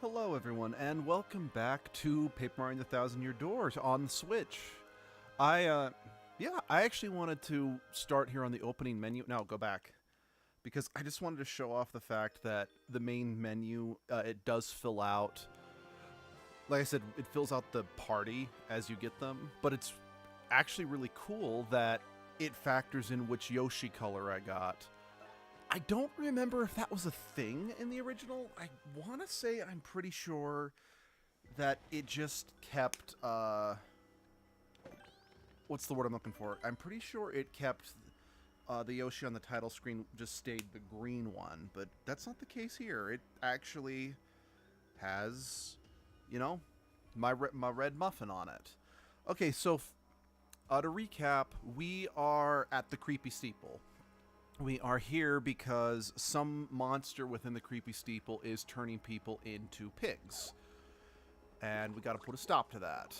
Hello everyone, and welcome back to Paper Mario: The Thousand Year Door on the Switch. I actually wanted to start here on the opening menu. No, go back. Because I just wanted to show off the fact that the main menu, it does fill out. Like I said, it fills out the party as you get them, but it's actually really cool that it factors in which Yoshi color I got. I don't remember if that was a thing in the original. I want to say I'm pretty sure that it just kept, what's the word I'm looking for? I'm pretty sure it kept the Yoshi on the title screen just stayed the green one, but that's not the case here. It actually has, you know, my red muffin on it. Okay, so to recap, we are at the Creepy Steeple. We are here because some monster within the Creepy Steeple is turning people into pigs. And we gotta put a stop to that.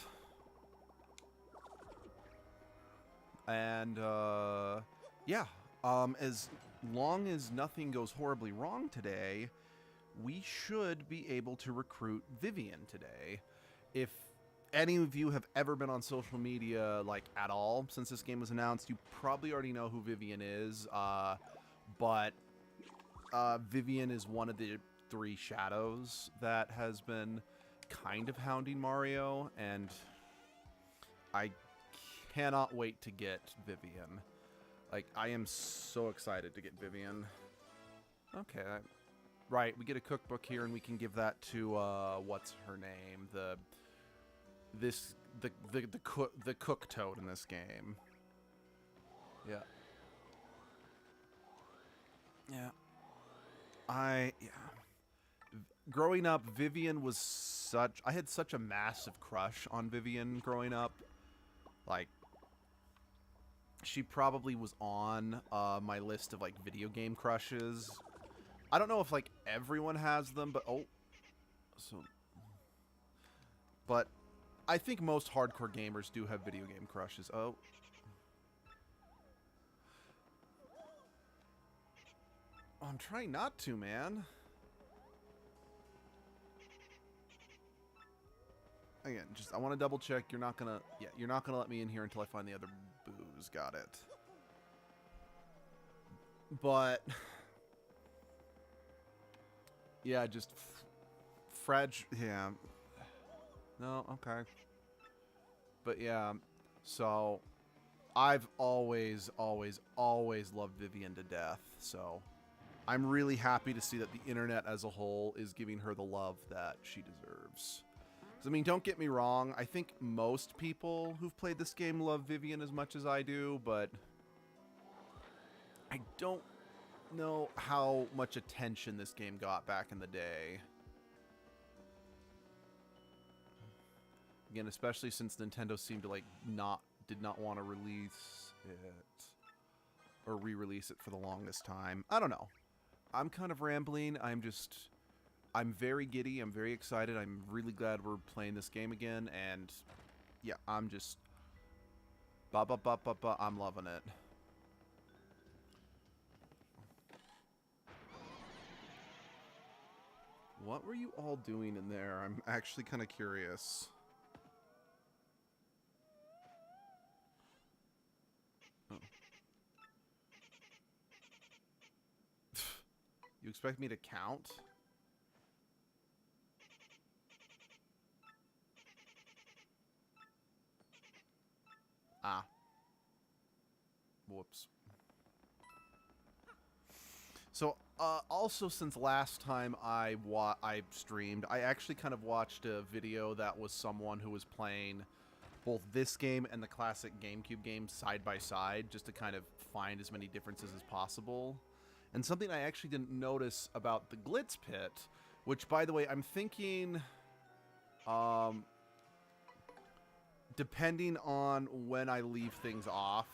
And, as long as nothing goes horribly wrong today, we should be able to recruit Vivian today. If any of you have ever been on social media, like, at all, since this game was announced, you probably already know who Vivian is, but Vivian is one of the three shadows that has been kind of hounding Mario, and I cannot wait to get Vivian. Like, I am so excited to get Vivian. Okay, right, we get a cookbook here, and we can give that to, what's her name? The cook toad in this game. Yeah. Growing up, Vivian was I had such a massive crush on Vivian growing up. Like, she probably was on my list of, like, video game crushes. I don't know if, like, everyone has them, but but I think most hardcore gamers do have video game crushes. Oh. I'm trying not to, man. Again, I want to double check. You're not gonna let me in here until I find the other booze. Got it. But yeah, just yeah. No, okay. But yeah, so I've always loved Vivian to death, so I'm really happy to see that the internet as a whole is giving her the love that she deserves. I mean, don't get me wrong, I think most people who've played this game love Vivian as much as I do, but I don't know how much attention this game got back in the day. Again, especially since Nintendo seemed to, like, did not want to release it or re-release it for the longest time. I don't know. I'm kind of rambling. I'm very giddy. I'm very excited. I'm really glad we're playing this game again. And yeah, I'm just I'm loving it. What were you all doing in there? I'm actually kind of curious. Oh. You expect me to count? Ah. Whoops. So, also since last time I streamed, I actually kind of watched a video that was someone who was playing both this game and the classic GameCube game side by side, just to kind of find as many differences as possible. And something I actually didn't notice about the Glitz Pit, which, by the way, I'm thinking, depending on when I leave things off,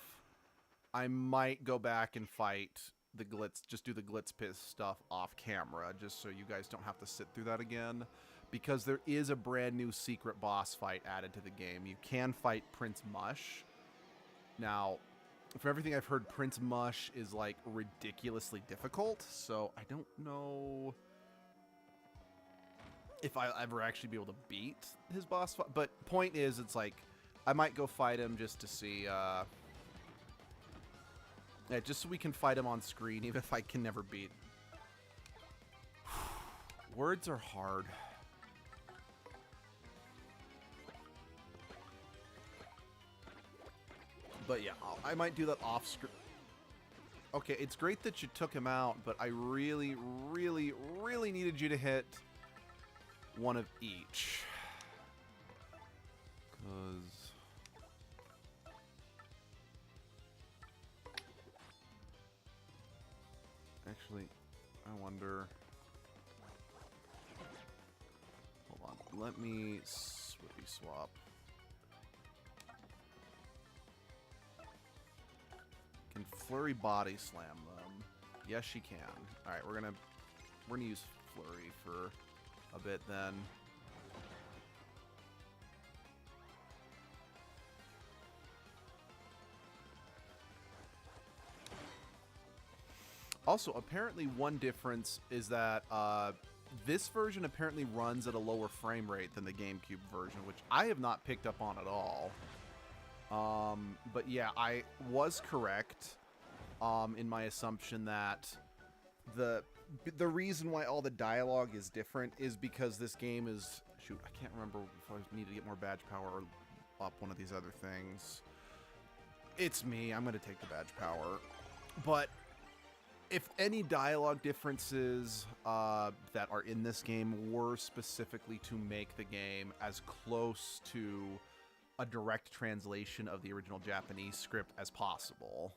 I might go back and fight the just do the Glitz Pit stuff off camera, just so you guys don't have to sit through that again. Because there is a brand new secret boss fight added to the game. You can fight Prince Mush. Now, from everything I've heard, Prince Mush is, like, ridiculously difficult, so I don't know if I'll ever actually be able to beat his boss fight. But point is, it's like, I might go fight him just to see, yeah, just so we can fight him on screen, even if I can never beat. Words are hard. But yeah, I might do that off screen. Okay, it's great that you took him out, but I really, really, really needed you to hit one of each. Because... actually, I wonder... hold on, let me swippy swap. Can Flurry body slam them? Yes, she can. All right, we're gonna use Flurry for a bit then. Also, apparently one difference is that this version apparently runs at a lower frame rate than the GameCube version, which I have not picked up on at all. But yeah, I was correct in my assumption that the reason why all the dialogue is different is because this game is... shoot, I can't remember if I need to get more badge power or up one of these other things. It's me. I'm going to take the badge power. But if any dialogue differences that are in this game were specifically to make the game as close to a direct translation of the original Japanese script as possible.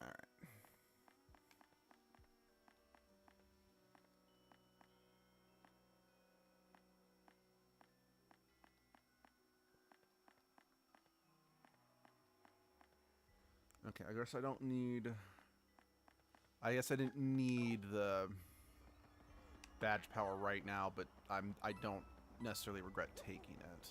All right. Okay, I guess I don't need... I guess I didn't need the badge power right now, but I don't necessarily regret taking it.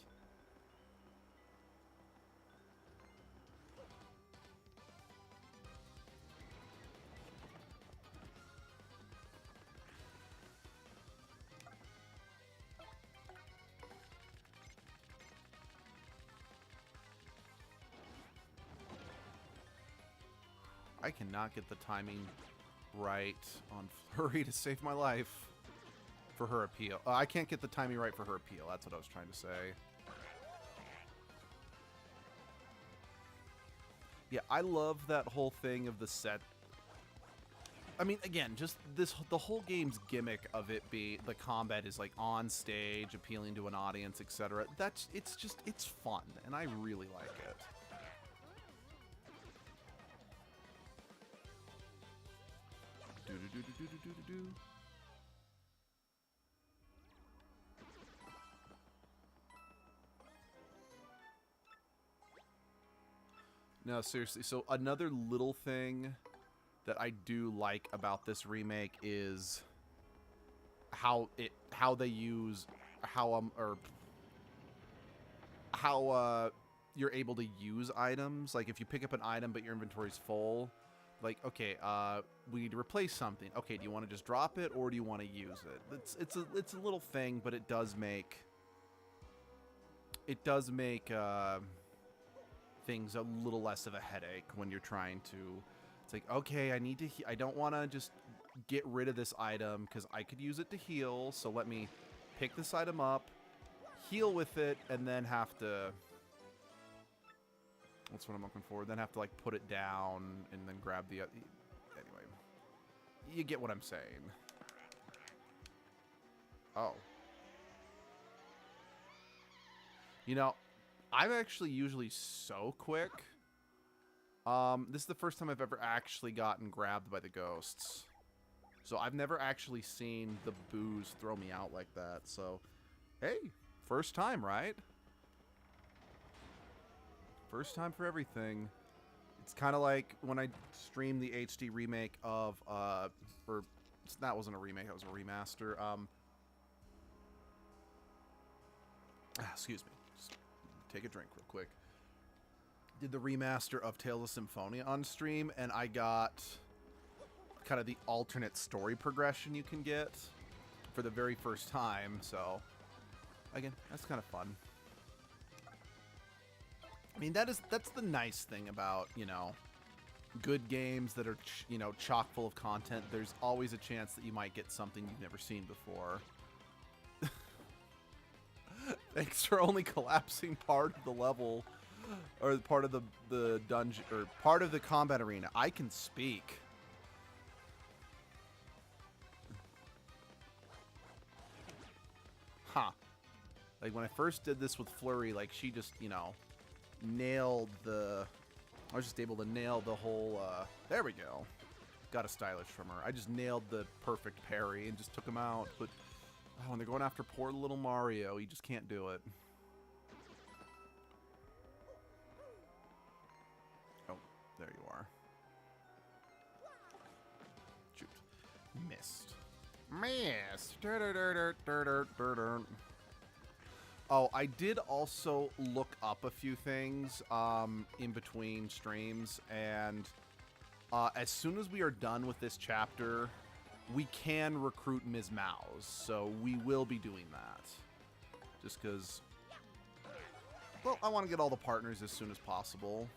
I cannot get the timing right on Flurry to save my life for her appeal. I can't get the timing right for her appeal. That's what I was trying to say. Yeah, I love that whole thing of the set. I mean, again, just the whole game's gimmick of it be the combat is like on stage, appealing to an audience, etc. It's fun, and I really like it. No, seriously. So another little thing that I do like about this remake is how they use how you're able to use items. Like if you pick up an item but your inventory's full, like, okay, we need to replace something. Okay, do you want to just drop it or do you want to use it? It's a little thing, but it does make things a little less of a headache when you're trying to... it's like, okay, I don't want to just get rid of this item because I could use it to heal, so let me pick this item up, heal with it, and then have to... that's what I'm looking for. Then have to, like, put it down and then grab the... anyway. You get what I'm saying. Oh. You know, I'm actually usually so quick. This is the first time I've ever actually gotten grabbed by the ghosts. So I've never actually seen the booze throw me out like that. So, hey, first time, right? First time for everything. It's kind of like when I streamed the HD remake of, or that wasn't a remake, that was a remaster. Excuse me. Just take a drink real quick. Did the remaster of Tales of Symphonia on stream, and I got kind of the alternate story progression you can get for the very first time, so again, that's kind of fun. I mean, that's the nice thing about, you know, good games that are, you know, chock full of content. There's always a chance that you might get something you've never seen before. Thanks for only collapsing part of the level, or part of the dungeon, or part of the combat arena. I can speak. Huh. Like, when I first did this with Flurry, like, she just, you know, nailed the... I was just able to nail the whole, there we go. Got a stylish from her. I just nailed the perfect parry and just took him out. But, oh, when they're going after poor little Mario, you just can't do it. Oh, there you are. Shoot. Missed. Missed. Oh, I did also look up a few things in between streams, and as soon as we are done with this chapter, we can recruit Ms. Mouse, so we will be doing that. Just because, well, I want to get all the partners as soon as possible.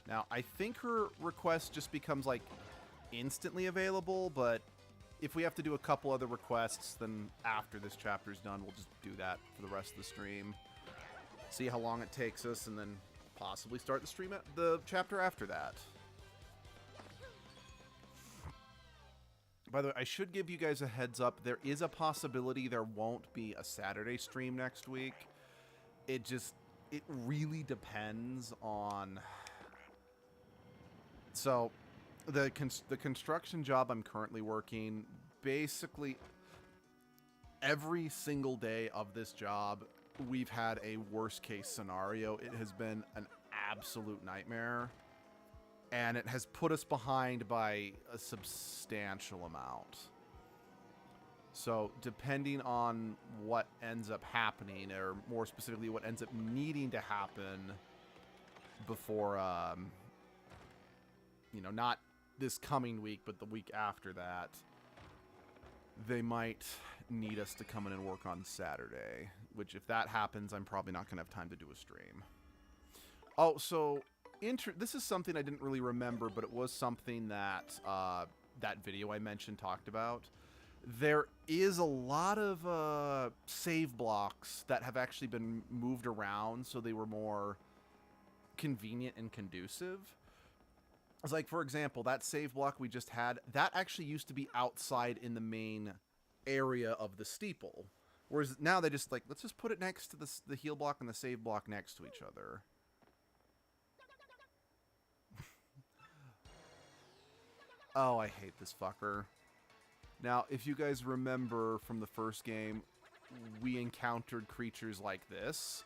Now, I think her request just becomes, like, instantly available, but if we have to do a couple other requests, then after this chapter's done, we'll just do that for the rest of the stream. See how long it takes us, and then possibly start the stream at the chapter after that. By the way, I should give you guys a heads up. There is a possibility there won't be a Saturday stream next week. It really depends on... So, the construction job I'm currently working, basically every single day of this job, we've had a worst case scenario. It has been an absolute nightmare, and it has put us behind by a substantial amount. So, depending on what ends up happening, or more specifically what ends up needing to happen before... you know, not this coming week, but the week after that, they might need us to come in and work on Saturday, which if that happens, I'm probably not going to have time to do a stream. Oh, so this is something I didn't really remember, but it was something that that video I mentioned talked about. There is a lot of save blocks that have actually been moved around so they were more convenient and conducive. It's like, for example, that save block we just had, that actually used to be outside in the main area of the steeple. Whereas now they just, like, let's just put it next to the heal block and the save block next to each other. Oh, I hate this fucker. Now, if you guys remember from the first game, we encountered creatures like this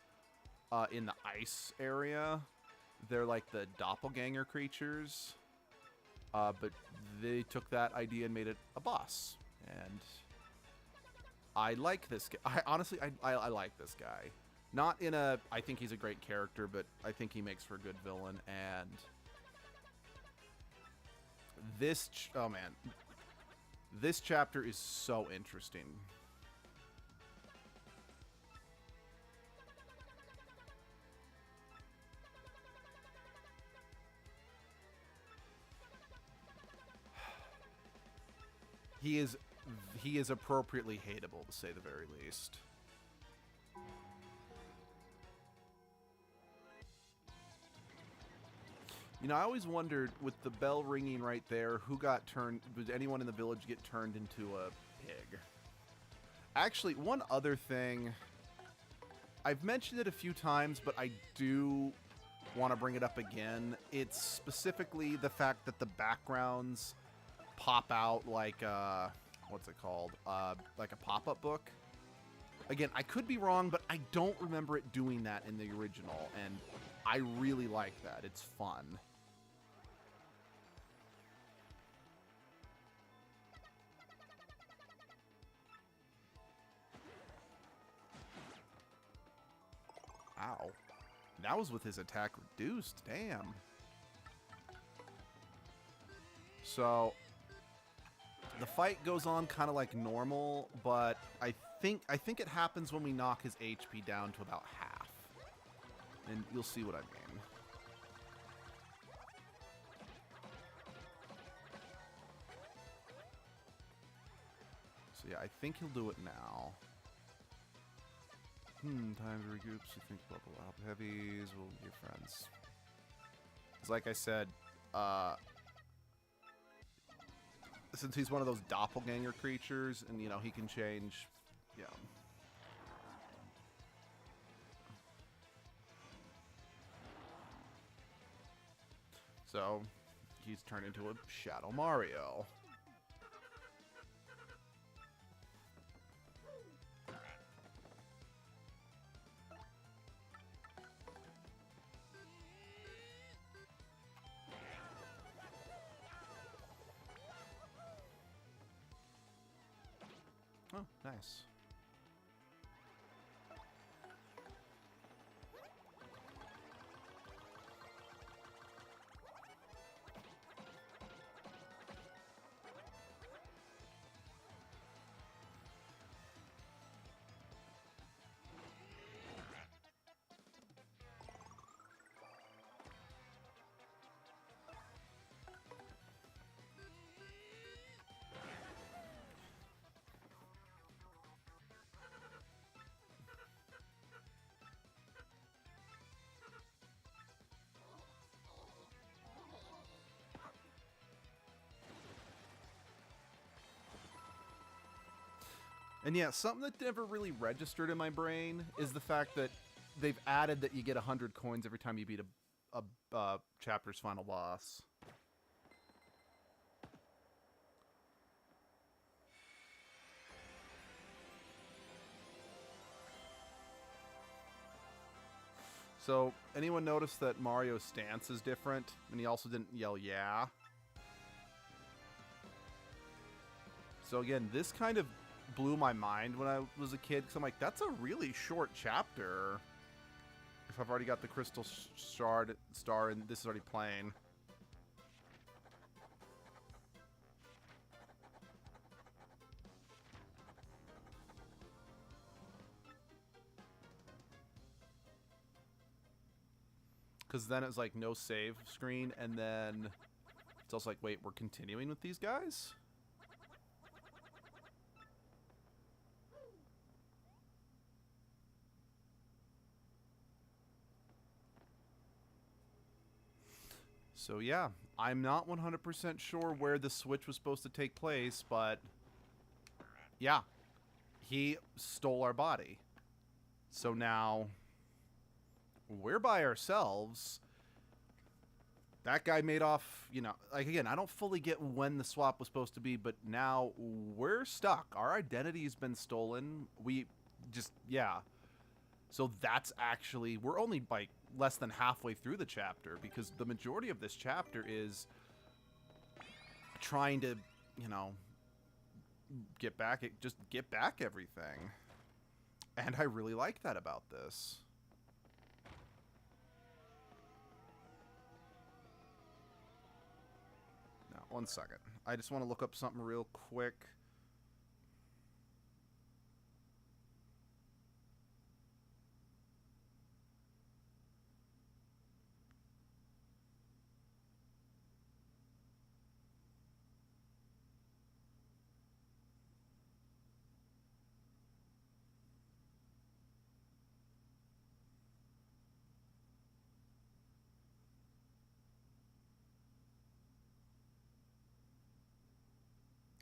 in the ice area. They're like the doppelganger creatures, but they took that idea and made it a boss. And I like this guy. Honestly, I like this guy. Not in a, I think he's a great character, but I think he makes for a good villain. And this, oh man, this chapter is so interesting. He is appropriately hateable, to say the very least. You know, I always wondered, with the bell ringing right there, who got turned... Did anyone in the village get turned into a pig? Actually, one other thing... I've mentioned it a few times, but I do want to bring it up again. It's specifically the fact that the backgrounds... pop out like what's it called? Like a pop-up book. Again, I could be wrong, but I don't remember it doing that in the original, and I really like that. It's fun. Ow. That was with his attack reduced. Damn. So the fight goes on kind of like normal, but I think it happens when we knock his HP down to about half. And you'll see what I mean. So yeah, I think he'll do it now. Time to regroup. So you think about the help heavies will be your friends. It's like I said, since he's one of those doppelganger creatures, and you know he can change, yeah. So he's turned into a Shadow Mario. Oh, nice. And yeah, something that never really registered in my brain is the fact that they've added that you get 100 coins every time you beat a chapter's final boss. So, anyone notice that Mario's stance is different? And he also didn't yell, yeah. So again, this kind of blew my mind when I was a kid, because I'm like, that's a really short chapter if I've already got the crystal star and this is already playing. Because then it was like no save screen, and then it's also like, wait, we're continuing with these guys? So yeah, I'm not 100% sure where the switch was supposed to take place, but yeah, he stole our body. So now we're by ourselves. That guy made off, you know, like again, I don't fully get when the swap was supposed to be, but now we're stuck. Our identity's been stolen. We just, yeah. So that's actually, we're only like less than halfway through the chapter, because the majority of this chapter is trying to, you know, get back everything. And I really like that about this. Now, 1 second. I just want to look up something real quick.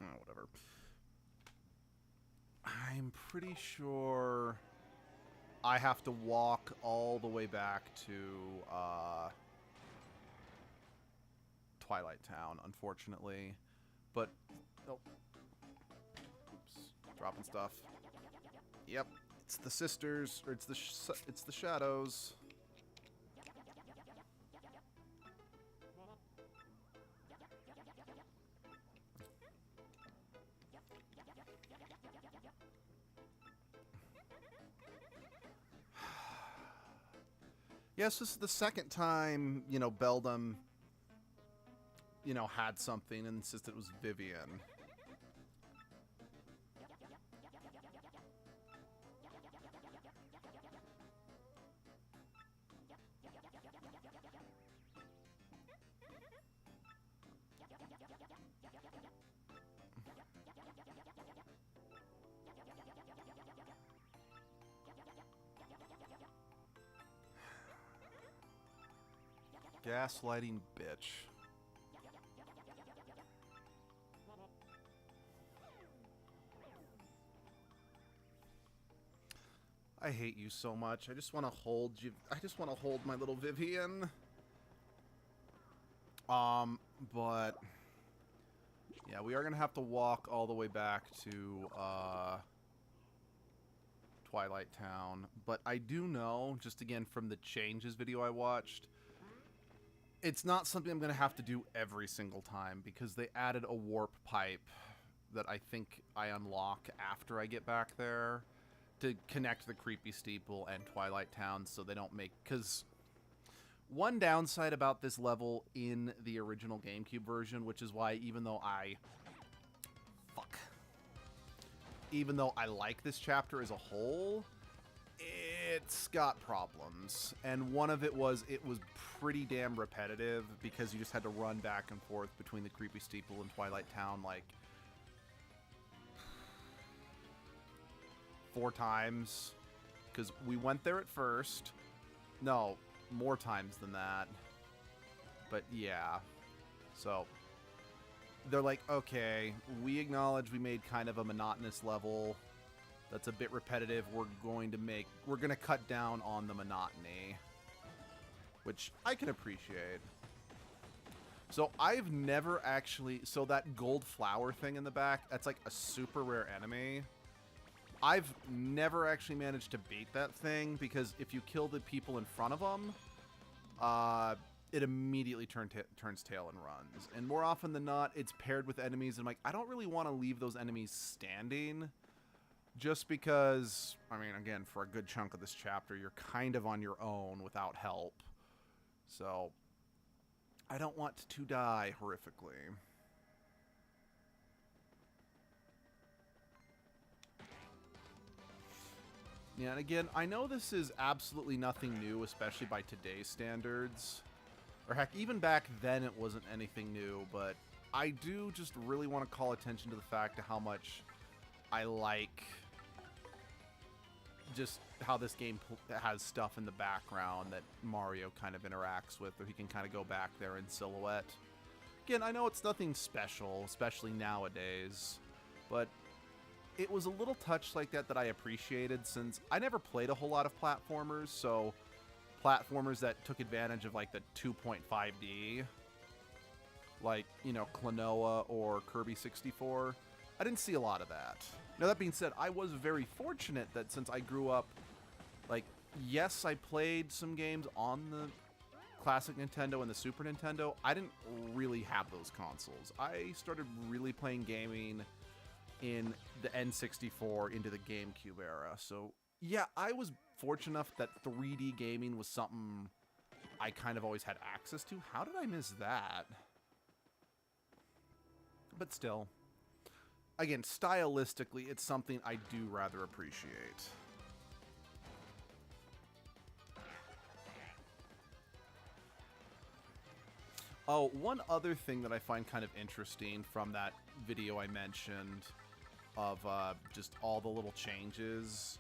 Oh, whatever. I'm pretty sure I have to walk all the way back to Twilight Town, unfortunately. But, oh. Oops. Dropping stuff. Yep. It's the sisters, or it's the shadows. Yes, this is the second time, you know, Beldam, you know, had something and insisted it was Vivian. Gaslighting bitch. I hate you so much. I just want to hold you. I just want to hold my little Vivian. But yeah, we are gonna have to walk all the way back to Twilight Town. But I do know, just again from the changes video I watched, it's not something I'm gonna have to do every single time because they added a warp pipe that I think I unlock after I get back there to connect the Creepy Steeple and Twilight Town, so they don't make... Because one downside about this level in the original GameCube version, which is why even though I like this chapter as a whole, it's got problems. And one of it was pretty damn repetitive because you just had to run back and forth between the Creepy Steeple and Twilight Town like 4 times. Because we went there at first. No, more times than that. But yeah. So they're like, okay, we acknowledge we made kind of a monotonous level that's a bit repetitive. We're going to cut down on the monotony, which I can appreciate. So I've never actually, so that gold flower thing in the back, that's like a super rare enemy. I've never actually managed to beat that thing because if you kill the people in front of them, it immediately turns tail and runs. And more often than not, it's paired with enemies. And I'm like, I don't really want to leave those enemies standing just because, I mean, again, for a good chunk of this chapter, you're kind of on your own without help. So I don't want to die horrifically. Yeah, and again, I know this is absolutely nothing new, especially by today's standards. Or heck, even back then it wasn't anything new, but I do just really want to call attention to the fact of how much I like just how this game has stuff in the background that Mario kind of interacts with, or he can kind of go back there in silhouette. Again, I know it's nothing special, especially nowadays, but it was a little touch like that I appreciated since I never played a whole lot of platformers, so platformers that took advantage of like the 2.5D, like, you know, Klonoa or Kirby 64, I didn't see a lot of that. Now, that being said, I was very fortunate that since I grew up, like, yes, I played some games on the classic Nintendo and the Super Nintendo. I didn't really have those consoles. I started really playing gaming in the N64 into the GameCube era. So, yeah, I was fortunate enough that 3D gaming was something I kind of always had access to. How did I miss that? But still, again, stylistically, it's something I do rather appreciate. Oh, one other thing that I find kind of interesting from that video I mentioned of just all the little changes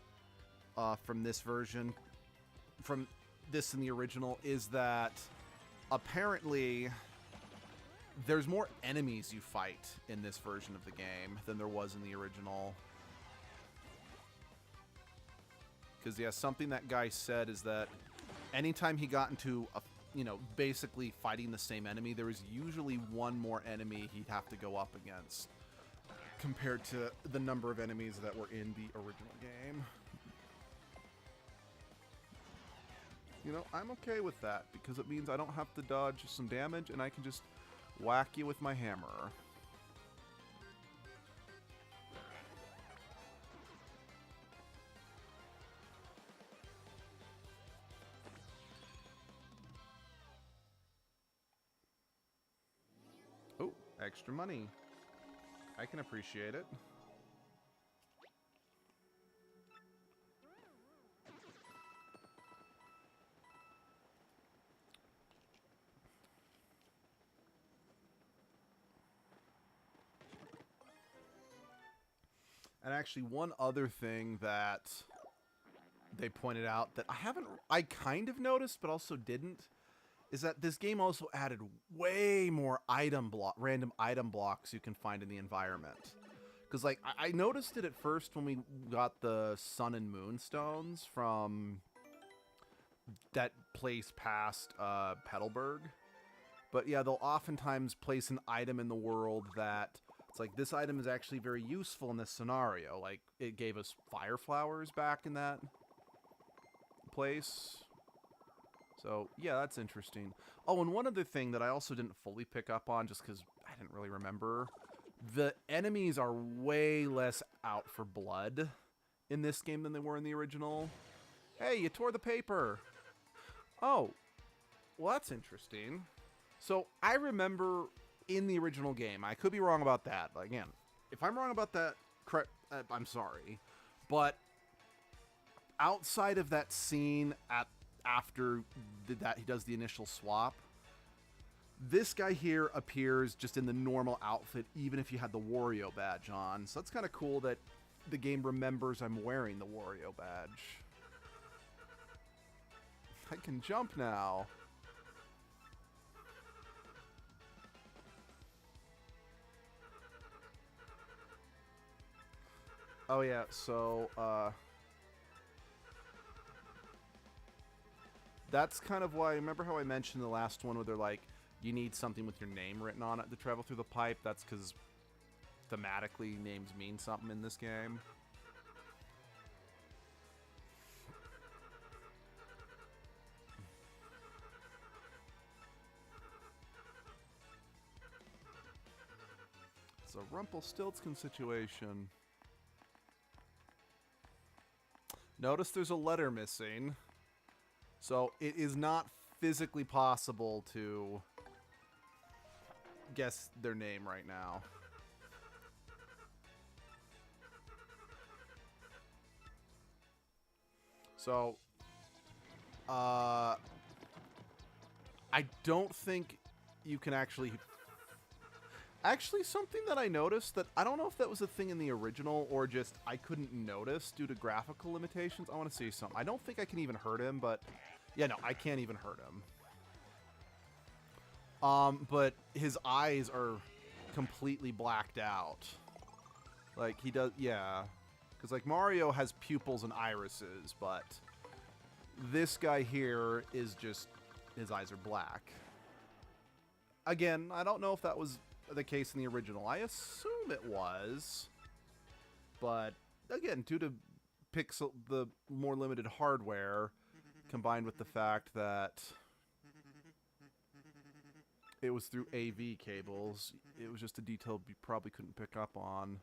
from this version, from this and the original, is that apparently there's more enemies you fight in this version of the game than there was in the original. Because, yeah, something that guy said is that anytime he got into a, you know, basically fighting the same enemy, there was usually one more enemy he'd have to go up against compared to the number of enemies that were in the original game. You know, I'm okay with that because it means I don't have to dodge some damage and I can just whack you with my hammer. Extra money. I can appreciate it. And actually, one other thing that they pointed out that I kind of noticed, but also didn't, is that this game also added way more random item blocks you can find in the environment. Because, like, I noticed it at first when we got the Sun and Moon stones from that place past Petalburg. But yeah, they'll oftentimes place an item in the world that it's like, this item is actually very useful in this scenario. Like, it gave us fire flowers back in that place. So, yeah, that's interesting. Oh, and one other thing that I also didn't fully pick up on, just because I didn't really remember. The enemies are way less out for blood in this game than they were in the original. Hey, you tore the paper! Oh, well, that's interesting. So, I remember in the original game, I could be wrong about that. Again, if I'm wrong about that, I'm sorry. But outside of that scene after that he does the initial swap, this guy here appears just in the normal outfit, even if you had the Wario badge on. So that's kind of cool that the game remembers I'm wearing the Wario badge. I can jump now. Oh yeah, so that's kind of why, remember how I mentioned the last one where they're like, you need something with your name written on it to travel through the pipe? That's because thematically names mean something in this game. It's a Rumpelstiltskin situation. Notice there's a letter missing. So it is not physically possible to guess their name right now. So, I don't think you can actually... Actually, something that I noticed that I don't know if that was a thing in the original or just I couldn't notice due to graphical limitations. I want to see something. I don't think I can even hurt him, but... Yeah, no, I can't even hurt him. But his eyes are completely blacked out. Like, he does... Yeah. Because, like, Mario has pupils and irises, but this guy here is just... His eyes are black. Again, I don't know if that was the case in the original. I assume it was. But, again, due to the more limited hardware, combined with the fact that it was through AV cables, it was just a detail you probably couldn't pick up on.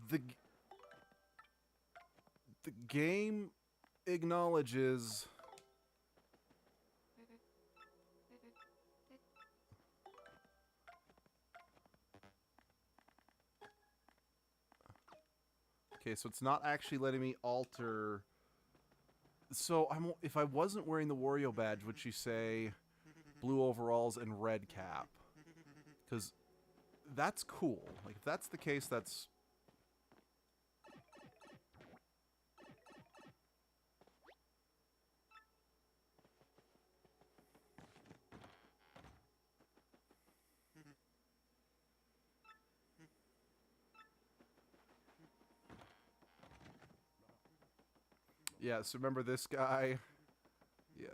The game acknowledges okay, so it's not actually letting me alter. So if I wasn't wearing the Wario badge, would she say blue overalls and red cap? Because that's cool. Like, if that's the case, that's... Yeah, so remember this guy? Yeah.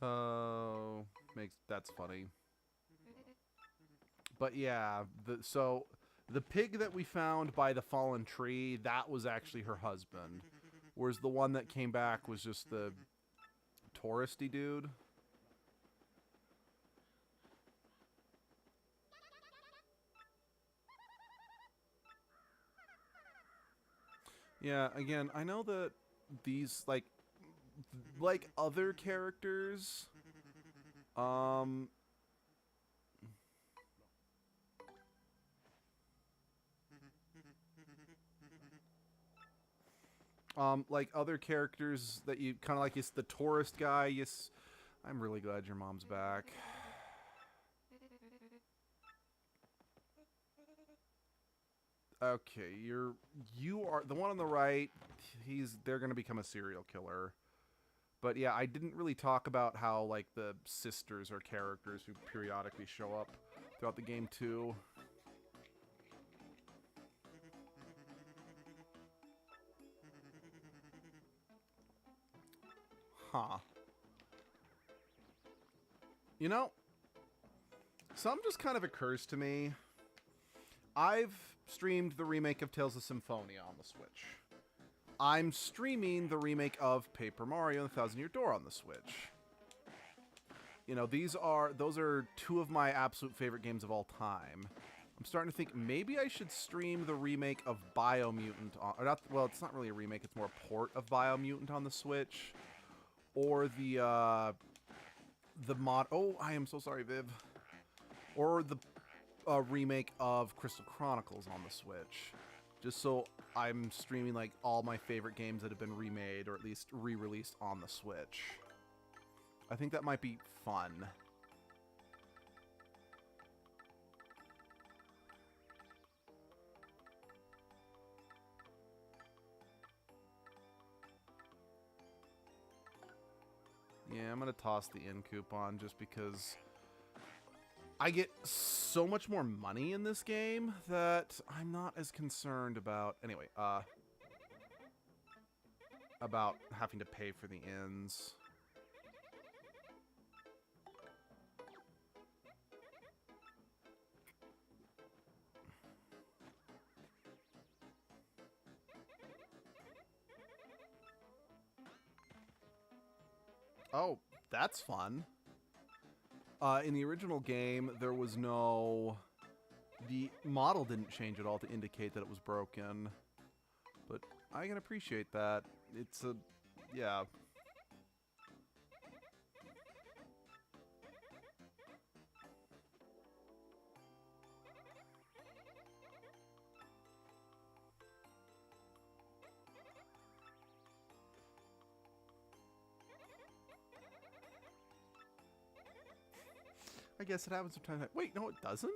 Oh, that's funny. But yeah, so the pig that we found by the fallen tree, that was actually her husband. Whereas the one that came back was just the touristy dude. Yeah, again, I know that these, like other characters, um, like other characters that you kind of like, is the tourist guy. Yes, I'm really glad your mom's back. Okay, you are the one on the right. They're gonna become a serial killer. But yeah, I didn't really talk about how like the sisters are characters who periodically show up throughout the game too. Huh. You know, something just kind of occurs to me. I've streamed the remake of Tales of Symphonia on the Switch. I'm streaming the remake of Paper Mario and the Thousand Year Door on the Switch. You know, those are two of my absolute favorite games of all time. I'm starting to think maybe I should stream the remake of Biomutant on, or not, well, it's not really a remake, it's more a port of Biomutant on the Switch. Or the mod, oh, I am so sorry, Viv. Or the remake of Crystal Chronicles on the Switch. Just so I'm streaming like all my favorite games that have been remade or at least re-released on the Switch. I think that might be fun. Yeah, I'm gonna toss the in coupon just because I get so much more money in this game that I'm not as concerned about. Anyway, about having to pay for the ins. Oh, that's fun. In the original game, there was no... The model didn't change at all to indicate that it was broken. But I can appreciate that. It's a... yeah. I guess it happens sometimes. Wait, no, it doesn't?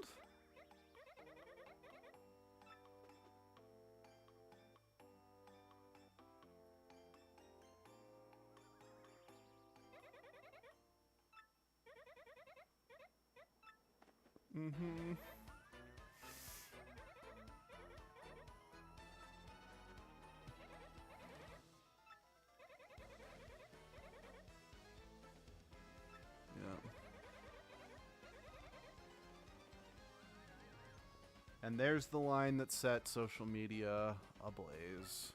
Mm-hmm. Yeah. And there's the line that set social media ablaze.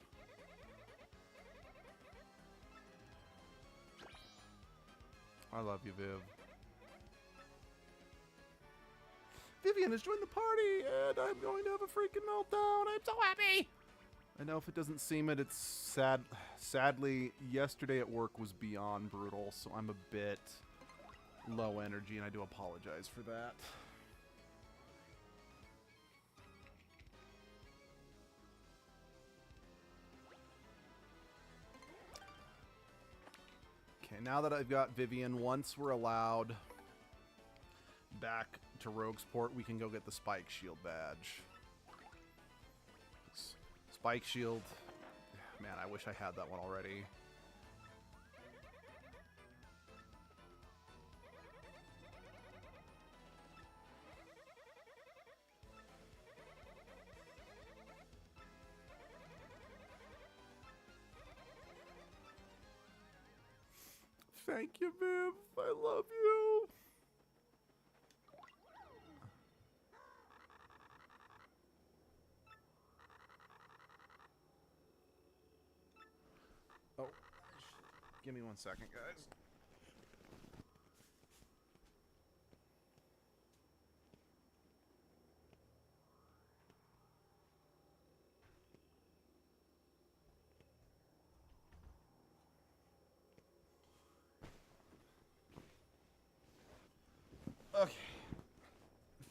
I love you, Viv. Vivian has joined the party, and I'm going to have a freaking meltdown. I'm so happy! I know if it doesn't seem it, it's sad. Sadly, yesterday at work was beyond brutal, so I'm a bit low energy, and I do apologize for that. Okay, now that I've got Vivian, once we're allowed back to Roguesport, we can go get the Spike Shield badge. Spike Shield, man, I wish I had that one already. Thank you, Viv. I love you. Oh, give me 1 second, guys.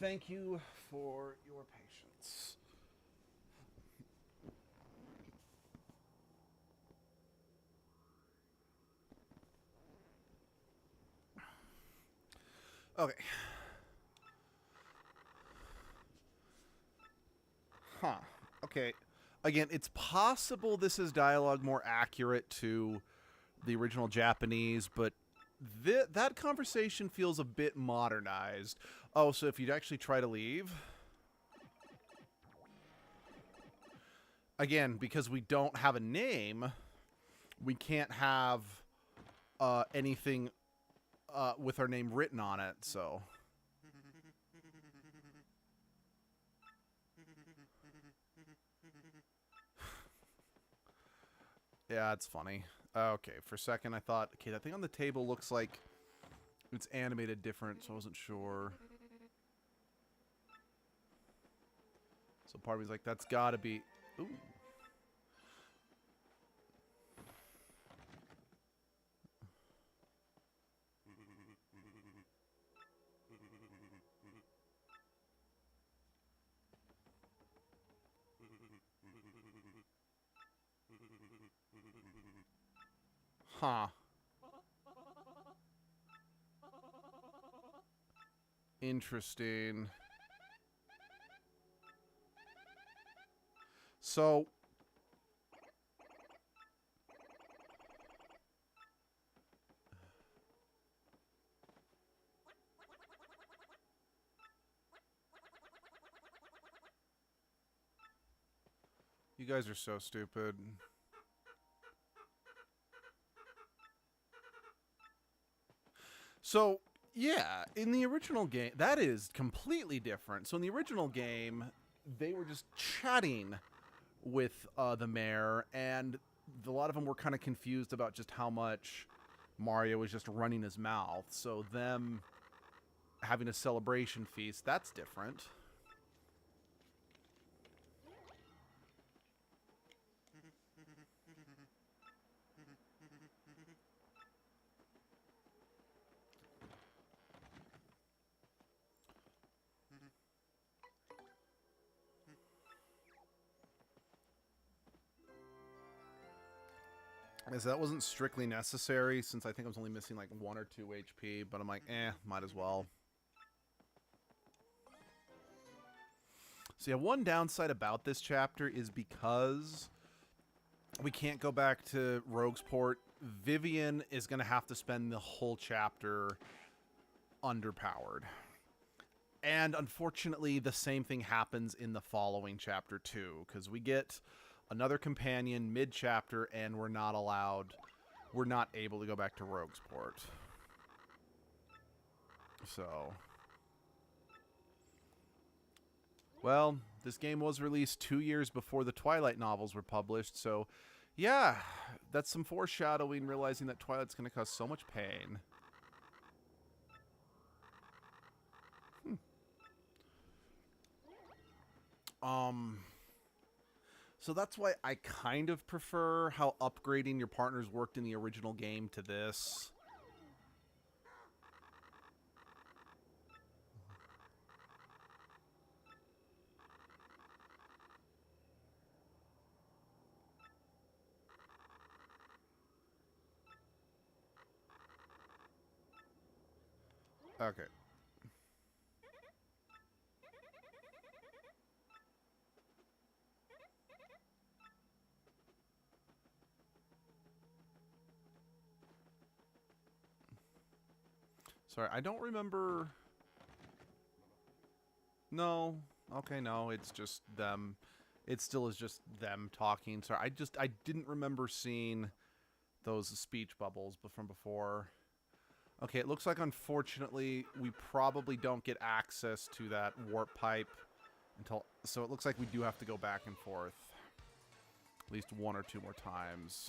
Thank you for your patience. Okay. Huh. Okay. Again, it's possible this is dialogue more accurate to the original Japanese, but that conversation feels a bit modernized. Oh, so if you'd actually try to leave... Again, because we don't have a name, we can't have anything with our name written on it, so... Yeah, it's funny. Okay, for a second I thought, okay, that thing on the table looks like it's animated different, so I wasn't sure. So part of me's like, that's gotta be... Ooh. Huh. Interesting. So... You guys are so stupid. So, yeah, in the original game, that is completely different. So in the original game, they were just chatting with the mayor, and a lot of them were kind of confused about just how much Mario was just running his mouth. So them having a celebration feast, that's different. As that wasn't strictly necessary, since I think I was only missing like 1 or 2 HP, but I'm like, might as well. So yeah, one downside about this chapter is because we can't go back to Roguesport, Vivian is going to have to spend the whole chapter underpowered. And unfortunately, the same thing happens in the following chapter too, because we get another companion mid-chapter and we're not able to go back to Roguesport. So... Well, this game was released 2 years before the Twilight novels were published, so yeah, that's some foreshadowing, realizing that Twilight's going to cause so much pain. So that's why I kind of prefer how upgrading your partners worked in the original game to this. Okay. Sorry, I don't remember... No. Okay, no, it's just them. It still is just them talking. Sorry, I didn't remember seeing those speech bubbles from before. Okay, it looks like, unfortunately, we probably don't get access to that warp pipe until... So it looks like we do have to go back and forth at least 1 or 2 more times.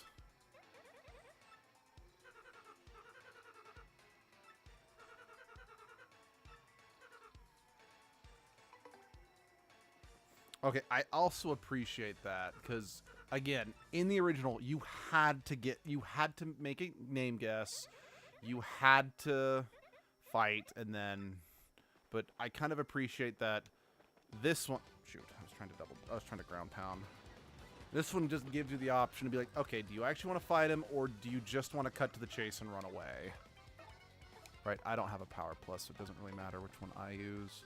Okay, I also appreciate that, because, again, in the original, you had to make a name guess, you had to fight, and then but I kind of appreciate that this one... Shoot, I was trying to ground pound. This one just gives you the option to be like, okay, do you actually want to fight him, or do you just want to cut to the chase and run away? Right, I don't have a power plus, so it doesn't really matter which one I use.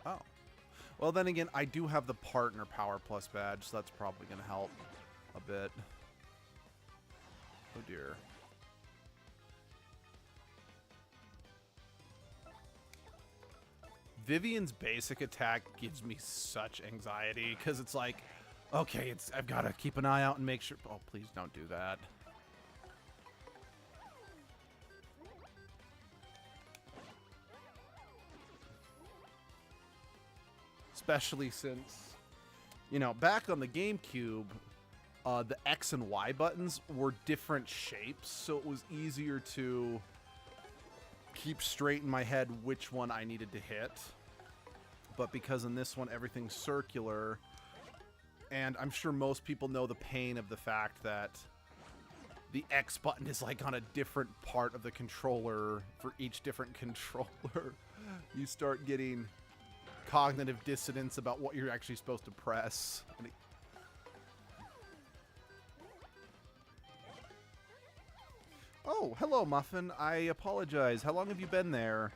Oh. Well, then again, I do have the partner power plus badge, so that's probably going to help a bit. Oh, dear. Vivian's basic attack gives me such anxiety, because it's like, okay, I've got to keep an eye out and make sure... Oh, please don't do that. Especially since, you know, back on the GameCube, the X and Y buttons were different shapes, so it was easier to keep straight in my head which one I needed to hit. But because in this one everything's circular, and I'm sure most people know the pain of the fact that the X button is like on a different part of the controller for each different controller, you start getting cognitive dissonance about what you're actually supposed to press. Oh, hello, Muffin. I apologize. How long have you been there?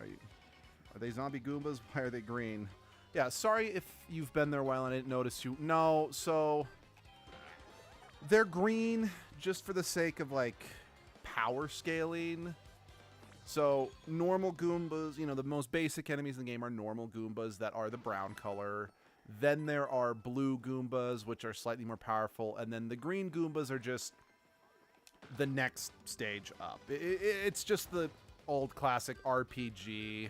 Are they zombie Goombas? Why are they green? Yeah, sorry if you've been there a while and I didn't notice you. No, so... they're green just for the sake of, like, power scaling. So, normal Goombas, you know, the most basic enemies in the game are normal Goombas that are the brown color. Then there are blue Goombas, which are slightly more powerful. And then the green Goombas are just the next stage up. It's just the old classic RPG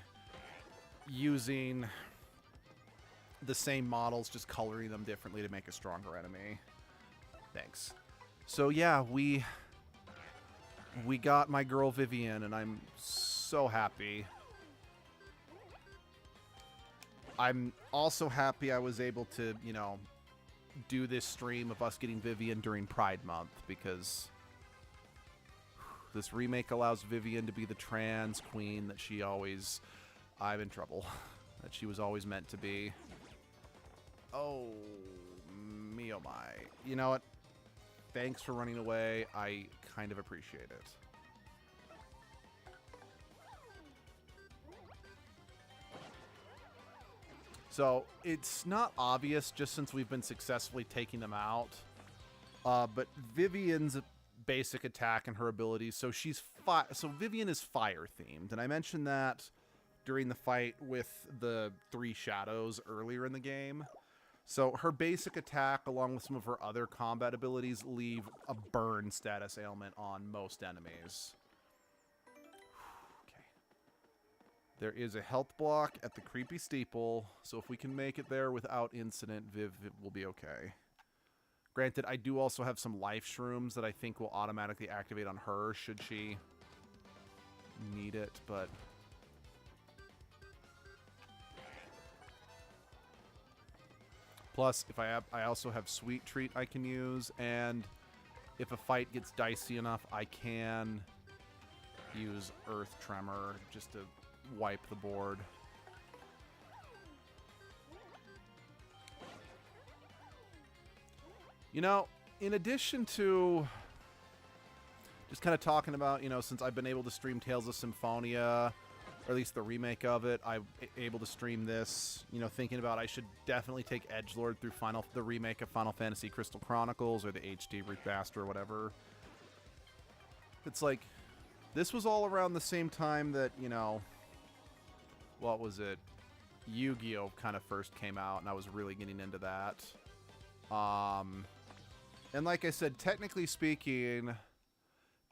using the same models, just coloring them differently to make a stronger enemy. Thanks. So yeah, we got my girl Vivian, and I'm so happy. I'm also happy I was able to, you know, do this stream of us getting Vivian during Pride Month, because this remake allows Vivian to be the trans queen that she always... I'm in trouble. That she was always meant to be. Oh, me oh my. You know what? Thanks for running away. I kind of appreciate it. So, it's not obvious just since we've been successfully taking them out. But Vivian's basic attack and her abilities, so Vivian is fire themed, and I mentioned that during the fight with the 3 shadows earlier in the game. So her basic attack, along with some of her other combat abilities, leave a burn status ailment on most enemies. Okay. There is a health block at the creepy steeple, so if we can make it there without incident, Viv will be okay. Granted, I do also have some life shrooms that I think will automatically activate on her should she need it, but... Plus, if I also have Sweet Treat I can use, and if a fight gets dicey enough, I can use Earth Tremor just to wipe the board. You know, in addition to just kind of talking about, you know, since I've been able to stream Tales of Symphonia, or at least the remake of it, I'm able to stream this, you know, thinking about I should definitely take Edgelord through the remake of Final Fantasy Crystal Chronicles, or the HD remaster, or whatever. It's like, this was all around the same time that, you know, what was it? Yu-Gi-Oh! Kind of first came out, and I was really getting into that. And like I said, technically speaking,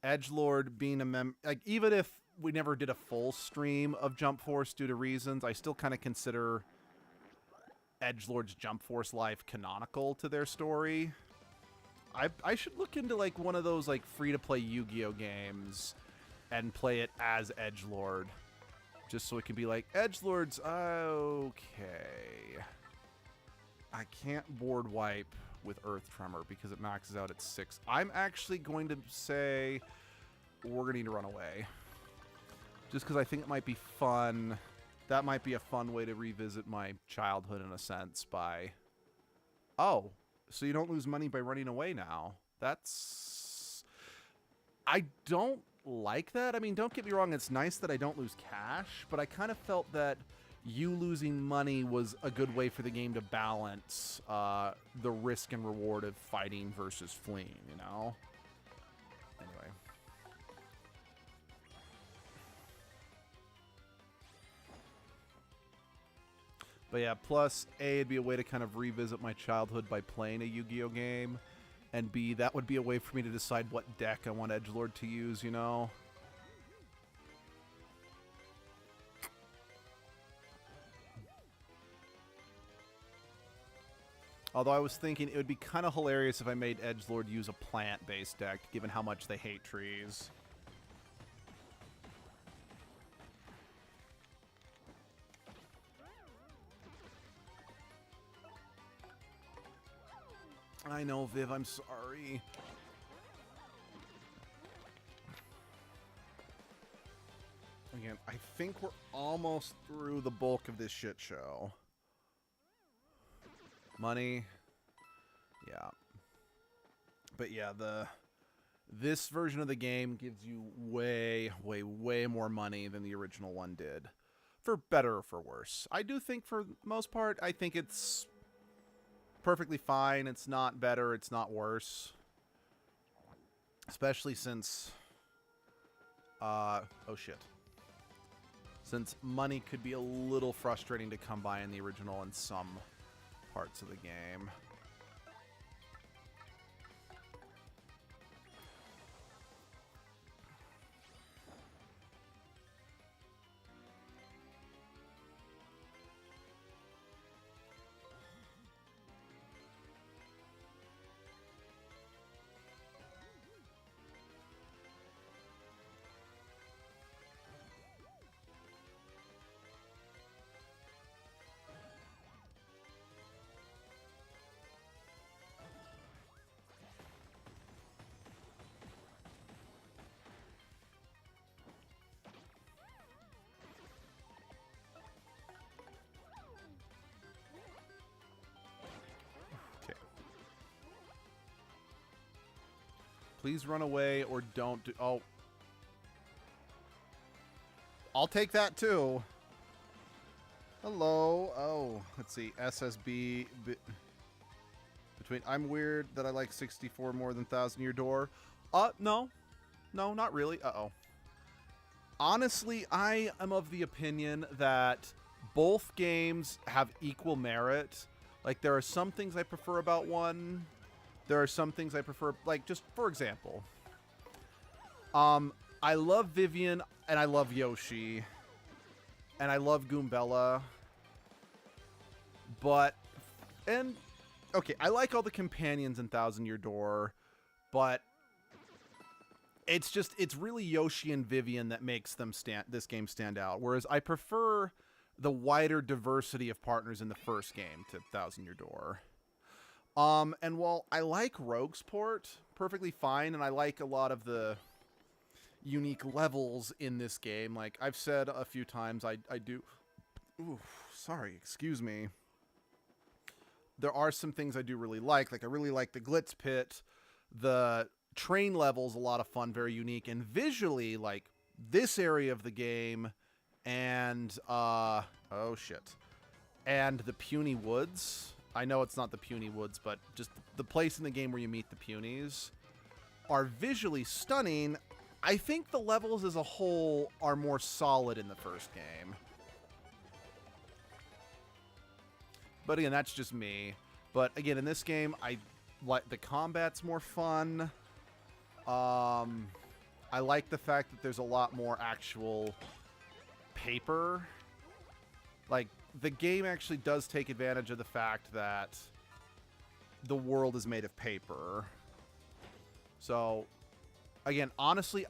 Edgelord being a like, even if we never did a full stream of Jump Force due to reasons, I still kind of consider Edgelord's Jump Force life canonical to their story. I should look into like one of those like free-to-play Yu-Gi-Oh games and play it as Edgelord, just so it can be like, Edgelord's okay. I can't board wipe with Earth Tremor because it maxes out at 6. I'm actually going to say we're going to need to run away. Just because I think it might be fun. That might be a fun way to revisit my childhood in a sense by... Oh, so you don't lose money by running away now. That's... I don't like that. I mean, don't get me wrong. It's nice that I don't lose cash, but I kind of felt that you losing money was a good way for the game to balance the risk and reward of fighting versus fleeing, you know? Anyway. But yeah, plus, A, it'd be a way to kind of revisit my childhood by playing a Yu-Gi-Oh game. And B, that would be a way for me to decide what deck I want Edgelord to use, you know? Although I was thinking it would be kind of hilarious if I made Edgelord use a plant-based deck, given how much they hate trees. I know, Viv, I'm sorry. Again, I think we're almost through the bulk of this shit show. Money. Yeah. But yeah, this version of the game gives you way, way, way more money than the original one did. For better or for worse. I do think for the most part, I think it's perfectly fine. It's not better. It's not worse. Especially since... oh shit. Since money could be a little frustrating to come by in the original in some parts of the game. Please run away or don't do... Oh. I'll take that too. Hello. Oh, let's see. SSB... Between... I'm weird that I like 64 more than 1,000 Year Door. No. No, not really. Uh-oh. Honestly, I am of the opinion that both games have equal merit. Like, there are some things I prefer about one... There are some things I prefer, like, just for example, I love Vivian, and I love Yoshi, and I love Goombella, okay, I like all the companions in Thousand Year Door, but it's really Yoshi and Vivian that makes this game stand out, whereas I prefer the wider diversity of partners in the first game to Thousand Year Door. And while I like Rogue's Port perfectly fine, and I like a lot of the unique levels in this game, like I've said a few times, I do... Ooh, sorry, excuse me. There are some things I do really like I really like the Glitz Pit. The train level's a lot of fun, very unique, and visually, like, this area of the game, and, oh shit. And the Puny Woods... I know it's not the Puny Woods, but just the place in the game where you meet the Punies are visually stunning. I think the levels as a whole are more solid in the first game. But again, that's just me. But again, in this game, I like the combat's more fun. I like the fact that there's a lot more actual paper. Like, the game actually does take advantage of the fact that the world is made of paper. So, again, honestly,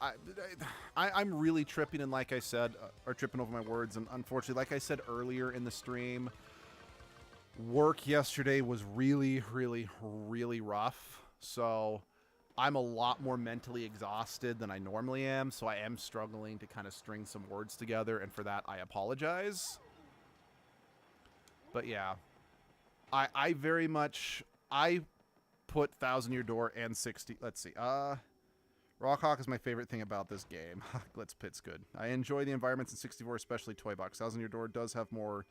I'm really tripping, and like I said, or tripping over my words, and unfortunately, like I said earlier in the stream, Work yesterday was really, really, really rough. So I'm a lot more mentally exhausted than I normally am. So I am struggling to kind of string some words together. And for that, I apologize. But yeah, I very much, I put Thousand Year Door and 60. Let's see. Rockhawk is my favorite thing about this game. Let's Pit's good. I enjoy the environments in 64, especially Toy Box. Thousand Year Door does have more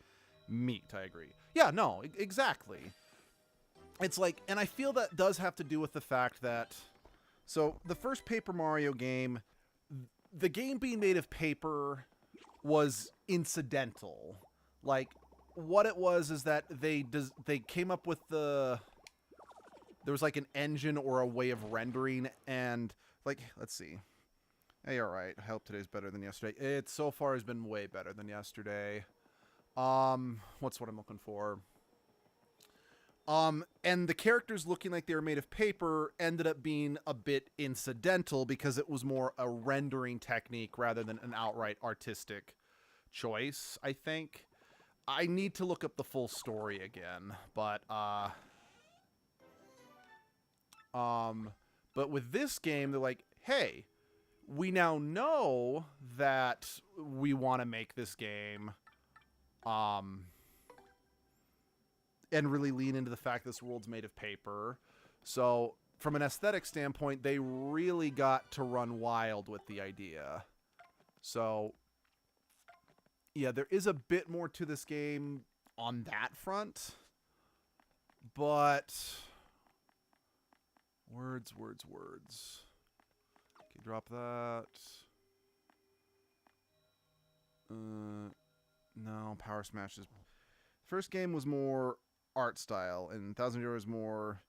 meat, I agree. Yeah, no, exactly. It's like, and I feel that does have to do with the fact that, so the first Paper Mario game, the game being made of paper was incidental. Like, what it was is that they came up with there was like an engine or a way of rendering, and like, let's see. Hey, all right. I hope today's better than yesterday. It so far has been way better than yesterday. What's what I'm looking for? And the characters looking like they were made of paper ended up being a bit incidental because it was more a rendering technique rather than an outright artistic choice, I think. I need to look up the full story again, but with this game, they're like, hey, we now know that we want to make this game, and really lean into the fact this world's made of paper. So from an aesthetic standpoint, they really got to run wild with the idea. So yeah, there is a bit more to this game on that front, but words. Okay, drop that. No, Power Smash is... First game was more art style, and Thousand Year is more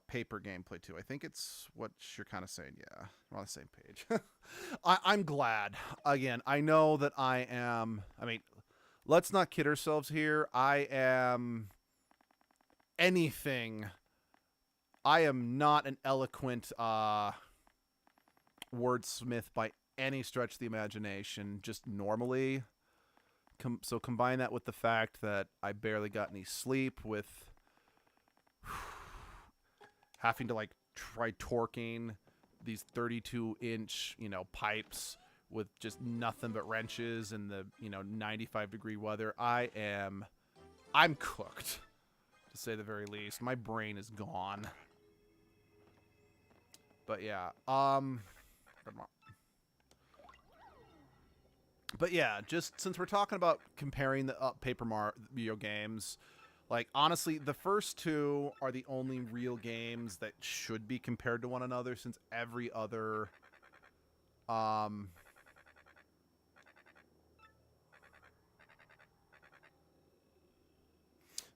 paper gameplay too. I think it's what you're kind of saying. Yeah, we're on the same page. I'm glad. Again, I know that I am... I mean, let's not kid ourselves here. I am anything... I am not an eloquent wordsmith by any stretch of the imagination, just normally. So combine that with the fact that I barely got any sleep, with having to like try torquing these 32-inch, pipes with just nothing but wrenches in the, 95-degree weather. I'm cooked, to say the very least. My brain is gone. But yeah, but yeah, just since we're talking about comparing the Paper Mario games, like, honestly, the first two are the only real games that should be compared to one another, since every other,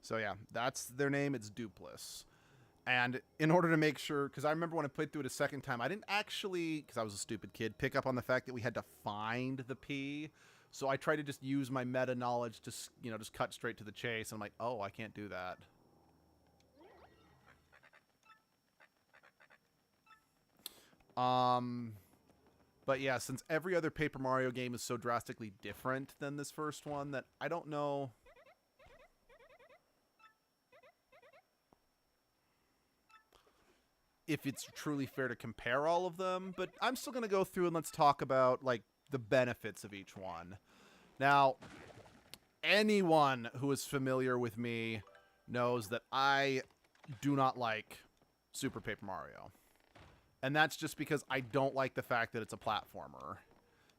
so yeah, that's their name. It's Dupless. And in order to make sure, because I remember when I played through it a second time, I didn't actually, because I was a stupid kid, pick up on the fact that we had to find the P. So I tried to just use my meta knowledge to, just cut straight to the chase. And I'm like, oh, I can't do that. But yeah, since every other Paper Mario game is so drastically different than this first one, that I don't know... if it's truly fair to compare all of them, but I'm still going to go through and let's talk about, like, the benefits of each one. Now, anyone who is familiar with me knows that I do not like Super Paper Mario. And that's just because I don't like the fact that it's a platformer.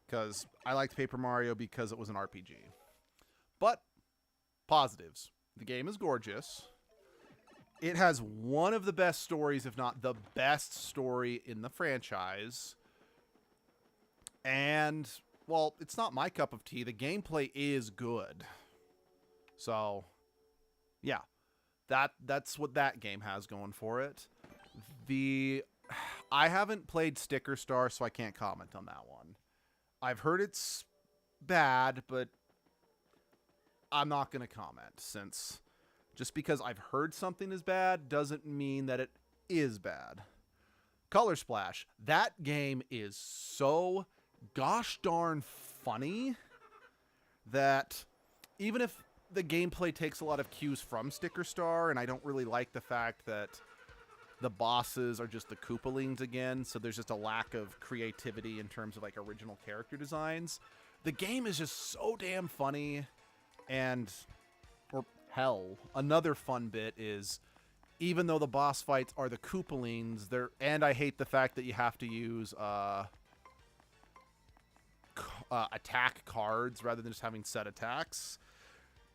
Because I liked Paper Mario because it was an RPG. But, positives. The game is gorgeous. It has one of the best stories, if not the best story in the franchise. And, well, it's not my cup of tea. The gameplay is good. So, yeah. That's what that game has going for it. I haven't played Sticker Star, so I can't comment on that one. I've heard it's bad, but I'm not going to comment, since... just because I've heard something is bad doesn't mean that it is bad. Color Splash. That game is so gosh darn funny that even if the gameplay takes a lot of cues from Sticker Star, and I don't really like the fact that the bosses are just the Koopalings again, so there's just a lack of creativity in terms of like original character designs. The game is just so damn funny, and or hell, another fun bit is even though the boss fights are the Koopalings, and I hate the fact that you have to use attack cards rather than just having set attacks.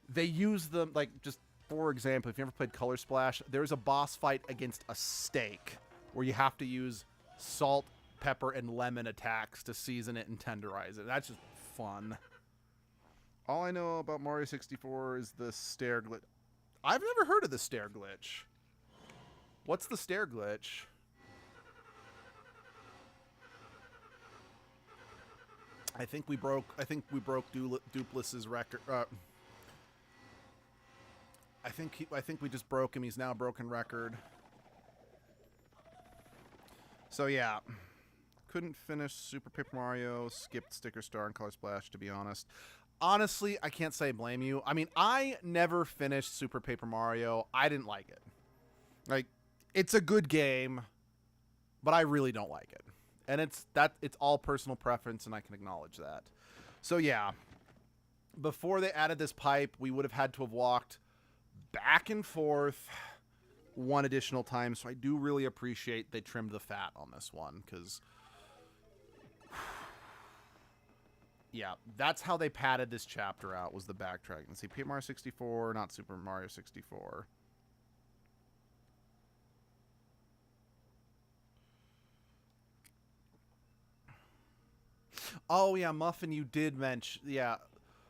They use them, like, just for example, if you ever played Color Splash, there's a boss fight against a steak where you have to use salt, pepper, and lemon attacks to season it and tenderize it. That's just fun. All I know about Mario 64 is the stair glitch. I've never heard of the stair glitch. What's the stair glitch? I think we broke Duplis's record. I think we just broke him. He's now a broken record. So yeah, couldn't finish Super Paper Mario. Skipped Sticker Star and Color Splash, to be honest. Honestly, I can't say I blame you. I mean, I never finished Super Paper Mario. I didn't like it. Like, it's a good game, but I really don't like it. And it's all personal preference, and I can acknowledge that. So yeah, before they added this pipe, we would have had to have walked back and forth one additional time. So I do really appreciate they trimmed the fat on this one, because yeah, that's how they padded this chapter out, was the backtracking. See, Paper Mario 64, not Super Mario 64. Oh, yeah, Muffin, you did mention... Yeah.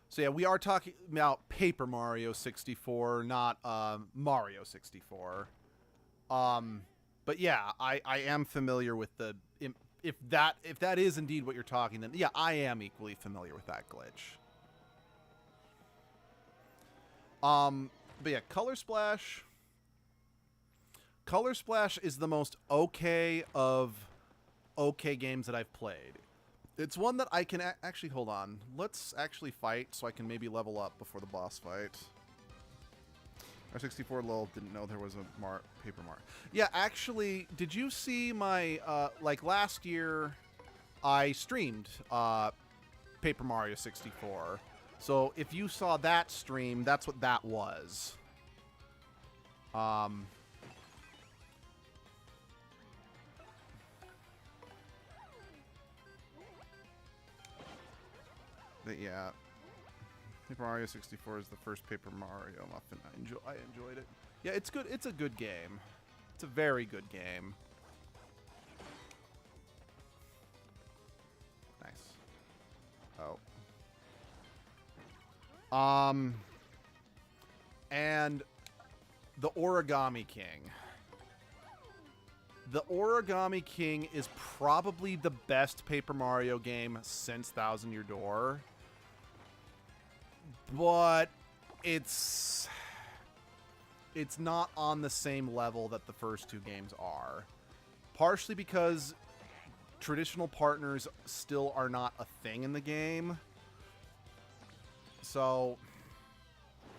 So, yeah, we are talking about Paper Mario 64, not Mario 64. But, yeah, I am familiar with the... If that is indeed what you're talking, then, yeah, I am equally familiar with that glitch. But, yeah, Color Splash... Color Splash is the most okay of okay games that I've played. It's one that I can actually... Hold on. Let's actually fight so I can maybe level up before the boss fight. R64 lol, didn't know there was a Paper Mario. Yeah, actually, did you see my... like, last year, I streamed Paper Mario 64. So, if you saw that stream, that's what that was. But yeah, Paper Mario 64 is the first Paper Mario muffin. I enjoyed it. Yeah, it's good. It's a good game. It's a very good game. Nice. Oh. And the Origami King. The Origami King is probably the best Paper Mario game since Thousand Year Door. But it's not on the same level that the first two games are. Partially because traditional partners still are not a thing in the game. So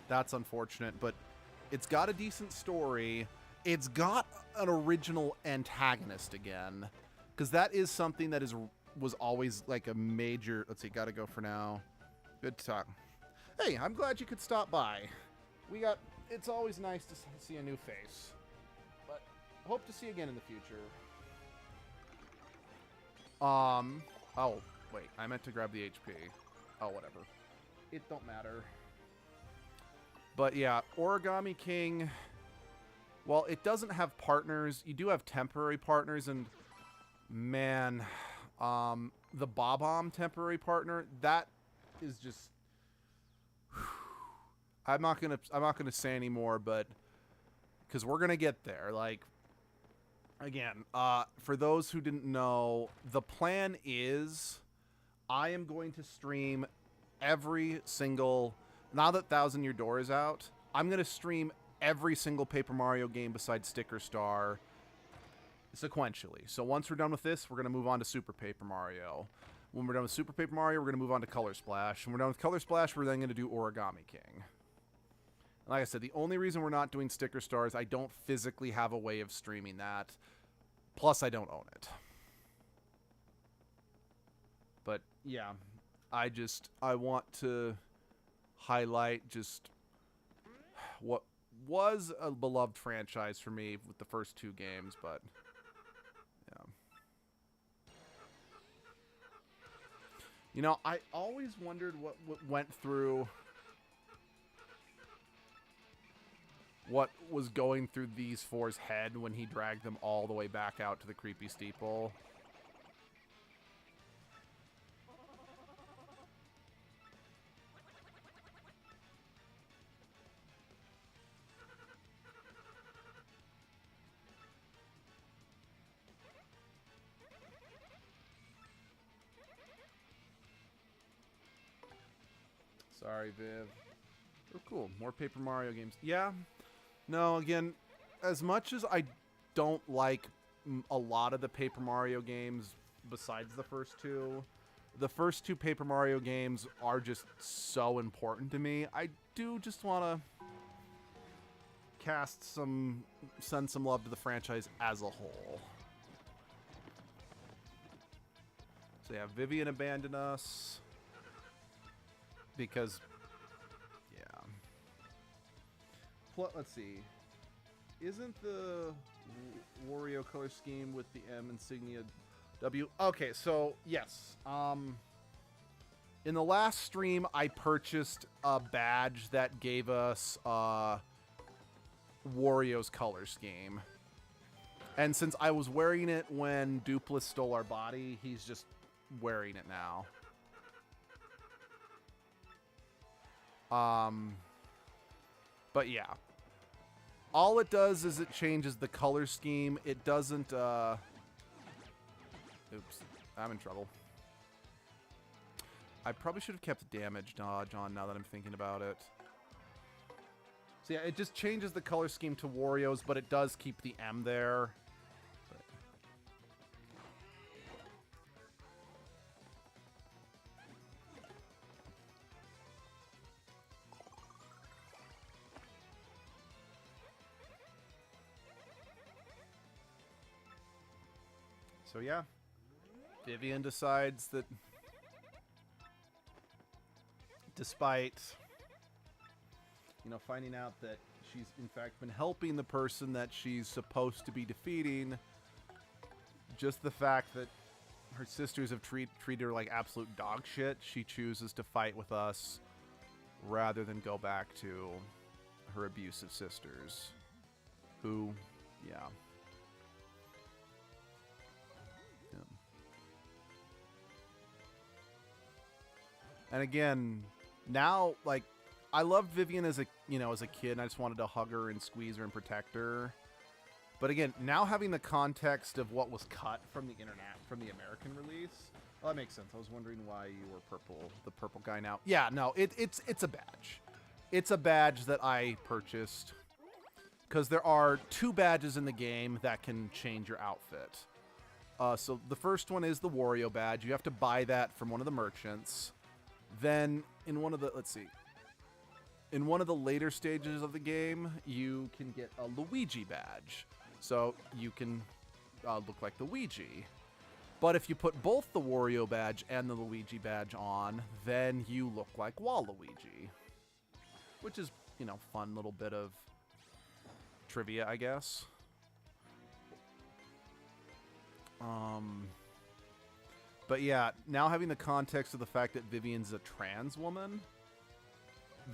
that's unfortunate, but it's got a decent story. It's got an original antagonist again, because that is something that was always like a major... Let's see, gotta go for now. Good talk. Hey, I'm glad you could stop by. It's always nice to see a new face, but hope to see you again in the future. Oh, wait, I meant to grab the HP. Oh, whatever. It don't matter. But yeah, Origami King... Well, it doesn't have partners. You do have temporary partners, and man, the Bob-omb temporary partner, that is just... I'm not gonna say anymore, but because we're gonna get there. Like, again, for those who didn't know, the plan is I am going to stream every single... Now that Thousand Year Door is out, I'm gonna stream every single Paper Mario game besides Sticker Star sequentially. So once we're done with this, we're going to move on to Super Paper Mario. When we're done with Super Paper Mario, we're going to move on to Color Splash. When we're done with Color Splash, we're then going to do Origami King. Like I said, the only reason we're not doing sticker stars, I don't physically have a way of streaming that. Plus, I don't own it. But yeah, I want to highlight just what was a beloved franchise for me with the first 2 games, but yeah. You know, I always wondered what went through, what was going through these 4's head when he dragged them all the way back out to the creepy steeple. Sorry, Viv. Oh, cool. More Paper Mario games. Yeah. No, again, as much as I don't like a lot of the Paper Mario games besides the first 2, the first 2 Paper Mario games are just so important to me. I do just want to send some love to the franchise as a whole. So yeah, Vivian abandoned us. Because, yeah. Let's see. Isn't the Wario color scheme with the M insignia W? Okay, so, yes. In the last stream, I purchased a badge that gave us Wario's color scheme. And since I was wearing it when Dupless stole our body, he's just wearing it now. But yeah. All it does is it changes the color scheme. It doesn't, oops. I'm in trouble. I probably should have kept damage dodge on now that I'm thinking about it. So yeah, it just changes the color scheme to Wario's, but it does keep the M there. So yeah, Vivian decides that despite, finding out that she's in fact been helping the person that she's supposed to be defeating, just the fact that her sisters have treated her like absolute dog shit, she chooses to fight with us rather than go back to her abusive sisters, who, yeah. And again, now, like, I loved Vivian as a kid, and I just wanted to hug her and squeeze her and protect her. But again, now having the context of what was cut from the American release, well, that makes sense. I was wondering why you were the purple guy now. Yeah, no, it's a badge. It's a badge that I purchased because there are 2 badges in the game that can change your outfit. So the first one is the Wario badge. You have to buy that from one of the merchants. Then in one of the, in one of the later stages of the game, you can get a Luigi badge. So you can look like the Luigi. But if you put both the Wario badge and the Luigi badge on, then you look like Waluigi. Which is, fun little bit of trivia, I guess. But yeah, now having the context of the fact that Vivian's a trans woman,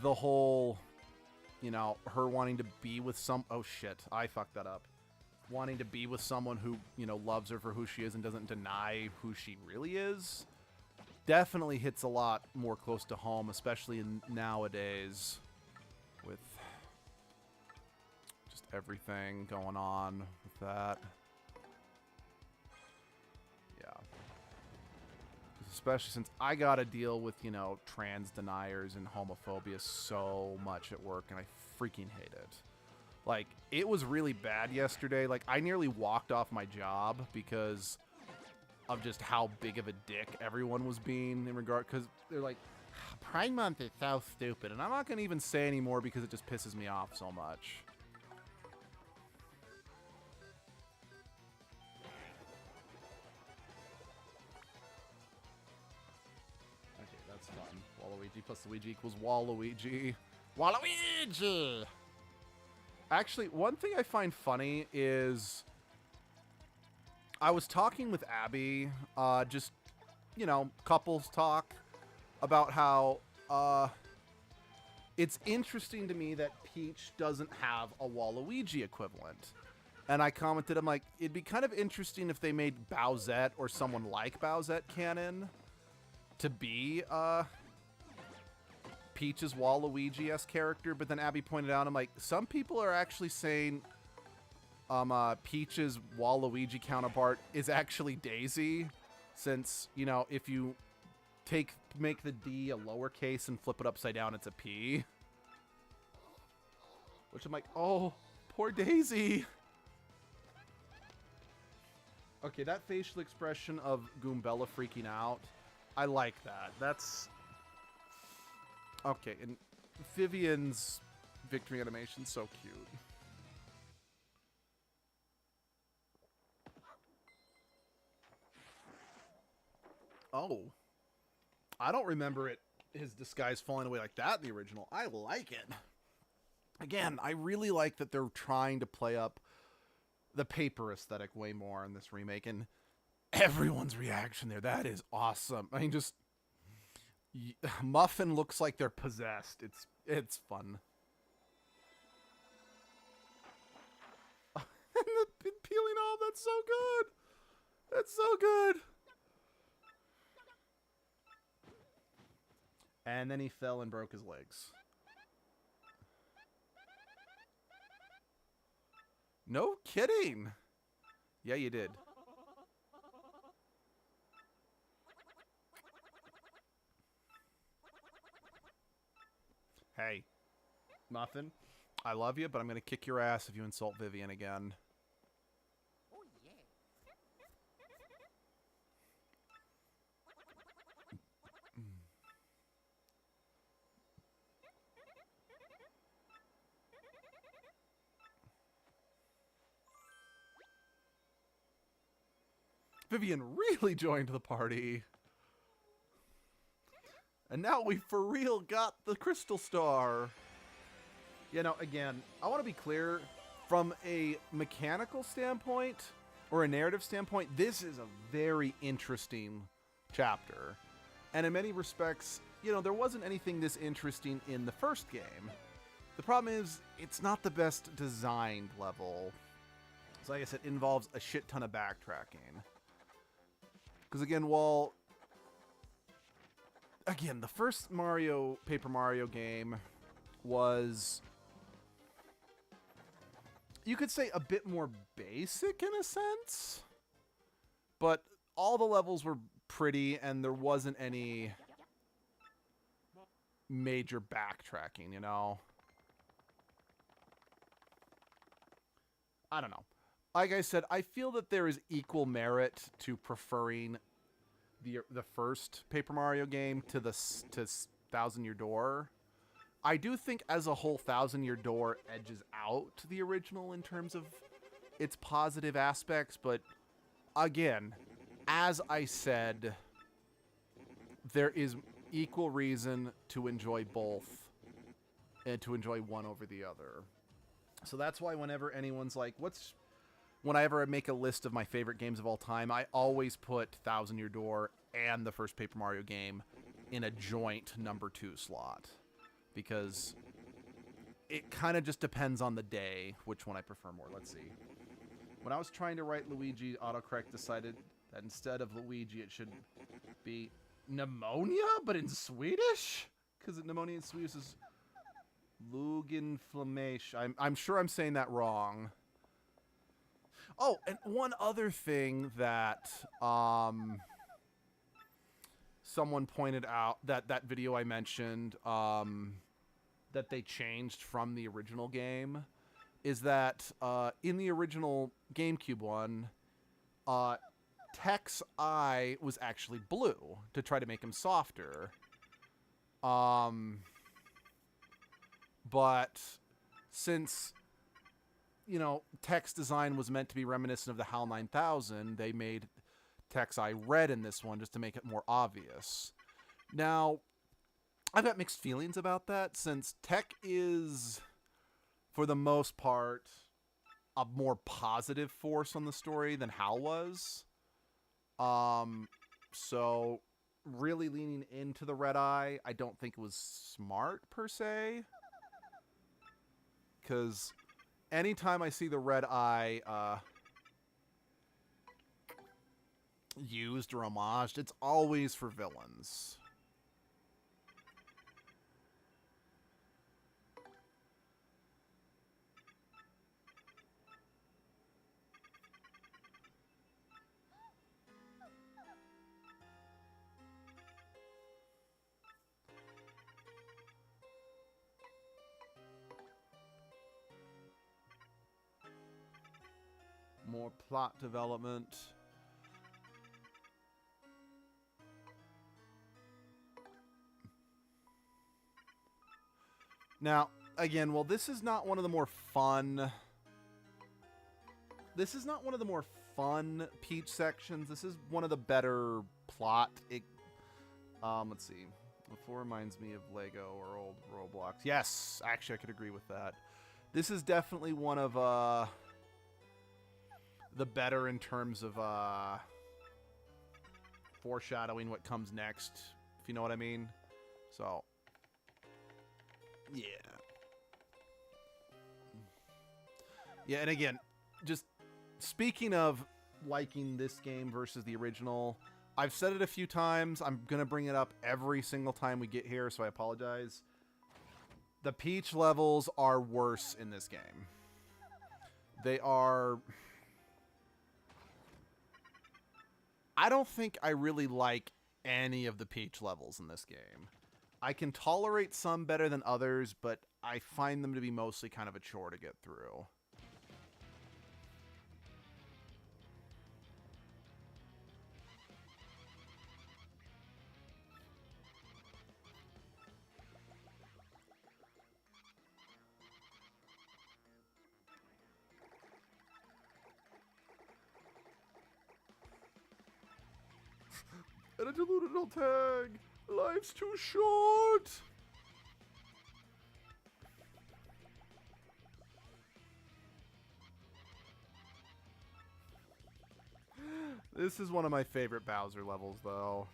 the whole, her wanting to be with oh shit, I fucked that up. Wanting to be with someone who, loves her for who she is and doesn't deny who she really is, definitely hits a lot more close to home, especially nowadays with just everything going on with that. Especially since I got to deal with, trans deniers and homophobia so much at work, and I freaking hate it. Like, it was really bad yesterday. Like, I nearly walked off my job because of just how big of a dick everyone was being in regard, because they're like, Pride Month is so stupid, and I'm not going to even say anymore because it just pisses me off so much. Okay, that's fun. Waluigi plus Luigi equals Waluigi. Waluigi! Actually, one thing I find funny is I was talking with Abby, just, you know, couples talk, about how it's interesting to me that Peach doesn't have a Waluigi equivalent. And I commented, I'm like, it'd be kind of interesting if they made Bowsette or someone like Bowsette canon to be Peach's Waluigi-esque character. But then Abby pointed out, I'm like, some people are actually saying Peach's Waluigi counterpart is actually Daisy, since, you know, if you make the D a lowercase and flip it upside down, it's a P. Which I'm like, oh, poor Daisy. Okay, that facial expression of Goombella freaking out, I like that. That's... Okay, and Vivian's victory animation's so cute. Oh. I don't remember his disguise falling away like that in the original. I like it. Again, I really like that they're trying to play up the paper aesthetic way more in this remake, and everyone's reaction there, that is awesome. I mean, just Muffin looks like they're possessed. It's fun. And the peeling off, that's so good. That's so good. And then he fell and broke his legs. No kidding. Yeah, you did. Hey, Muffin, I love you, but I'm going to kick your ass if you insult Vivian again. Oh, yeah. Vivian really joined the party. And now we for real got the Crystal Star. You know, again, I want to be clear, from a mechanical standpoint or a narrative standpoint, this is a very interesting chapter. And in many respects, you know, there wasn't anything this interesting in the first game. The problem is, it's not the best designed level. So like I said, it involves a shit ton of backtracking. Because again, while... Again, the first Paper Mario game was... You could say a bit more basic in a sense. But all the levels were pretty and there wasn't any major backtracking, you know? I don't know. Like I said, I feel that there is equal merit to preferring the first Paper Mario game to Thousand Year Door. I do think as a whole, Thousand Year Door edges out the original in terms of its positive aspects, but again, as I said, there is equal reason to enjoy both and to enjoy one over the other. So that's why whenever anyone's like, when I ever make a list of my favorite games of all time, I always put Thousand Year Door and the first Paper Mario game in a joint number 2 slot. Because it kind of just depends on the day which one I prefer more. Let's see. When I was trying to write Luigi, autocorrect decided that instead of Luigi, it should be pneumonia, but in Swedish? Because pneumonia in Swedish is Luginflammation. I'm sure I'm saying that wrong. Oh, and one other thing that someone pointed out, that video I mentioned, that they changed from the original game, is that in the original GameCube one, Tech's eye was actually blue to try to make him softer. Um, but since, you know, text design was meant to be reminiscent of the HAL 9000, they made text eye red in this one just to make it more obvious. Now, I've got mixed feelings about that, since Tech is, for the most part, a more positive force on the story than Hal was. So really leaning into the red eye, I don't think it was smart per se. Because anytime I see the red eye used or homaged, it's always for villains. More plot development. Now, again, well, this is not one of the more fun... This is not one of the more fun Peach sections. This is one of the better plot... let's see. Before reminds me of Lego or old Roblox. Yes, actually, I could agree with that. This is definitely one of the better in terms of foreshadowing what comes next, if you know what I mean. So, yeah. Yeah, and again, just speaking of liking this game versus the original, I've said it a few times. I'm going to bring it up every single time we get here, so I apologize. The Peach levels are worse in this game. They are... I don't think I really like any of the Peach levels in this game. I can tolerate some better than others, but I find them to be mostly kind of a chore to get through. And a diluted tag. Life's too short. This is one of my favorite Bowser levels, though.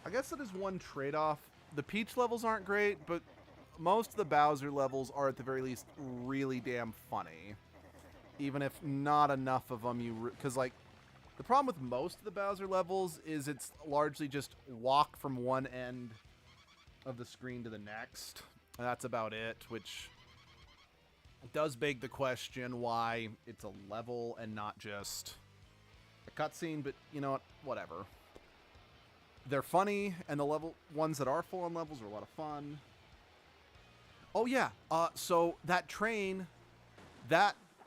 I guess that is one trade-off. The Peach levels aren't great, but most of the Bowser levels are, at the very least, really damn funny. Even if not enough of them, because, like, the problem with most of the Bowser levels is it's largely just walk from one end of the screen to the next. And that's about it, which does beg the question why it's a level and not just a cutscene, but you know what? Whatever. They're funny, and the ones that are full-on levels are a lot of fun. Oh, yeah. So that train,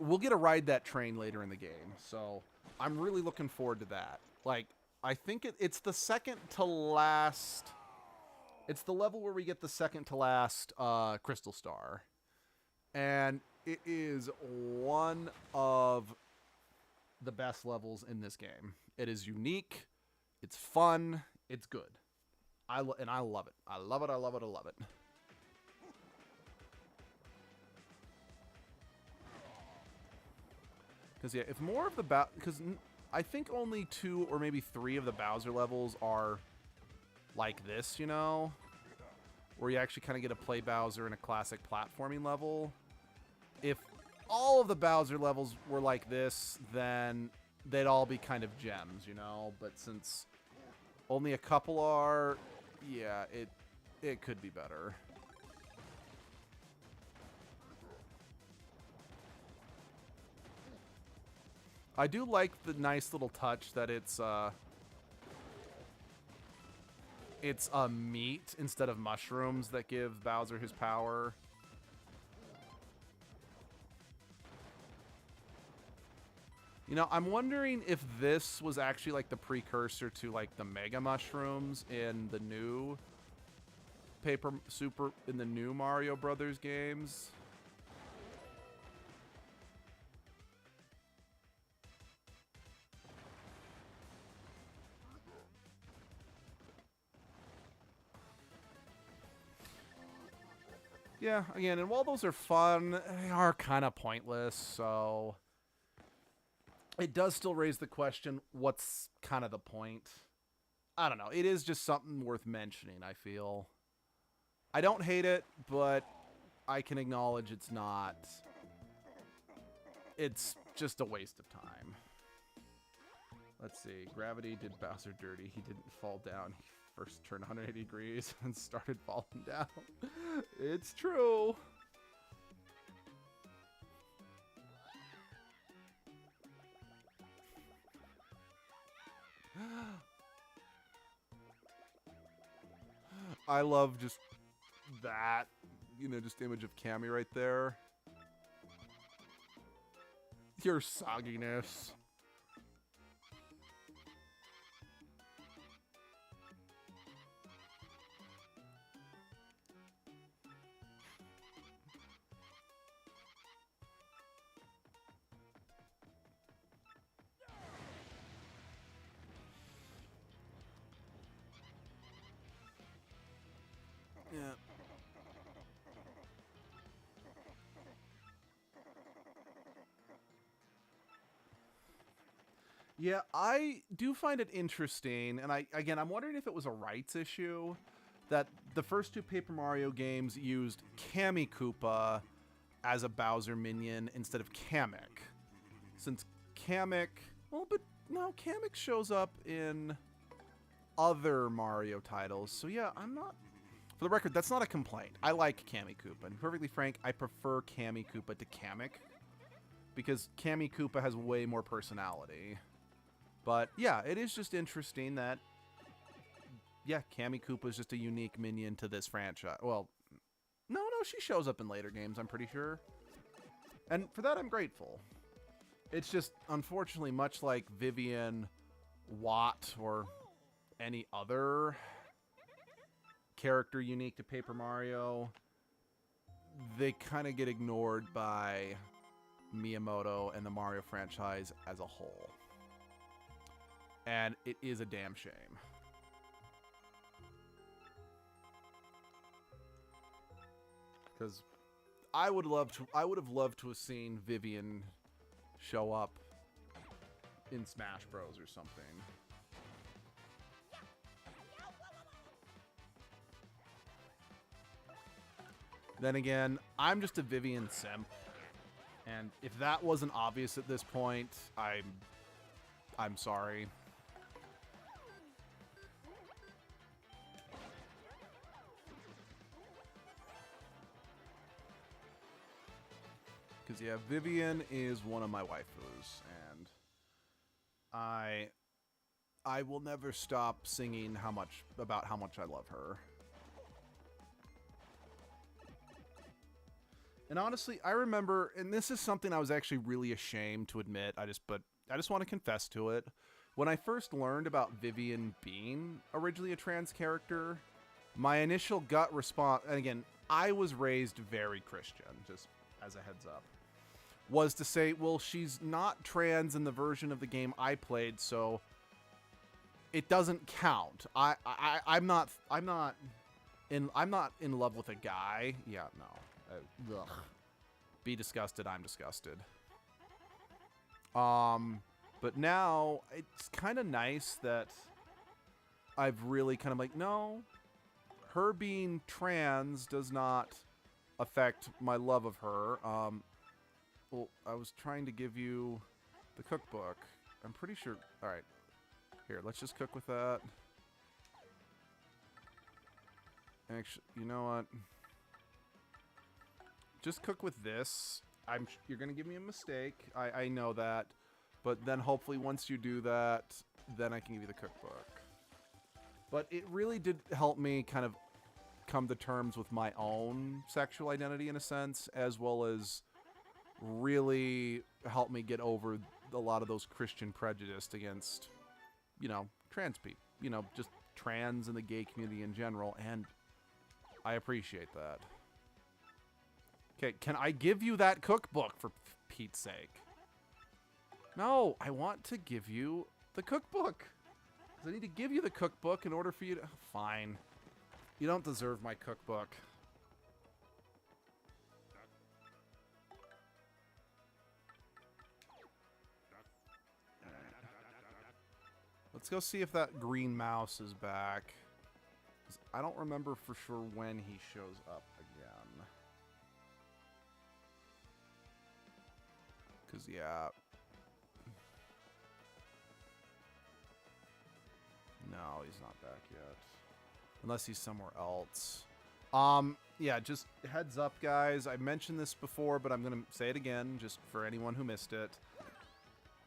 we'll get to ride that train later in the game, so... I'm really looking forward to that. Like, I think it's the second to last... It's the level where we get the second to last Crystal Star. And it is one of the best levels in this game. It is unique. It's fun. It's good. And I love it. I love it, I love it, I love it. Because, yeah, if more of the... Because I think only 2 or maybe 3 of the Bowser levels are like this, you know? Where you actually kind of get to play Bowser in a classic platforming level. If all of the Bowser levels were like this, then they'd all be kind of gems, you know? But since only a couple are... Yeah, it could be better. I do like the nice little touch that it's meat instead of mushrooms that give Bowser his power. You know, I'm wondering if this was actually like the precursor to like the Mega Mushrooms in the new in the new Mario Brothers games. Yeah, again, and while those are fun, they are kind of pointless, so it does still raise the question, what's kind of the point? I don't know. It is just something worth mentioning, I feel. I don't hate it, but I can acknowledge it's not. It's just a waste of time. Let's see. Gravity did Bowser dirty. He didn't fall down. He first turned 180 degrees and started falling down. It's true. I love just that, you know, just image of Cammy right there. Your sogginess. Yeah. Yeah, I do find it interesting, and I'm wondering if it was a rights issue that the first two Paper Mario games used Kammy Koopa as a Bowser minion instead of Kamek. Since Kamek, well, but no, Kamek shows up in other Mario titles. So yeah, I'm not. For the record, that's not a complaint. I like Kammy Koopa. And to be perfectly frank, I prefer Kammy Koopa to Kamek because Kammy Koopa has way more personality. But yeah, it is just interesting that, yeah, Kammy Koopa is just a unique minion to this franchise. Well, no, she shows up in later games, I'm pretty sure. And for that, I'm grateful. It's just, unfortunately, much like Vivian, Watt, or any other character unique to Paper Mario, they kind of get ignored by Miyamoto and the Mario franchise as a whole. And it is a damn shame. Because I would have loved to have seen Vivian show up in Smash Bros. Or something. Then again, I'm just a Vivian simp. And if that wasn't obvious at this point, I'm sorry. Because, yeah, Vivian is one of my waifus, and I will never stop singing about how much I love her. And honestly, I remember, and this is something I was actually really ashamed to admit, I just want to confess to it. When I first learned about Vivian being originally a trans character, my initial gut response, and again, I was raised very Christian, just as a heads up, was to say, well, she's not trans in the version of the game I played, so it doesn't count. I'm not in love with a guy. Yeah, no. Ugh. Be disgusted, I'm disgusted. But now it's kind of nice that I've really kind of like, no, her being trans does not affect my love of her. Well, I was trying to give you the cookbook. I'm pretty sure. All right, here, let's just cook with that. Actually, you know what? Just cook with this. You're gonna give me a mistake. I know that, but then hopefully once you do that, then I can give you the cookbook. But it really did help me kind of come to terms with my own sexual identity in a sense, as well as really help me get over a lot of those Christian prejudice against, you know, trans people, you know, just trans and the gay community in general, and I appreciate that. Okay, can I give you that cookbook for Pete's sake? No, I want to give you the cookbook. Because I need to give you the cookbook in order for you to... Fine. You don't deserve my cookbook. Let's go see if that green mouse is back. 'Cause I don't remember for sure when he shows up again. Because, yeah. No, he's not back yet. Unless he's somewhere else. Yeah, just heads up, guys. I mentioned this before, but I'm going to say it again, just for anyone who missed it.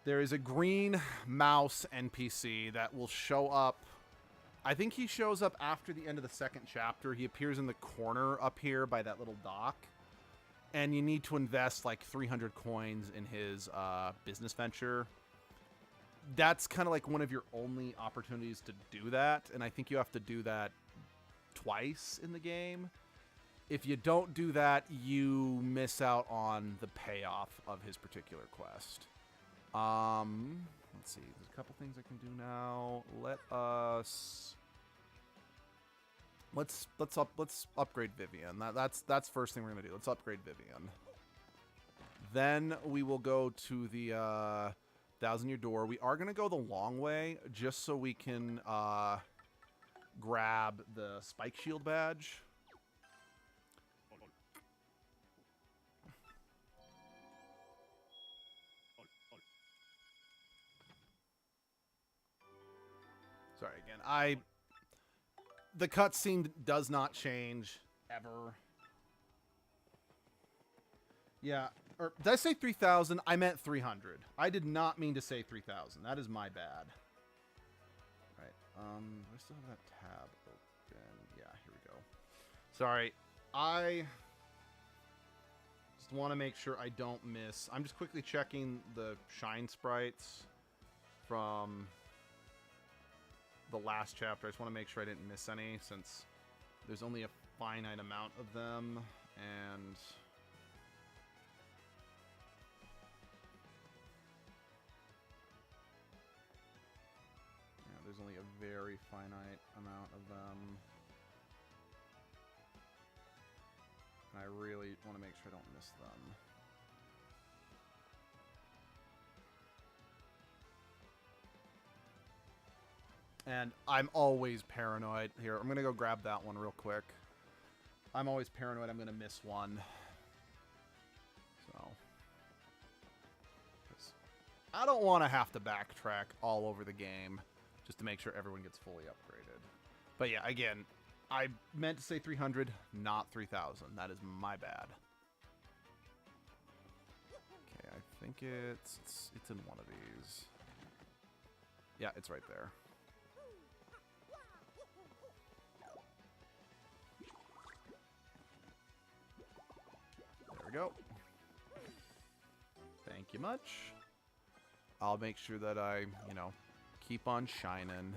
There is a green mouse NPC that will show up. I think he shows up after the end of the second chapter. He appears in the corner up here by that little dock. And you need to invest like 300 coins in his business venture. That's kind of like one of your only opportunities to do that. And I think you have to do that twice in the game. If you don't do that, you miss out on the payoff of his particular quest. Let's see. There's a couple things I can do now. Let's upgrade Vivian. That's first thing we're gonna do. Let's upgrade Vivian. Then we will go to the 1,000-year door. We are gonna go the long way just so we can grab the spike shield badge. Sorry again. The cutscene does not change ever. Yeah, or did I say 3,000? I meant 300. I did not mean to say 3,000. That is my bad. Right. Do I still have that tab open? Yeah, here we go. Sorry. I just want to make sure I don't miss. I'm just quickly checking the shine sprites from the last chapter. I just want to make sure I didn't miss any, since there's only a finite amount of them, and yeah, there's only a very finite amount of them. And I really want to make sure I don't miss them. And I'm always paranoid. Here, I'm going to go grab that one real quick. I'm always paranoid I'm going to miss one. So. I don't want to have to backtrack all over the game just to make sure everyone gets fully upgraded. But yeah, again, I meant to say 300, not 3,000. That is my bad. Okay, I think it's in one of these. Yeah, it's right there. There we go. Thank you much. I'll make sure that I, you know, keep on shining.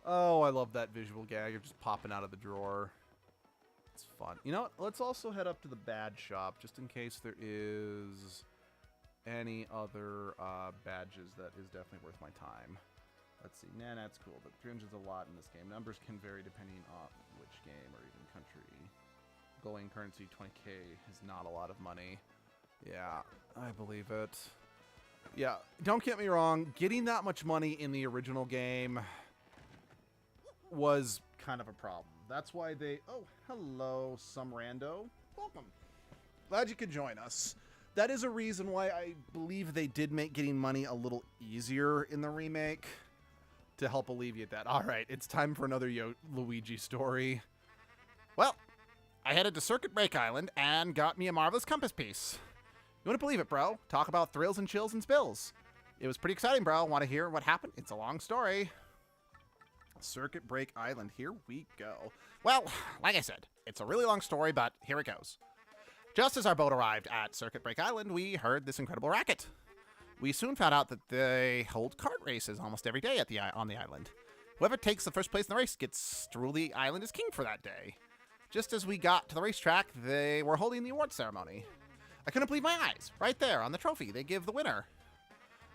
Oh, I love that visual gag of just popping out of the drawer. It's fun. You know what? Let's also head up to the badge shop just in case there is any other badges that is definitely worth my time. Let's see. Nah, that's cool, but 300 is a lot in this game. Numbers can vary depending on which game or even country. Going currency 20k is not a lot of money. Yeah, I believe it. Yeah, don't get me wrong. Getting that much money in the original game was kind of a problem. That's why they... Oh, hello, some rando. Welcome. Glad you could join us. That is a reason why I believe they did make getting money a little easier in the remake, to help alleviate that. All right, it's time for another Luigi story. Well, I headed to Circuit Break Island and got me a marvelous compass piece. You wouldn't believe it, bro. Talk about thrills and chills and spills. It was pretty exciting, bro. Want to hear what happened? It's a long story. Circuit Break Island. Here we go. Well, like I said, it's a really long story, but here it goes. Just as our boat arrived at Circuit Break Island, we heard this incredible racket. We soon found out that they hold kart races almost every day on the island. Whoever takes the first place in the race gets to rule the island as king for that day. Just as we got to the racetrack, they were holding the award ceremony. I couldn't believe my eyes. Right there on the trophy, they give the winner.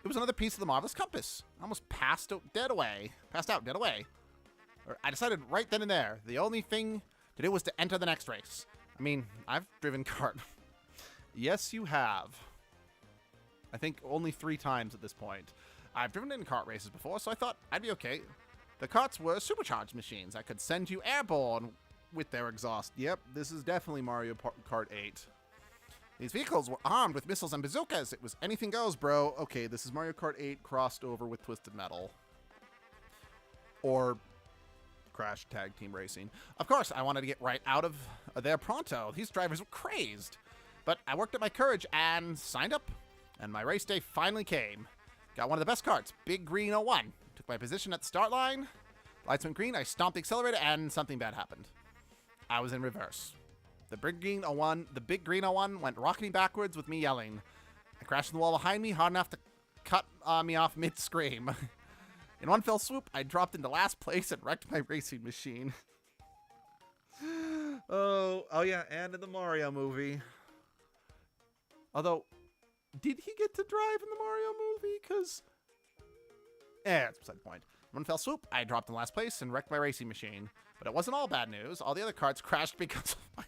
It was another piece of the marvelous compass. I almost passed out dead away. I decided right then and there, the only thing to do was to enter the next race. I mean, I've driven kart. Yes, you have. I think only 3 times at this point. I've driven in kart races before, so I thought I'd be okay. The karts were supercharged machines that could send you airborne with their exhaust. Yep, this is definitely Mario Kart 8. These vehicles were armed with missiles and bazookas. It was anything goes, bro. Okay, this is Mario Kart 8 crossed over with Twisted Metal. Or Crash Tag Team Racing. Of course, I wanted to get right out of there pronto. These drivers were crazed. But I worked up my courage and signed up. And my race day finally came. Got one of the best karts, Big Green 01. Took my position at the start line. Lights went green, I stomped the accelerator, and something bad happened. I was in reverse. The Big Green 01 went rocketing backwards with me yelling. I crashed in the wall behind me hard enough to cut me off mid-scream. In one fell swoop, I dropped into last place and wrecked my racing machine. Oh yeah, and in the Mario movie. Although, did he get to drive in the Mario movie? Because... that's beside the point. In one fell swoop, I dropped in last place and wrecked my racing machine. But it wasn't all bad news. All the other karts crashed because of my...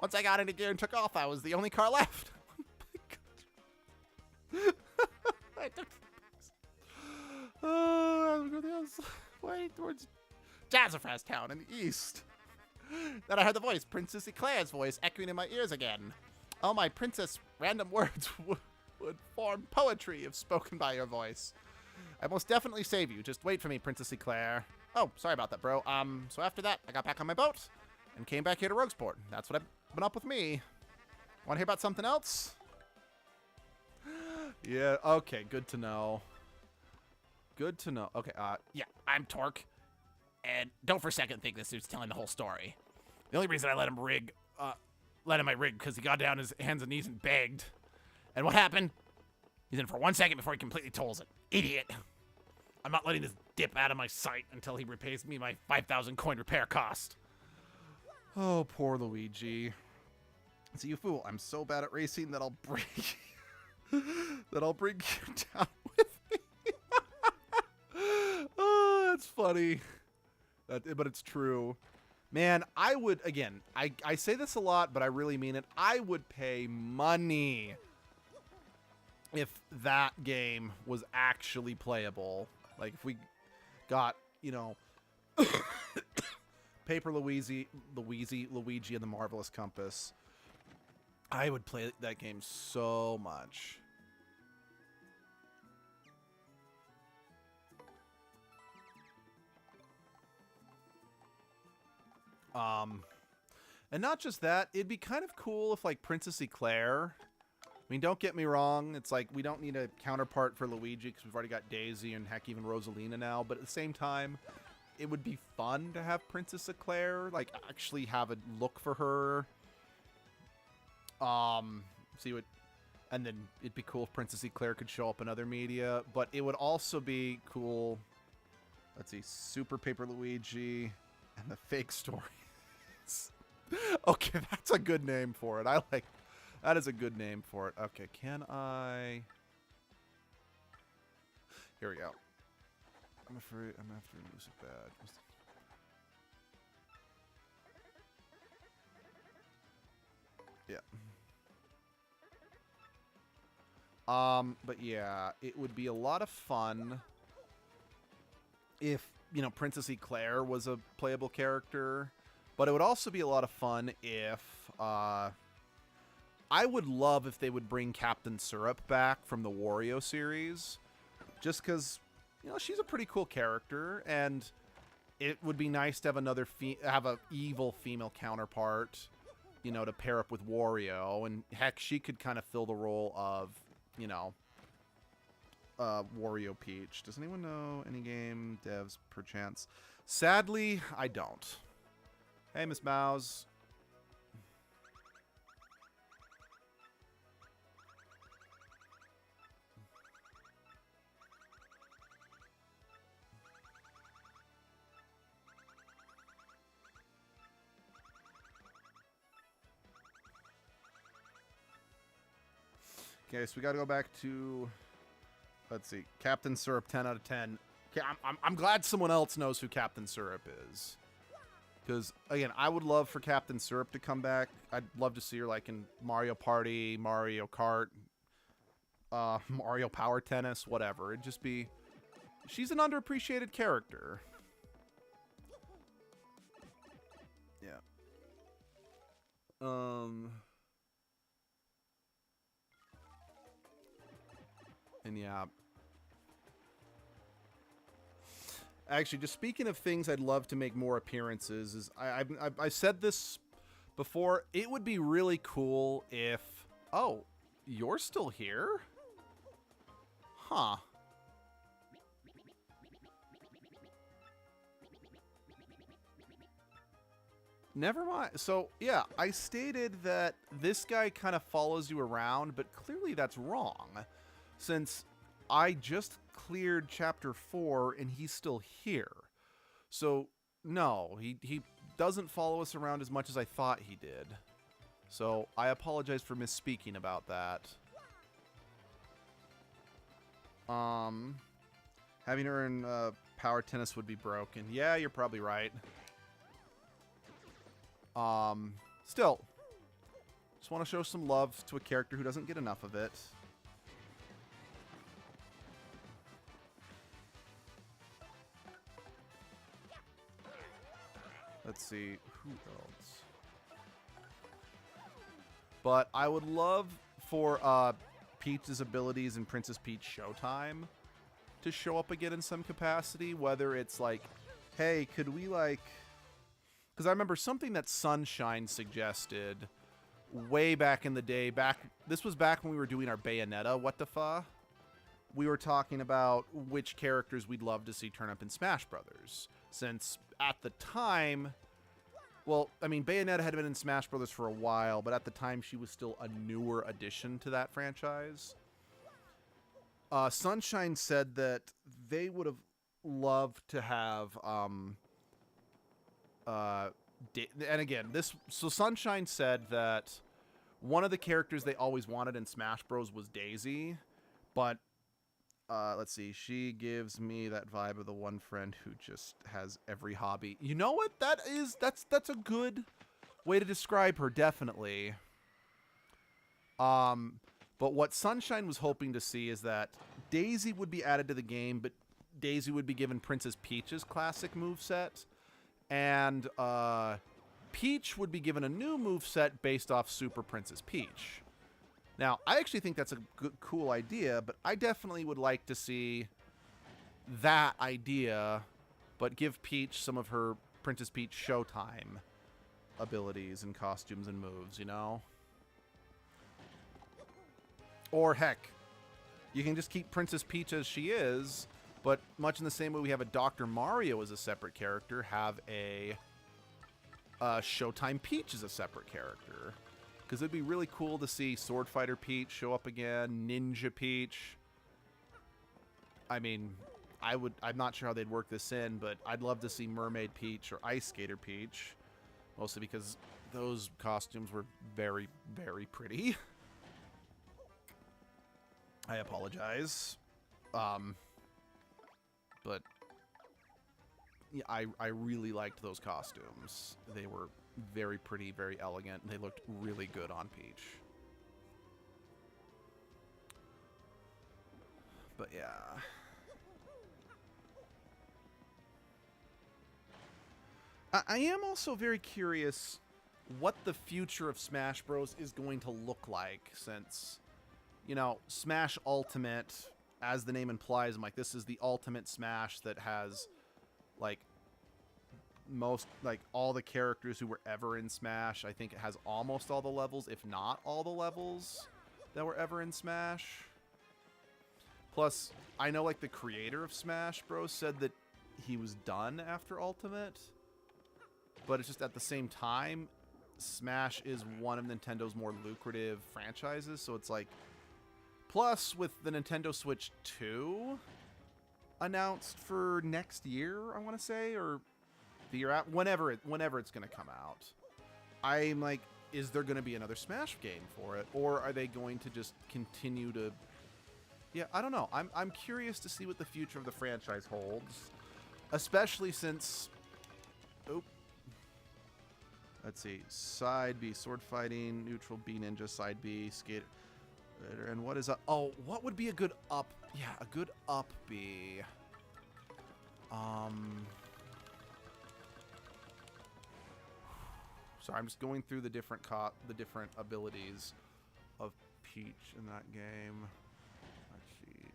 Once I got into gear and took off, I was the only car left. Oh, I'm going the other way towards Jazzafrast Town in the east. Then I heard the voice, Princess Eclair's voice, echoing in my ears again. Oh, my princess, random words would form poetry if spoken by your voice. I most definitely save you. Just wait for me, Princess Eclair. Oh, sorry about that, bro. So after that, I got back on my boat and came back here to Roguesport. That's what I've been up with me. Want to hear about something else? Yeah, okay, good to know. Good to know. Okay, yeah, I'm Torque. And don't for a second think this dude's telling the whole story. The only reason I let him rig because he got down his hands and knees and begged. And what happened? He's in for 1 second before he completely tolls it. Idiot. I'm not letting this dip out of my sight until he repays me my 5,000 coin repair cost. Oh, poor Luigi. See, you fool, I'm so bad at racing that I'll bring you down with me. Oh, that's funny. But it's true. Man, I would, again, I say this a lot, but I really mean it. I would pay money if that game was actually playable. Like, if we got, you know, Paper Luigi and the Marvelous Compass, I would play that game so much. And not just that, it'd be kind of cool if, like, Princess Eclair... I mean, don't get me wrong, it's like, we don't need a counterpart for Luigi, because we've already got Daisy and, heck, even Rosalina now, but at the same time, it would be fun to have Princess Eclair, like, actually have a look for her. See what... And then it'd be cool if Princess Eclair could show up in other media, but it would also be cool... Let's see, Super Paper Luigi and the Fake Stories. Okay, that's a good name for it. I like... That is a good name for it. Okay, can I... Here we go. I'm afraid I'm going to have to remove it bad. Yeah. But yeah, it would be a lot of fun if, you know, Princess Eclair was a playable character. But it would also be a lot of fun if, I would love if they would bring Captain Syrup back from the Wario series. Just because, you know, she's a pretty cool character, and it would be nice to have another have a evil female counterpart, you know, to pair up with Wario. And heck, she could kind of fill the role of, you know, Wario Peach. Does anyone know any game devs, perchance? Sadly, I don't. Hey, Miss Mouse. Okay, so we got to go back to, let's see, Captain Syrup, 10 out of 10. Okay, I'm glad someone else knows who Captain Syrup is. Because, again, I would love for Captain Syrup to come back. I'd love to see her, like, in Mario Party, Mario Kart, Mario Power Tennis, whatever. It'd just be... She's an underappreciated character. Yeah. And yeah. Actually, just speaking of things I'd love to make more appearances, is I said this before. It would be really cool if... Oh, you're still here? Huh. Never mind. So, yeah, I stated that this guy kind of follows you around, but clearly that's wrong. Since I just cleared Chapter 4 and he's still here. So, no, he doesn't follow us around as much as I thought he did. So, I apologize for misspeaking about that. Having her in Power Tennis would be broken. Yeah, you're probably right. Still, just want to show some love to a character who doesn't get enough of it. Let's see, who else? But I would love for Peach's abilities in Princess Peach Showtime to show up again in some capacity, whether it's like, hey, could we like... Because I remember something that Sunshine suggested way back in the day. This was back when we were doing our Bayonetta What the Fa. We were talking about which characters we'd love to see turn up in Smash Brothers. Since at the time, well, I mean, Bayonetta had been in Smash Brothers for a while, but at the time she was still a newer addition to that franchise. Sunshine said that they would have loved to have... and again, so Sunshine said that one of the characters they always wanted in Smash Bros was Daisy, but let's see, she gives me that vibe of the one friend who just has every hobby. You know what? That's a good way to describe her, definitely. But what Sunshine was hoping to see is that Daisy would be added to the game, but Daisy would be given Princess Peach's classic moveset. And Peach would be given a new moveset based off Super Princess Peach. Now, I actually think that's a good, cool idea, but I definitely would like to see that idea, but give Peach some of her Princess Peach Showtime abilities and costumes and moves, you know? Or heck, you can just keep Princess Peach as she is, but much in the same way we have a Dr. Mario as a separate character, have a Showtime Peach as a separate character. Because it'd be really cool to see Sword Fighter Peach show up again, Ninja Peach. I mean, I'm not sure how they'd work this in, but I'd love to see Mermaid Peach or Ice Skater Peach. Mostly because those costumes were very, very pretty. I apologize. But yeah, I really liked those costumes. They were very pretty, very elegant, and they looked really good on Peach. But yeah. I am also very curious what the future of Smash Bros. Is going to look like, since, you know, Smash Ultimate, as the name implies, I'm like, this is the ultimate Smash that has, like, all the characters who were ever in Smash. I think it has almost all the levels, if not all the levels that were ever in Smash. Plus, I know, like, the creator of Smash Bros. Said that he was done after Ultimate. But it's just at the same time, Smash is one of Nintendo's more lucrative franchises, so it's like... Plus, with the Nintendo Switch 2 announced for next year, I want to say, or the year out, whenever it's going to come out, I'm like, is there going to be another Smash game for it, or are they going to just continue to? Yeah, I don't know. I'm curious to see what the future of the franchise holds, especially since. Oh. Let's see. Side B, sword fighting. Neutral B, ninja. Side B, skater. And what is a? Oh, what would be a good up? Yeah, a good up B. Sorry, I'm just going through the different abilities of Peach in that game. Let's see.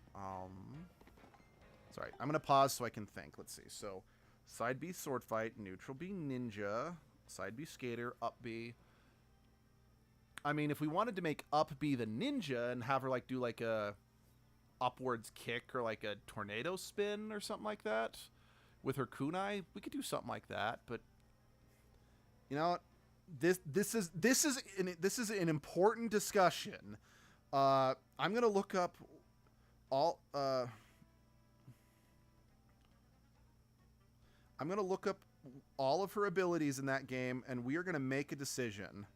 Sorry, I'm gonna pause so I can think. Let's see. So, side B sword fight, neutral B ninja, side B skater, up B. I mean, if we wanted to make up B the ninja and have her like do like a upwards kick or like a tornado spin or something like that with her kunai, we could do something like that. But you know what? This is an important discussion. I'm gonna look up all. I'm gonna look up all of her abilities in that game, and we are gonna make a decision.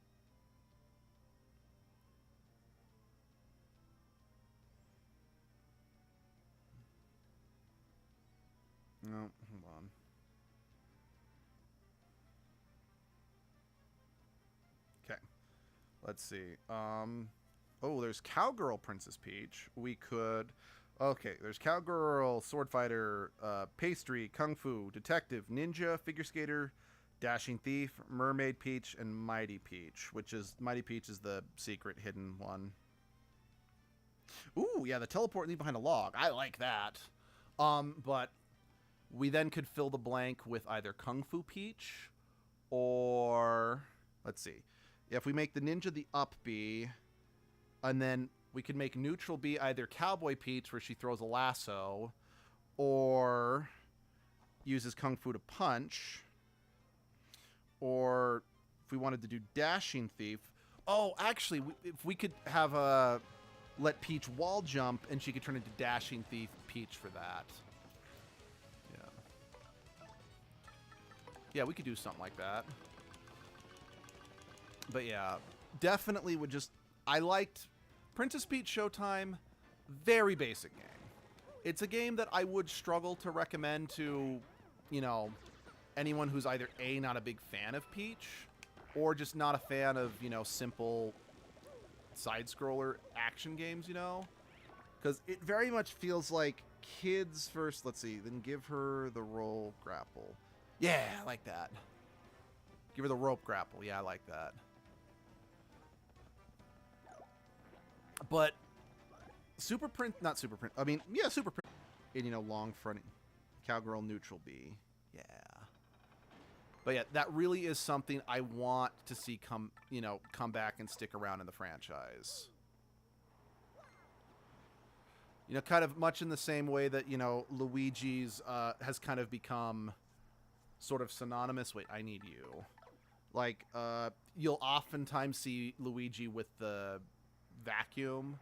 No, hold on. Okay, let's see. Oh, there's Cowgirl Princess Peach. We could. Okay, there's Cowgirl, Sword Fighter, Pastry, Kung Fu, Detective, Ninja, Figure Skater, Dashing Thief, Mermaid Peach, and Mighty Peach, which is Mighty Peach is the secret hidden one. Ooh, yeah, the teleport leave behind a log. I like that. But we then could fill the blank with either Kung Fu Peach or let's see. If we make the ninja the up B, and then we could make neutral B either Cowboy Peach, where she throws a lasso, or uses Kung Fu to punch, or if we wanted to do Dashing Thief. Oh, actually, if we could have let Peach wall jump, and she could turn into Dashing Thief Peach for that. Yeah, we could do something like that. But yeah, definitely would just... I liked Princess Peach Showtime. Very basic game. It's a game that I would struggle to recommend to, you know, anyone who's either A, not a big fan of Peach, or just not a fan of, you know, simple side-scroller action games, you know? Because it very much feels like kids first, let's see, then give her the roll grapple. Yeah, I like that. Give her the rope grapple. Yeah, I like that. But Super Print, not Super Print. I mean, yeah, Super Print. And, you know, long fronting. Cowgirl neutral B. Yeah. But yeah, that really is something I want to see come back and stick around in the franchise. You know, kind of much in the same way that, you know, Luigi's has kind of become sort of synonymous. Wait, I need you. Like, you'll oftentimes see Luigi with the vacuum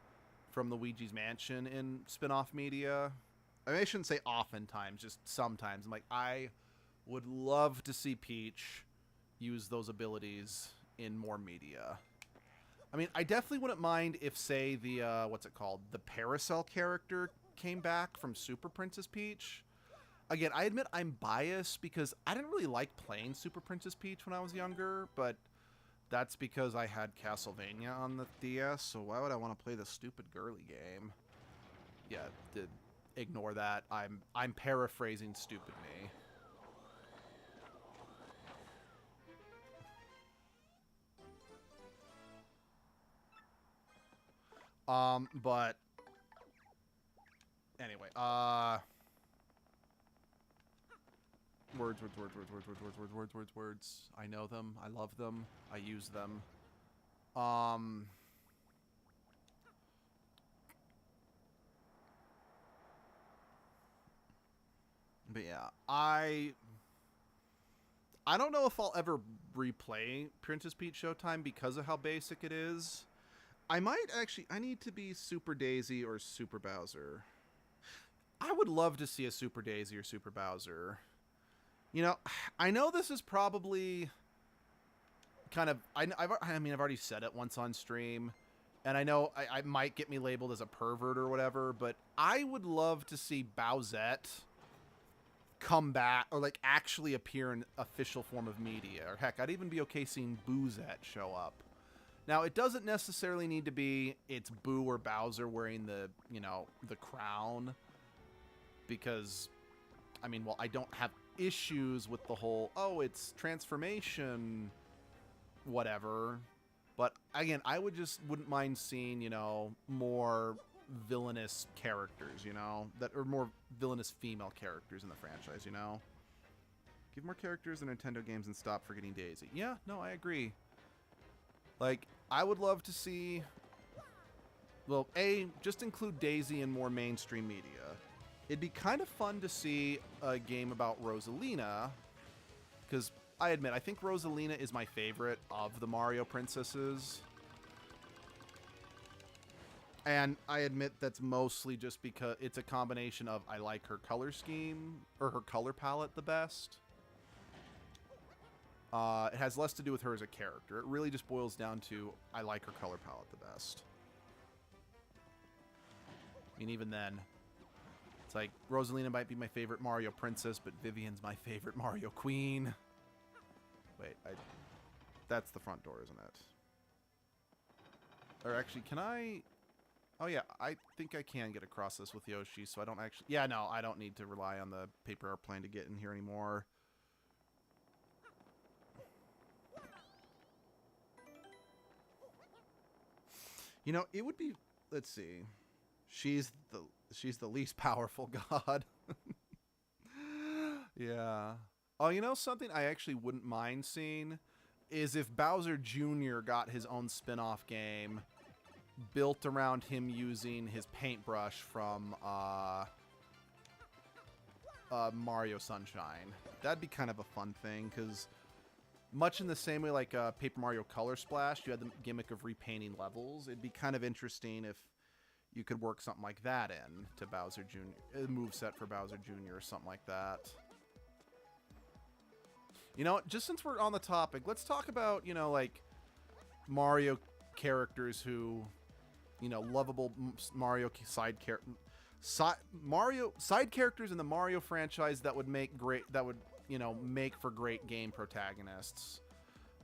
from Luigi's Mansion in spin-off media. I mean, I shouldn't say oftentimes, just sometimes. I'm like, I would love to see Peach use those abilities in more media. I mean, I definitely wouldn't mind if, say, the, what's it called? The Parasol character came back from Super Princess Peach. Again, I admit I'm biased because I didn't really like playing Super Princess Peach when I was younger, but that's because I had Castlevania on the DS, so why would I want to play this stupid girly game? Yeah, ignore that. I'm paraphrasing stupid me. But anyway, words. I know them. I love them. I use them. But yeah, I don't know if I'll ever replay Princess Peach Showtime because of how basic it is. I might actually... I need to be Super Daisy or Super Bowser. I would love to see a Super Daisy or Super Bowser. You know, I know this is probably kind of, I mean, I've already said it once on stream, and I know I might get me labeled as a pervert or whatever, but I would love to see Bowsette come back, or like actually appear in official form of media. Or heck, I'd even be okay seeing Boozette show up. Now, it doesn't necessarily need to be it's Boo or Bowser wearing the, you know, the crown, because, I mean, well, I don't have issues with the whole, oh, it's transformation, whatever. But again, I wouldn't mind seeing, you know, more villainous characters, you know, that are more villainous female characters in the franchise, you know. Give more characters in Nintendo games and stop forgetting Daisy. Yeah, no, I agree. Like, I would love to see, well, just include Daisy in more mainstream media. It'd be kind of fun to see a game about Rosalina, because I admit, I think Rosalina is my favorite of the Mario princesses. And I admit that's mostly just because it's a combination of I like her color scheme, or her color palette the best. It has less to do with her as a character. It really just boils down to I like her color palette the best. I mean, even then, it's like Rosalina might be my favorite Mario princess, but Vivian's my favorite Mario queen. Wait, that's the front door, isn't it? Or actually, can I... Oh yeah, I think I can get across this with Yoshi, so I don't actually... Yeah, no, I don't need to rely on the paper airplane to get in here anymore. You know, it would be... Let's see. She's the least powerful god. Yeah. Oh, you know something I actually wouldn't mind seeing is if Bowser Jr. got his own spin-off game built around him using his paintbrush from Mario Sunshine. That'd be kind of a fun thing, because much in the same way like Paper Mario Color Splash, you had the gimmick of repainting levels. It'd be kind of interesting if you could work something like that in to Bowser Jr. A moveset for Bowser Jr. or something like that. You know, just since we're on the topic, let's talk about, you know, like Mario characters who, you know, lovable Mario side characters in the Mario franchise that would make you know, make for great game protagonists.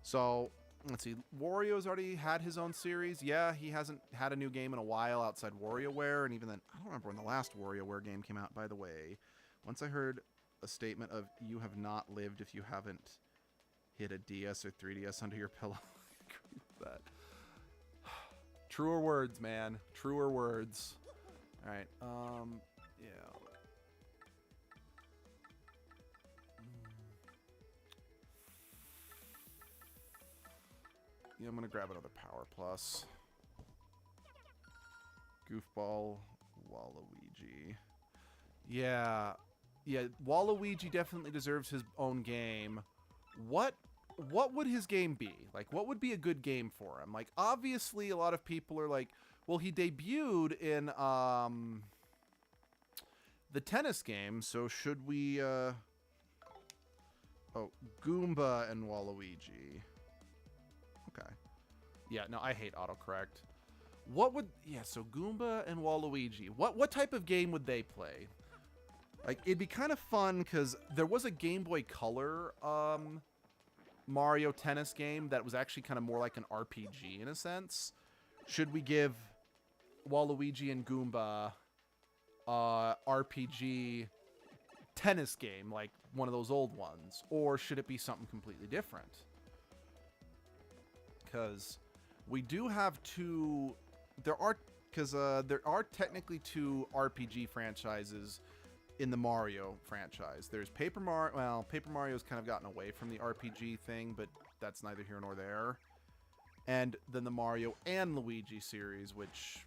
So, let's see. Wario's already had his own series. Yeah, he hasn't had a new game in a while outside WarioWare, and even then, I don't remember when the last WarioWare game came out, by the way. Once I heard a statement of, you have not lived if you haven't hit a DS or 3DS under your pillow. I agree with that. Truer words, man. Truer words. All right. Yeah. Yeah, I'm gonna grab another Power Plus. Goofball, Waluigi. Yeah. Yeah, Waluigi definitely deserves his own game. What would his game be? Like, what would be a good game for him? Like, obviously, a lot of people are like, well, he debuted in the tennis game, so should we oh, Goomba and Waluigi. Okay. Yeah, no, I hate autocorrect. So Goomba and Waluigi. What type of game would they play? Like, it'd be kind of fun, because there was a Game Boy Color Mario tennis game that was actually kind of more like an RPG in a sense. Should we give Waluigi and Goomba RPG tennis game, like one of those old ones? Or should it be something completely different? Because we do have there are technically two RPG franchises in the Mario franchise. There's Paper Mario. Well, Paper Mario's kind of gotten away from the RPG thing, but that's neither here nor there. And then the Mario and Luigi series, which,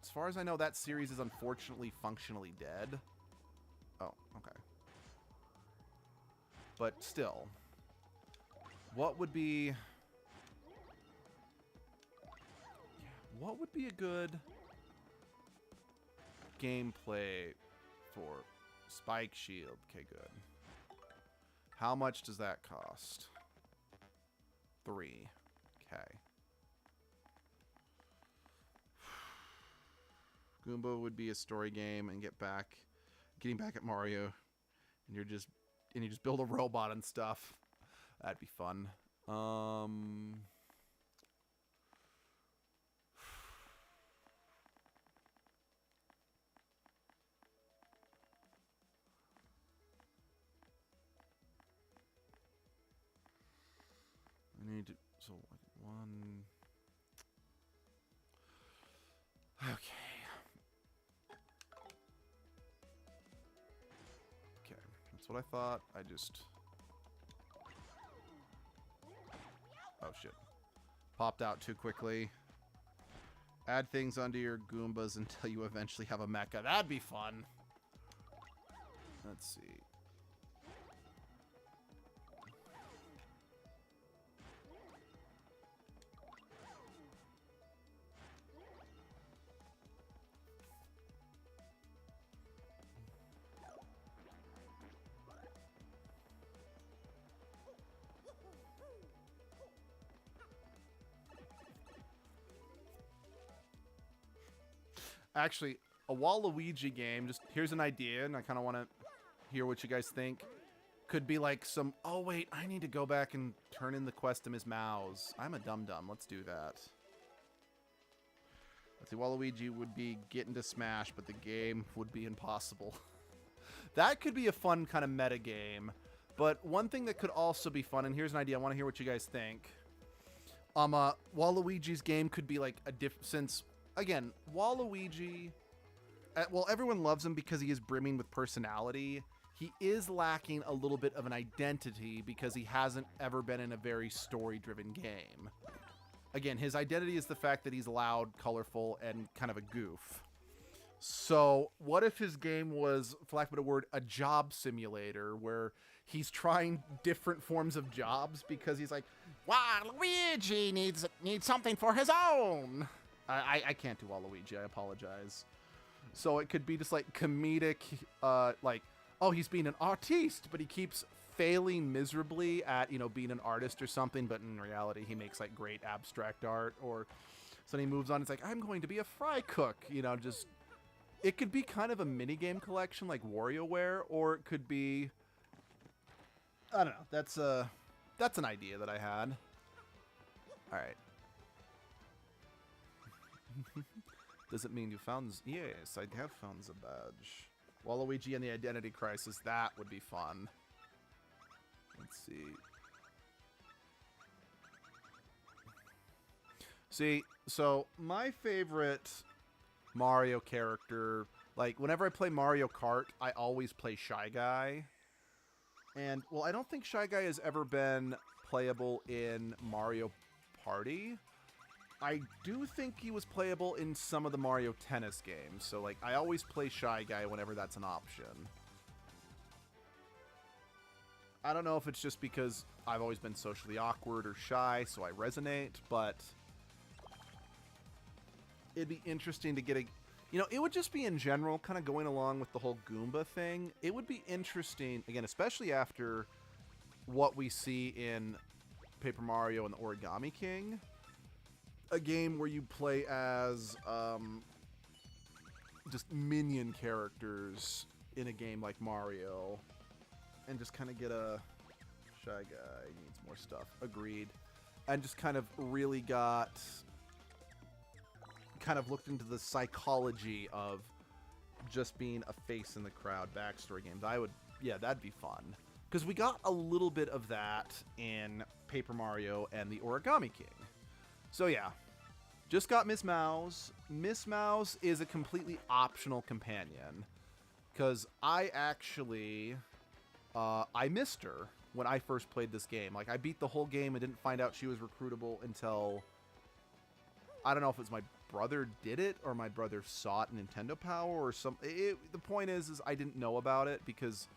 as far as I know, that series is unfortunately functionally dead. Oh, okay. But still, what would be a good gameplay for Spike Shield? Okay, good. How much does that cost? 3. Okay. Goomba would be a story game and getting back at Mario, and you just build a robot and stuff. That'd be fun. I need to, so like 1. Okay. Okay, that's what I thought. Oh shit. Popped out too quickly. Add things onto your Goombas until you eventually have a mecha. That'd be fun. Let's see. Actually, a Waluigi game, just here's an idea, and I kind of want to hear what you guys think. Could be like some, oh wait, I need to go back and turn in the quest to Ms. Mouse. I'm a dum-dum. Let's do that. Let's see, Waluigi would be getting to Smash, but the game would be impossible. That could be a fun kind of meta game. But one thing that could also be fun, and here's an idea, I want to hear what you guys think. Waluigi's game could be like a since, again, Waluigi, well, everyone loves him because he is brimming with personality. He is lacking a little bit of an identity because he hasn't ever been in a very story-driven game. Again, his identity is the fact that he's loud, colorful, and kind of a goof. So what if his game was, for lack of a better word, a job simulator where he's trying different forms of jobs because he's like, Waluigi needs something for his own. I can't do Waluigi, I apologize. So it could be just like comedic, like, oh, he's being an artiste, but he keeps failing miserably at, you know, being an artist or something, but in reality he makes like great abstract art. Or so he moves on, it's like, I'm going to be a fry cook, you know, just, it could be kind of a mini game collection like WarioWare, or it could be, I don't know, that's an idea that I had. All right. Does it mean you found? Yes, I have found the badge. Waluigi and the Identity Crisis. That would be fun. Let's see. See, so my favorite Mario character, like whenever I play Mario Kart, I always play Shy Guy. And, well, I don't think Shy Guy has ever been playable in Mario Party. I do think he was playable in some of the Mario Tennis games. So, like, I always play Shy Guy whenever that's an option. I don't know if it's just because I've always been socially awkward or shy, so I resonate, but it'd be interesting to get a... You know, it would just be in general, kind of going along with the whole Goomba thing. It would be interesting, again, especially after what we see in Paper Mario and the Origami King. A game where you play as just minion characters in a game like Mario. And just kind of get a... Shy Guy needs more stuff. Agreed. And just kind of really got... kind of looked into the psychology of just being a face in the crowd backstory games. Yeah, that'd be fun. Because we got a little bit of that in Paper Mario and the Origami King. So yeah, just got Ms. Mouse. Ms. Mouse is a completely optional companion. Because I actually, I missed her when I first played this game. Like, I beat the whole game and didn't find out she was recruitable until, I don't know if it was my brother did it or my brother saw it in Nintendo Power or something. The point is I didn't know about it because,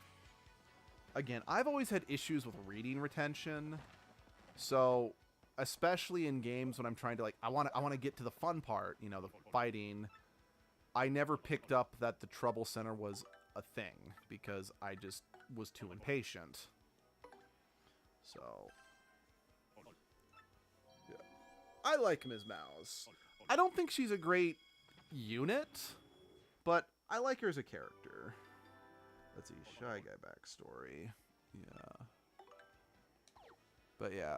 again, I've always had issues with reading retention. So, especially in games when I'm trying to, like, I want to get to the fun part, you know, the fighting. I never picked up that the Trouble Center was a thing because I just was too impatient. So, I like Ms. Mouse. I don't think she's a great unit, but I like her as a character. Let's see, Shy Guy backstory. Yeah. But yeah.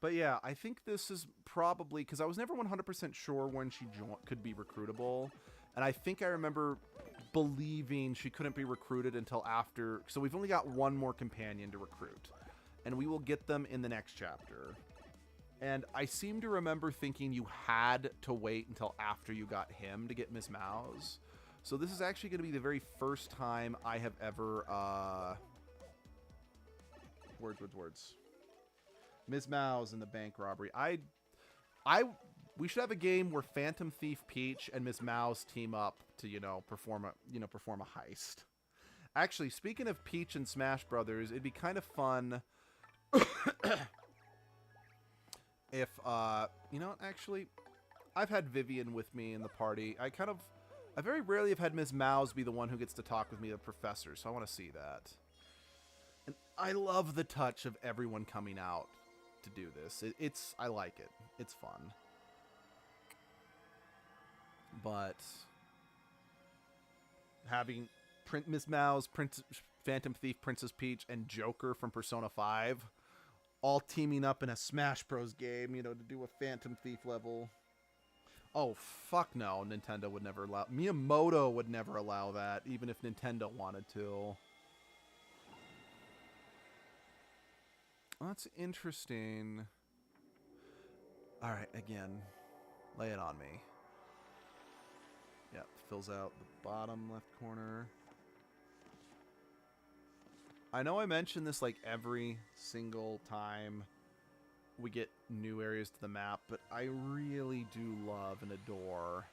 But yeah, I think this is probably because I was never 100% sure when she could be recruitable. And I think I remember believing she couldn't be recruited until after. So we've only got one more companion to recruit. And we will get them in the next chapter. And I seem to remember thinking you had to wait until after you got him to get Miss Mouse. So this is actually going to be the very first time I have ever... Words. Miss Mouse in the bank robbery. We should have a game where Phantom Thief Peach and Miss Mouse team up to, perform a heist. Actually, speaking of Peach and Smash Brothers, it'd be kind of fun if, actually, I've had Vivian with me in the party. I very rarely have had Miss Mouse be the one who gets to talk with me, the professor, so I want to see that. And I love the touch of everyone coming out to do this. I like it. It's fun. But having Miss Mouse, Phantom Thief, Princess Peach, and Joker from Persona 5 all teaming up in a Smash Bros. Game, to do a Phantom Thief level. Oh, fuck no. Nintendo would never allow... Miyamoto would never allow that, even if Nintendo wanted to. That's interesting. Alright, again. Lay it on me. Yep, fills out the bottom left corner. I know I mentioned this like every single time we get new areas to the map, but I really do love and adore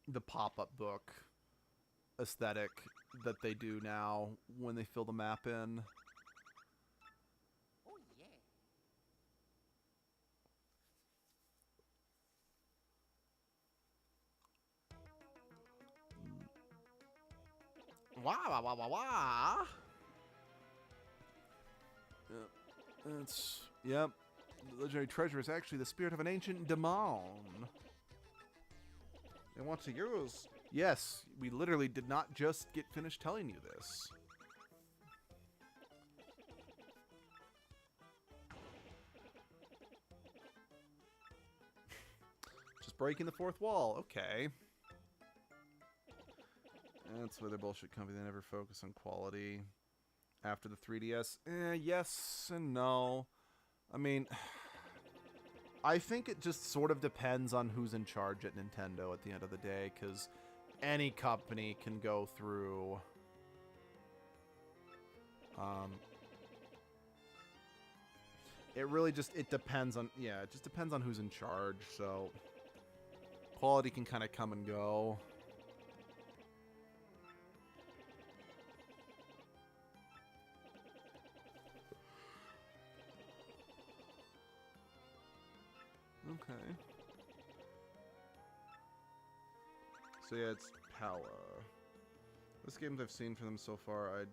the pop-up book aesthetic that they do now when they fill the map in. Oh yeah. Wah, wah, wah, wah, wah. Yep. The legendary treasure is actually the spirit of an ancient demon. They want to use... Yes, we literally did not just get finished telling you this. Just breaking the fourth wall. Okay. That's why they're bullshit company. They never focus on quality. After the 3DS, yes and no. I mean, I think it just sort of depends on who's in charge at Nintendo at the end of the day, because any company can go through it really just depends on it just depends on who's in charge, so quality can kind of come and go. Okay. So yeah, it's Pala. This games I've seen from them so far,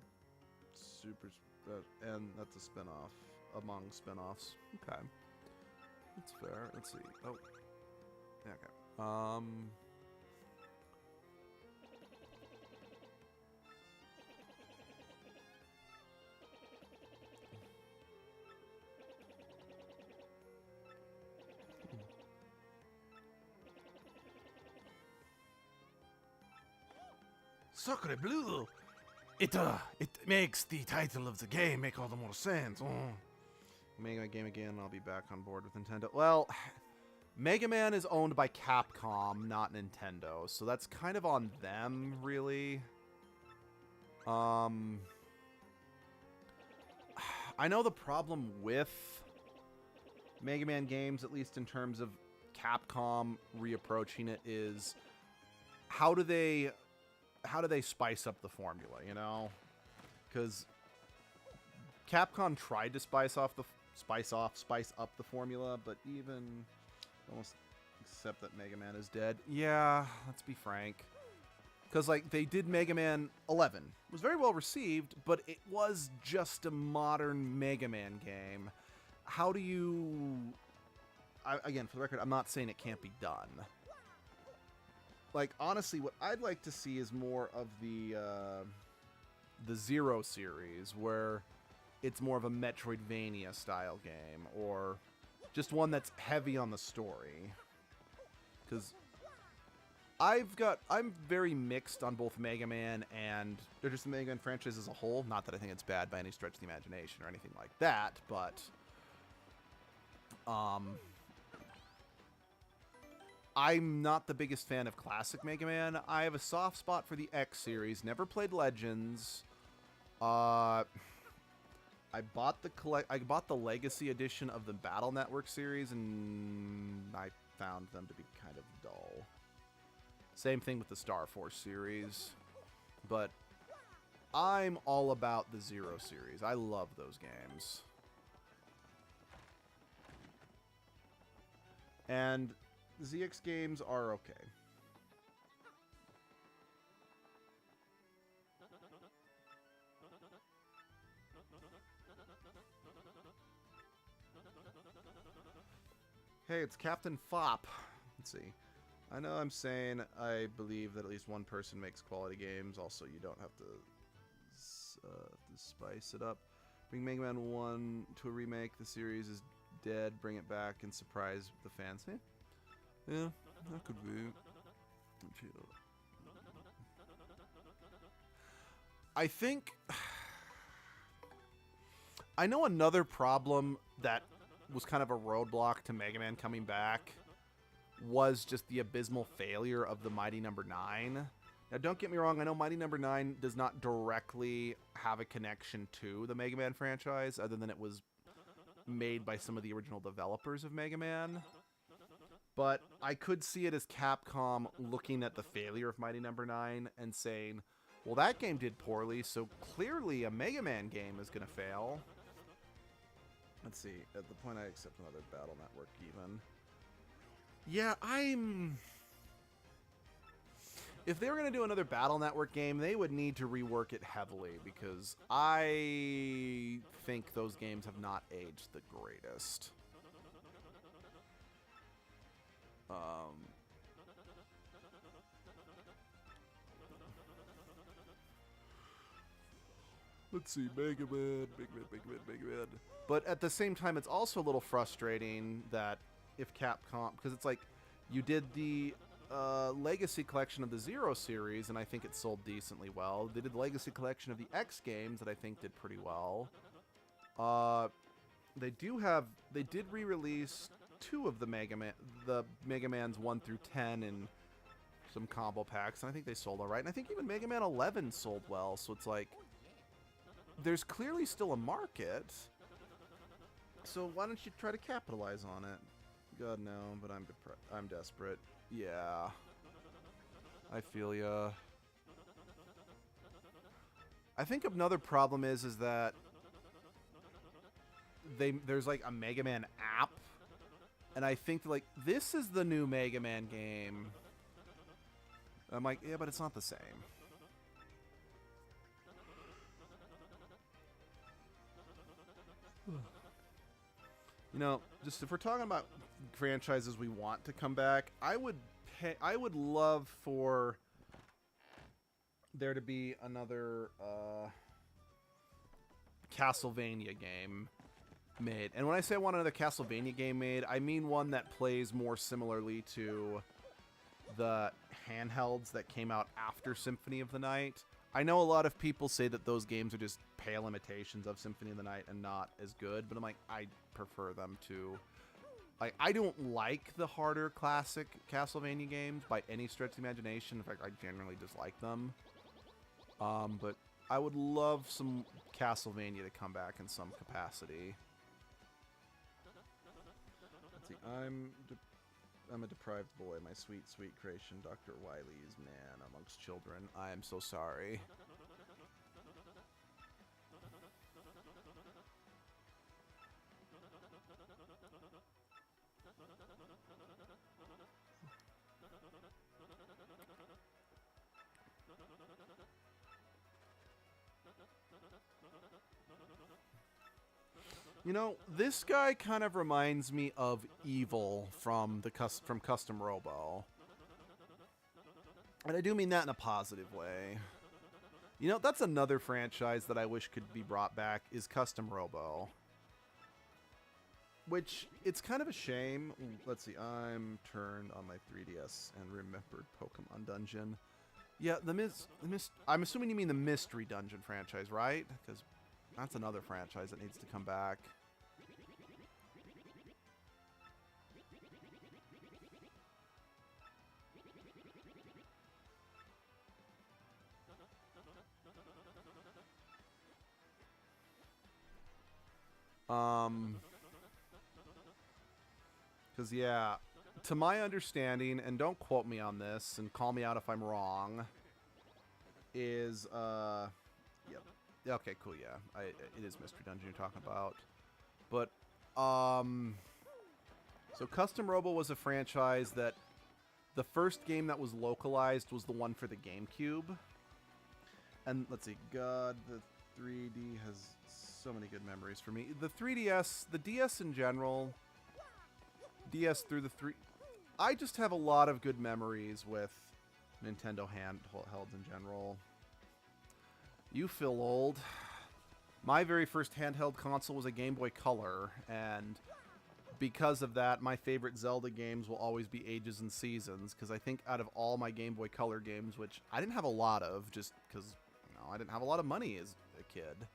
and that's a spin-off among spin-offs. Okay. That's fair. Let's see. Oh. Yeah, okay. Sacre bleu! It makes the title of the game make all the more sense. Oh. Mega Man game again, I'll be back on board with Nintendo. Well, Mega Man is owned by Capcom, not Nintendo, so that's kind of on them, really. I know the problem with Mega Man games, at least in terms of Capcom reapproaching it, is how do they spice up the formula, Because Capcom tried to spice up the formula, but even almost Except that Mega Man is dead. Yeah, let's be frank. Because, like, they did Mega Man 11. It was very well received, but it was just a modern Mega Man game. How do you... again, for the record, I'm not saying it can't be done. Like, honestly, what I'd like to see is more of the Zero series, where it's more of a Metroidvania-style game, or just one that's heavy on the story. Because I'm very mixed on both Mega Man and just the Mega Man franchise as a whole. Not that I think it's bad by any stretch of the imagination or anything like that, but I'm not the biggest fan of classic Mega Man. I have a soft spot for the X series. Never played Legends. I bought the Legacy edition of the Battle Network series, and I found them to be kind of dull. Same thing with the Star Force series, but I'm all about the Zero series. I love those games. And the ZX games are okay. Hey, it's Captain Fop. Let's see. I know I'm saying I believe that at least one person makes quality games. Also, you don't have to spice it up. Bring Mega Man 1 to a remake. The series is dead. Bring it back and surprise the fans. Hey? Yeah, that could be. I think... I know another problem that was kind of a roadblock to Mega Man coming back was just the abysmal failure of the Mighty Number 9. Now, don't get me wrong, I know Mighty Number 9 does not directly have a connection to the Mega Man franchise, other than it was made by some of the original developers of Mega Man. But I could see it as Capcom looking at the failure of Mighty Number 9 and saying, well, that game did poorly, so clearly a Mega Man game is going to fail. Let's see, at the point I accept another Battle Network even. Yeah, if they were going to do another Battle Network game, they would need to rework it heavily, because I think those games have not aged the greatest. Let's see, Mega Man. But at the same time, it's also a little frustrating that if Capcom, because it's like, you did the Legacy collection of the Zero series, and I think it sold decently well. They did the Legacy collection of the X games that I think did pretty well. They did re-release 2 of the Mega Mans 1 through 10 in some combo packs, and I think they sold all right. And I think even Mega Man 11 sold well, so it's like, there's clearly still a market. So why don't you try to capitalize on it? God, no, but I'm desperate. Yeah. I feel ya. I think another problem is that there's like a Mega Man app, and I think like, this is the new Mega Man game. I'm like, yeah, but it's not the same. You know, just if we're talking about franchises we want to come back, I would love for there to be another Castlevania game made. And when I say I want another Castlevania game made, I mean one that plays more similarly to the handhelds that came out after Symphony of the Night. I know a lot of people say that those games are just pale imitations of Symphony of the Night and not as good, but I'm like, I prefer them to. Like, I don't like the harder classic Castlevania games by any stretch of the imagination. In fact, I generally dislike them. But I would love some Castlevania to come back in some capacity. Let's see, I'm a deprived boy. My sweet, sweet creation, Dr. Wily, is man amongst children. I am so sorry. You know, this guy kind of reminds me of Evil from from Custom Robo. And I do mean that in a positive way. You know, that's another franchise that I wish could be brought back is Custom Robo. Which, it's kind of a shame. Let's see, I'm turned on my 3DS and remembered Pokemon Dungeon. Yeah, I'm assuming you mean the Mystery Dungeon franchise, right? Because that's another franchise that needs to come back. Because, yeah, to my understanding, and don't quote me on this, and call me out if I'm wrong, is, yep. Okay, cool, yeah. It is Mystery Dungeon you're talking about. But, so Custom Robo was a franchise that the first game that was localized was the one for the GameCube. And, let's see, God, the 3D has so many good memories for me. The 3DS, the DS in general... DS through the 3... I just have a lot of good memories with Nintendo handhelds in general. You feel old. My very first handheld console was a Game Boy Color, and because of that, my favorite Zelda games will always be Ages and Seasons, because I think out of all my Game Boy Color games, which I didn't have a lot of, just because, you know, I didn't have a lot of money as a kid,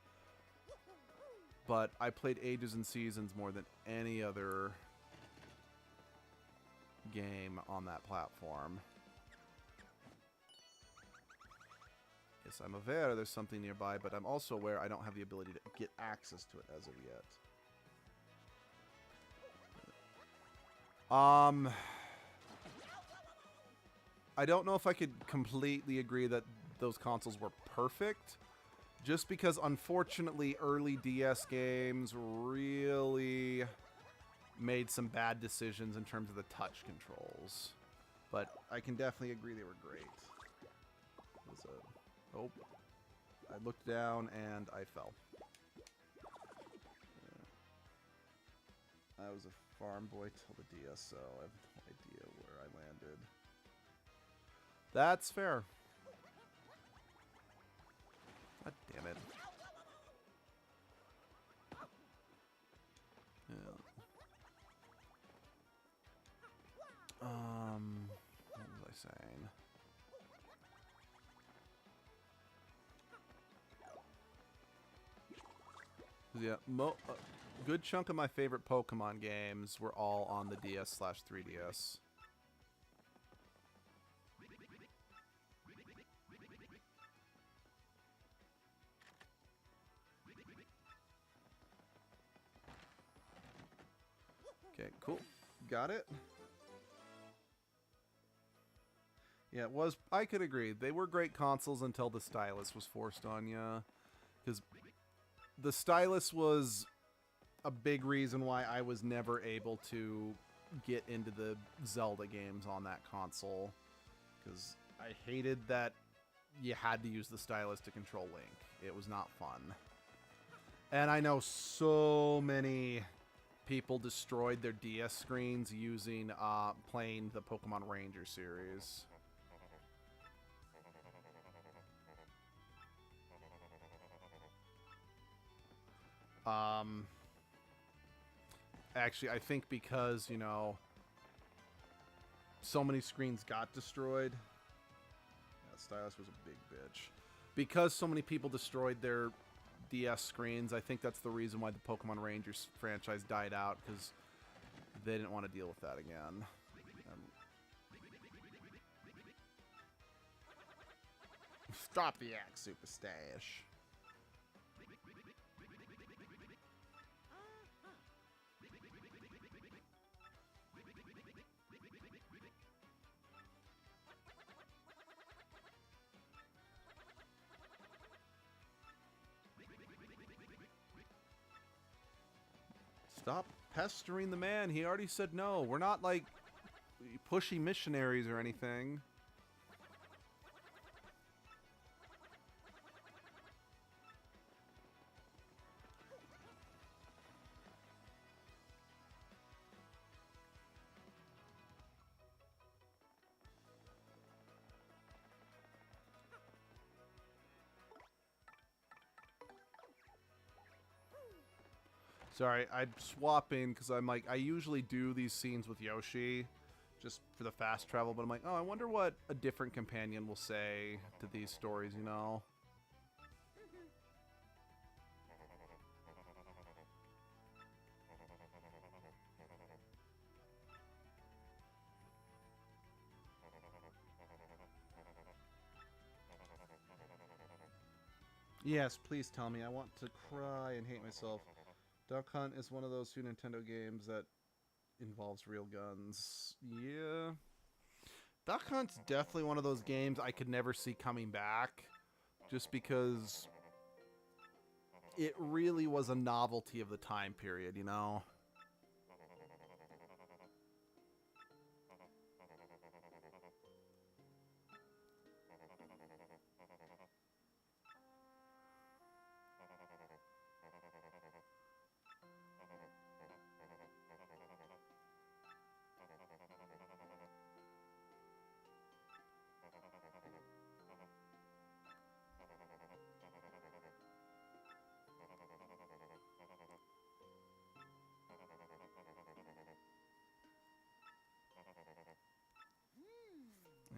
but I played Ages and Seasons more than any other game on that platform. Yes, I'm aware there's something nearby, but I'm also aware I don't have the ability to get access to it as of yet. I don't know if I could completely agree that those consoles were perfect, just because unfortunately early DS games really made some bad decisions in terms of the touch controls. But I can definitely agree they were great. Oh, I looked down and I fell. I was a farm boy till the DSO. I have no idea where I landed. That's fair. God damn it. Yeah. What was I saying? Yeah, a good chunk of my favorite Pokemon games were all on the DS/3DS. Okay, cool. Got it. Yeah, it was. I could agree. They were great consoles until the stylus was forced on you. Because the stylus was a big reason why I was never able to get into the Zelda games on that console. Because I hated that you had to use the stylus to control Link. It was not fun. And I know so many people destroyed their DS screens using playing the Pokemon Ranger series. Actually, I think because, you know, so many screens got destroyed. Yeah, stylus was a big bitch. Because so many people destroyed their DS screens, I think that's the reason why the Pokemon Rangers franchise died out, because they didn't want to deal with that again. Stop the act, Super Stash. Stop pestering the man. He already said no. We're not like pushy missionaries or anything. Sorry, I'm swapping because I'm like, I usually do these scenes with Yoshi just for the fast travel, but I'm like, oh, I wonder what a different companion will say to these stories, you know? Yes, please tell me. I want to cry and hate myself. Duck Hunt is one of those Super Nintendo games that involves real guns. Yeah. Duck Hunt's definitely one of those games I could never see coming back. Just because it really was a novelty of the time period, you know?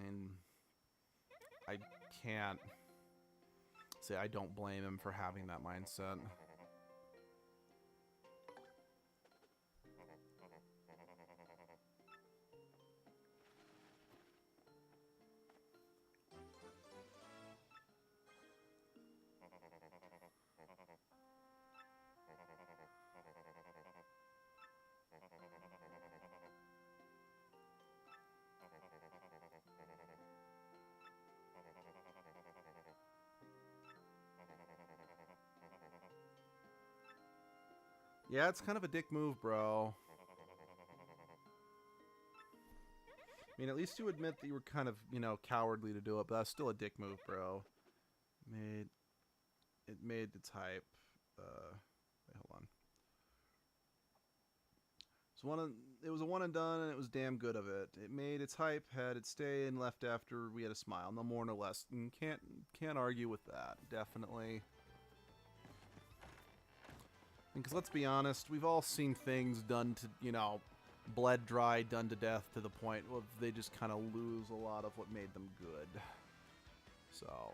And I can't say I don't blame him for having that mindset. Yeah, it's kind of a dick move, bro. I mean, at least you admit that you were kind of, you know, cowardly to do it, but that's still a dick move, bro. It made its hype. Wait, hold on. It was a one and done, and it was damn good of it. It made its hype, had its stay, and left after we had a smile. No more, no less. And can't argue with that. Definitely. Because let's be honest, we've all seen things done to, you know, bled dry, done to death to the point where they just kind of lose a lot of what made them good. So,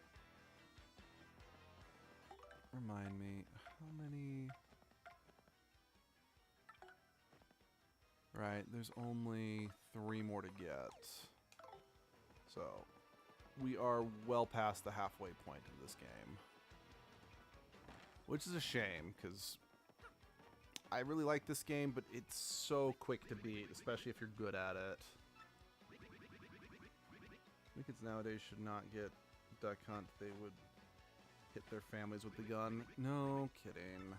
remind me, how many... Right, there's only 3 more to get. So, we are well past the halfway point of this game. Which is a shame, because I really like this game, but it's so quick to beat, especially if you're good at it. I think kids nowadays should not get Duck Hunt. They would hit their families with the gun. No kidding.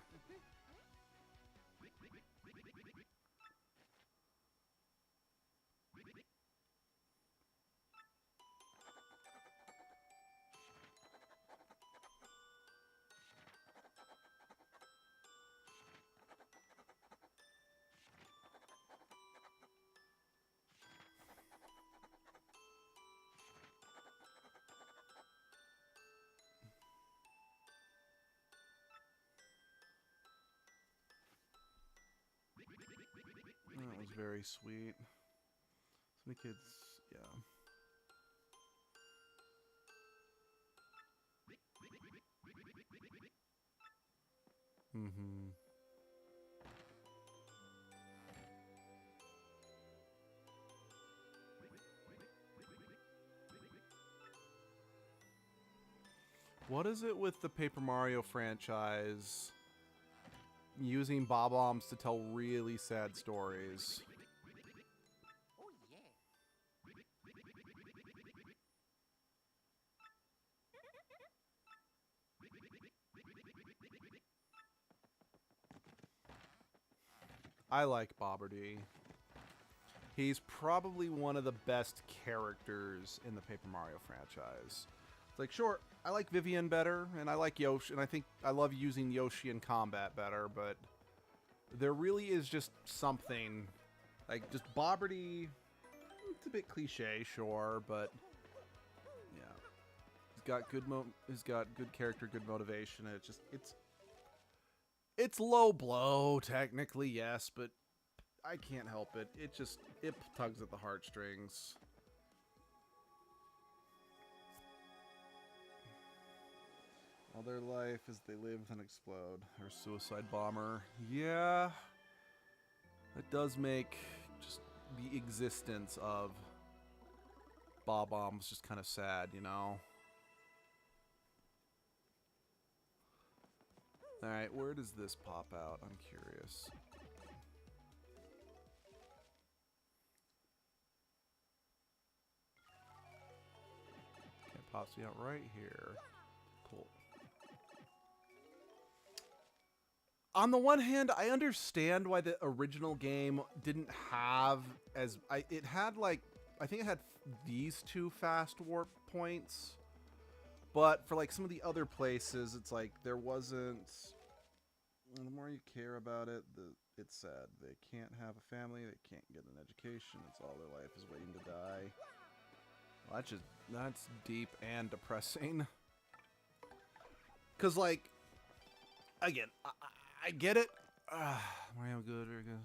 That was very sweet. So many kids, yeah. Mm-hmm. What is it with the Paper Mario franchise using bob-ombs to tell really sad stories? I like Bobberdy. He's probably one of the best characters in the Paper Mario franchise. It's like, sure, I like Vivian better, and I like Yoshi, and I think I love using Yoshi in combat better, but there really is just something, like, just Bobberdy, it's a bit cliche, sure, but, yeah. He's got good character, good motivation, and it's It's low blow, technically, yes, but I can't help it. It tugs at the heartstrings. All their life as they live and explode. Or suicide bomber. Yeah. That does make just the existence of bombs just kind of sad, you know? Alright, where does this pop out? I'm curious. Okay, it pops me out right here. Cool. On the one hand, I understand why the original game didn't have it had like, I think it had these two fast warp points. But for like some of the other places, it's like there wasn't. The more you care about it, it's sad. They can't have a family. They can't get an education. It's all their life is waiting to die. Well, that's deep and depressing. Cause like, again, I get it. Mario good or good.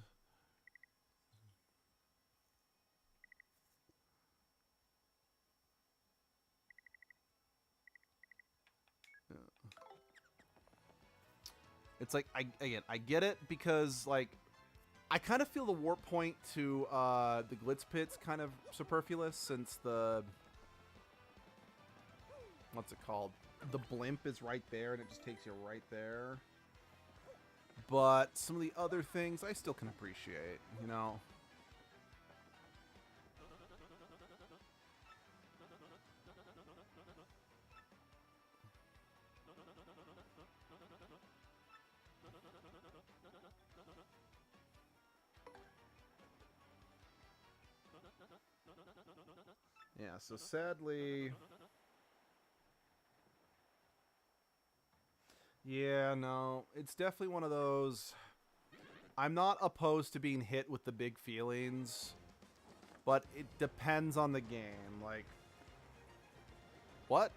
It's like, I get it because, like, I kind of feel the warp point to the Glitz Pit's kind of superfluous since the... What's it called? The blimp is right there and it just takes you right there. But some of the other things I still can appreciate, you know? Yeah, so sadly... Yeah, no, it's definitely one of those... I'm not opposed to being hit with the big feelings, but it depends on the game. Like, what?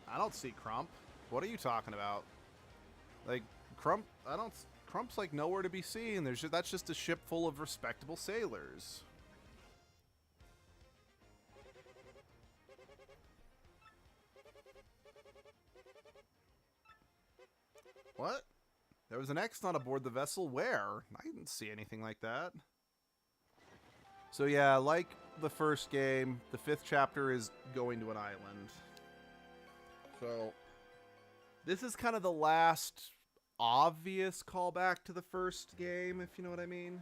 I don't see Crump. What are you talking about? Like, Crump, Crump's like nowhere to be seen. That's just a ship full of respectable sailors. What? There was an X not aboard the vessel? Where? I didn't see anything like that. So yeah, like the first game, the 5th chapter is going to an island. So this is kind of the last obvious callback to the first game, if you know what I mean.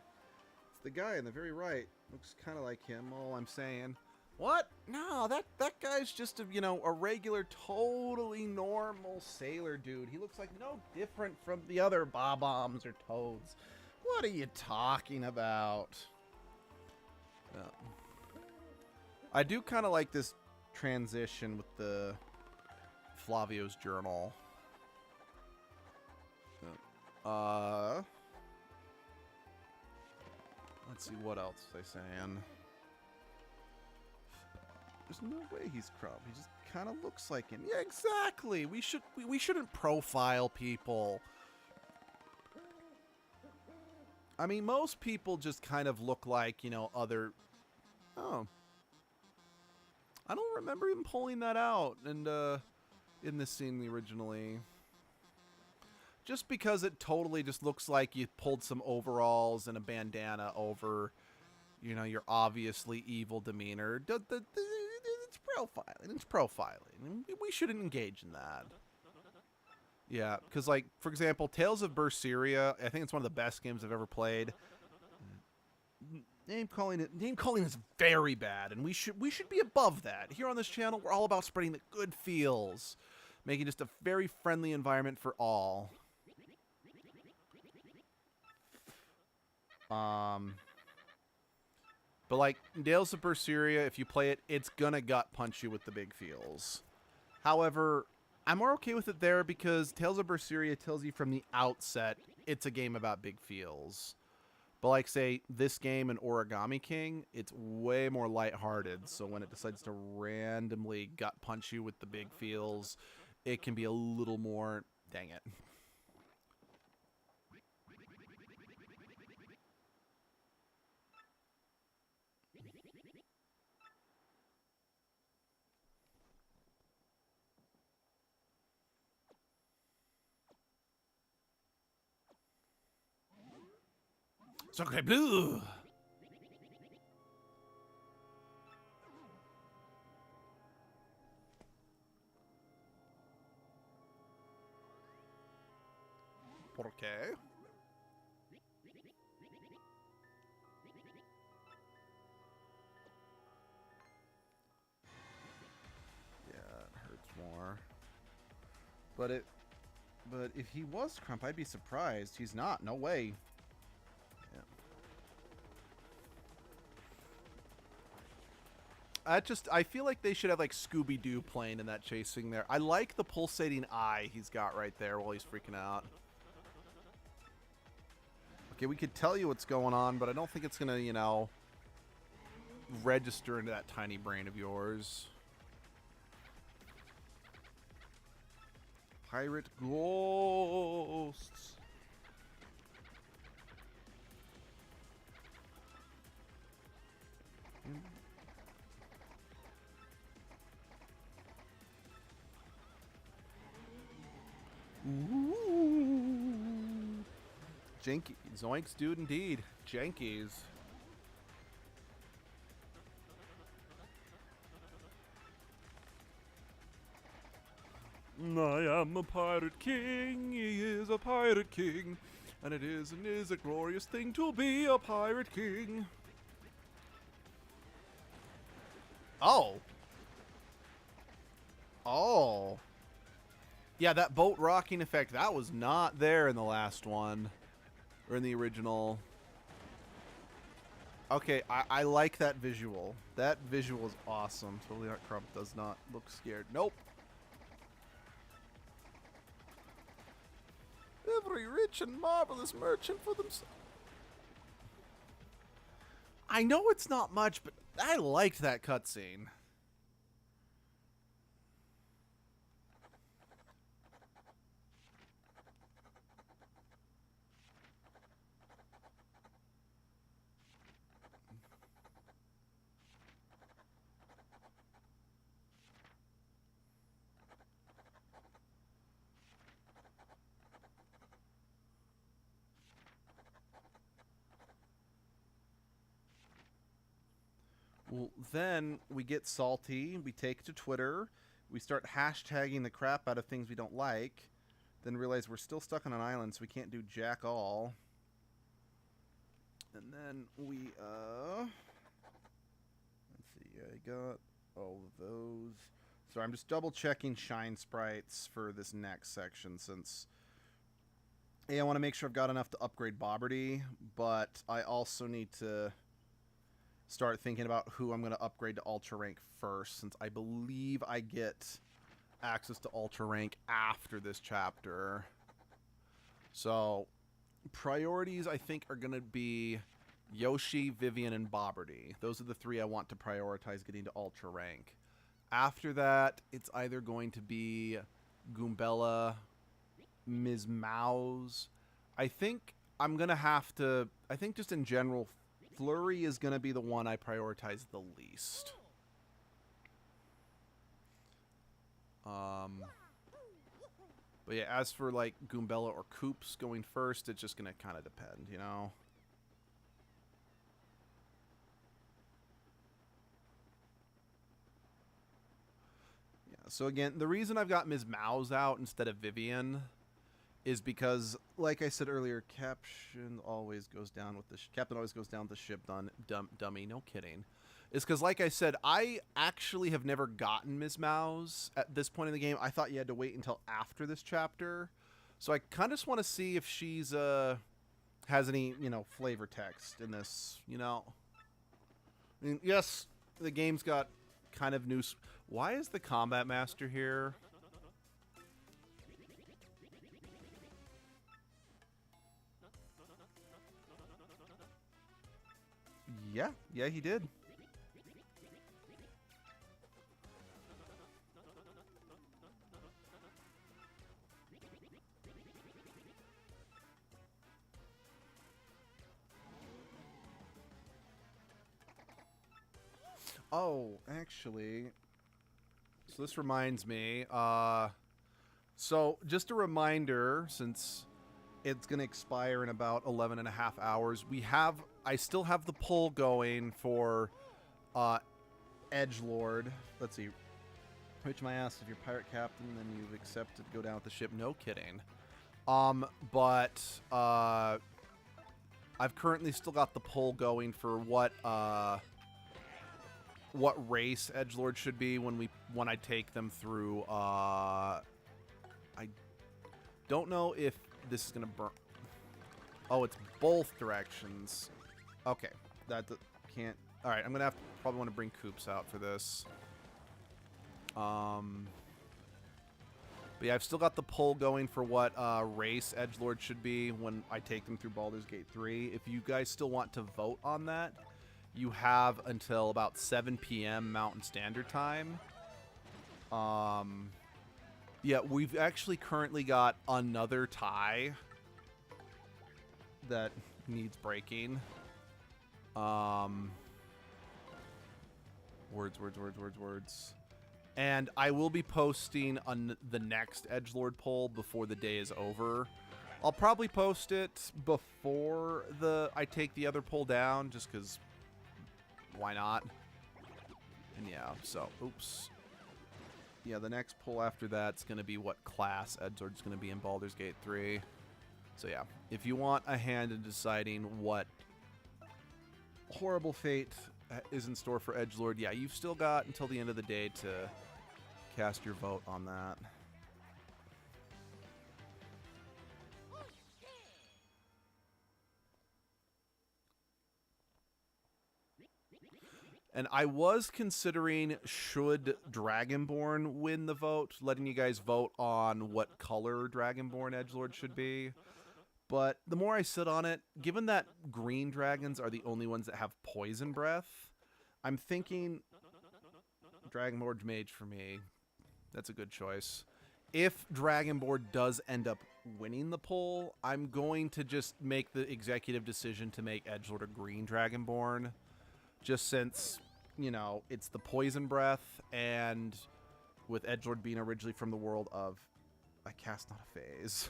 It's the guy on the very right. Looks kind of like him, all I'm saying. What? No, that guy's just a regular, totally normal sailor dude. He looks like no different from the other Bob-Ombs or Toads. What are you talking about? I do kind of like this transition with the Flavio's journal. Let's see, what else was I saying? There's no way he's Crump. He just kind of looks like him. Yeah, exactly. We shouldn't profile people. I mean, most people just kind of look like, other... Oh. I don't remember him pulling that out in this scene originally. Just because it totally just looks like you pulled some overalls and a bandana over, your obviously evil demeanor. It's profiling. It's profiling. We shouldn't engage in that. Yeah, because, like, for example, Tales of Berseria, I think it's one of the best games I've ever played. Name calling is very bad, and we should be above that. Here on this channel, we're all about spreading the good feels, making just a very friendly environment for all. But like Tales of Berseria, if you play it, it's gonna gut punch you with the big feels. However, I'm more okay with it there because Tales of Berseria tells you from the outset it's a game about big feels. But like, say, this game and Origami King, it's way more lighthearted. So when it decides to randomly gut punch you with the big feels, it can be a little more, dang it. Sacre bleu! ¿Por qué? Yeah, it hurts more. But if he was Crump, I'd be surprised. He's not. No way. Yeah. I feel like they should have like Scooby-Doo playing in that chasing there. I like the pulsating eye he's got right there while he's freaking out. Okay, we could tell you what's going on, but I don't think it's gonna, you know, register into that tiny brain of yours. Pirate ghosts. Ooh. Janky. Zoinks, dude, indeed. Jankies. I am a pirate king, he is a pirate king, and it is a glorious thing to be a pirate king. Oh. Oh. Yeah, that boat rocking effect, that was not there in the last one. Or in the original. Okay, I like that visual. That visual is awesome. Totally Not Crump does not look scared. Nope. Every rich and marvelous merchant for themselves. I know it's not much, but I liked that cutscene. Well, then we get salty, we take to Twitter, we start hashtagging the crap out of things we don't like, then realize we're still stuck on an island, so we can't do jack all. And then we, let's see, I got all of those. So I'm just double checking shine sprites for this next section, since I want to make sure I've got enough to upgrade Bobberty, but I also need to start thinking about who I'm going to upgrade to Ultra Rank first, since I believe I get access to Ultra Rank after this chapter. So, priorities I think are going to be Yoshi, Vivian, and Bobberty. Those are the three I want to prioritize getting to Ultra Rank. After that, it's either going to be Goombella, Ms. Mouse. I think I'm going to have to, I think just in general, Flurry is going to be the one I prioritize the least. But yeah, as for like Goombella or Koops going first, it's just going to kind of depend, you know? Yeah, so again, the reason I've got Ms. Mouse out instead of Vivian is because, like I said earlier, Captain always goes down with the ship dummy. No kidding. Is because, like I said, I actually have never gotten Ms. Mouse at this point in the game. I thought you had to wait until after this chapter, so I kind of just want to see if she's has any, you know, flavor text in this. You know, I mean, yes, the game's got kind of new. Why is the Combat Master here? Yeah, he did. Oh, actually, so this reminds me, so just a reminder, since It's going to expire in about 11 and a half hours. I still have the poll going for Edgelord. Let's see. Which my ass, if you're pirate captain, then you've accepted to go down with the ship. No kidding. But I've currently still got the poll going for what race Edgelord should be when I take them through. I don't know if this is gonna burn. Oh, it's both directions. Okay, can't. All right, I'm gonna probably want to bring Coops out for this. But yeah, I've still got the poll going for what race Edgelord should be when I take them through Baldur's Gate 3. If you guys still want to vote on that, you have until about 7 p.m. Mountain Standard Time. Yeah, we've actually currently got another tie that needs breaking. Words. And I will be posting on the next Edgelord poll before the day is over. I'll probably post it before I take the other poll down, just because why not? And yeah, so, oops. Yeah, the next poll after that's going to be what class Edgelord's going to be in Baldur's Gate 3. So yeah, if you want a hand in deciding what horrible fate is in store for Edgelord, yeah, you've still got until the end of the day to cast your vote on that. And I was considering, should Dragonborn win the vote, letting you guys vote on what color Dragonborn Edgelord should be. But the more I sit on it, given that green dragons are the only ones that have poison breath, I'm thinking Dragonborn Mage for me. That's a good choice. If Dragonborn does end up winning the poll, I'm going to just make the executive decision to make Edgelord a green Dragonborn. Just since, you know, it's the poison breath, and with Edgelord being originally from the world of I cast not a phase.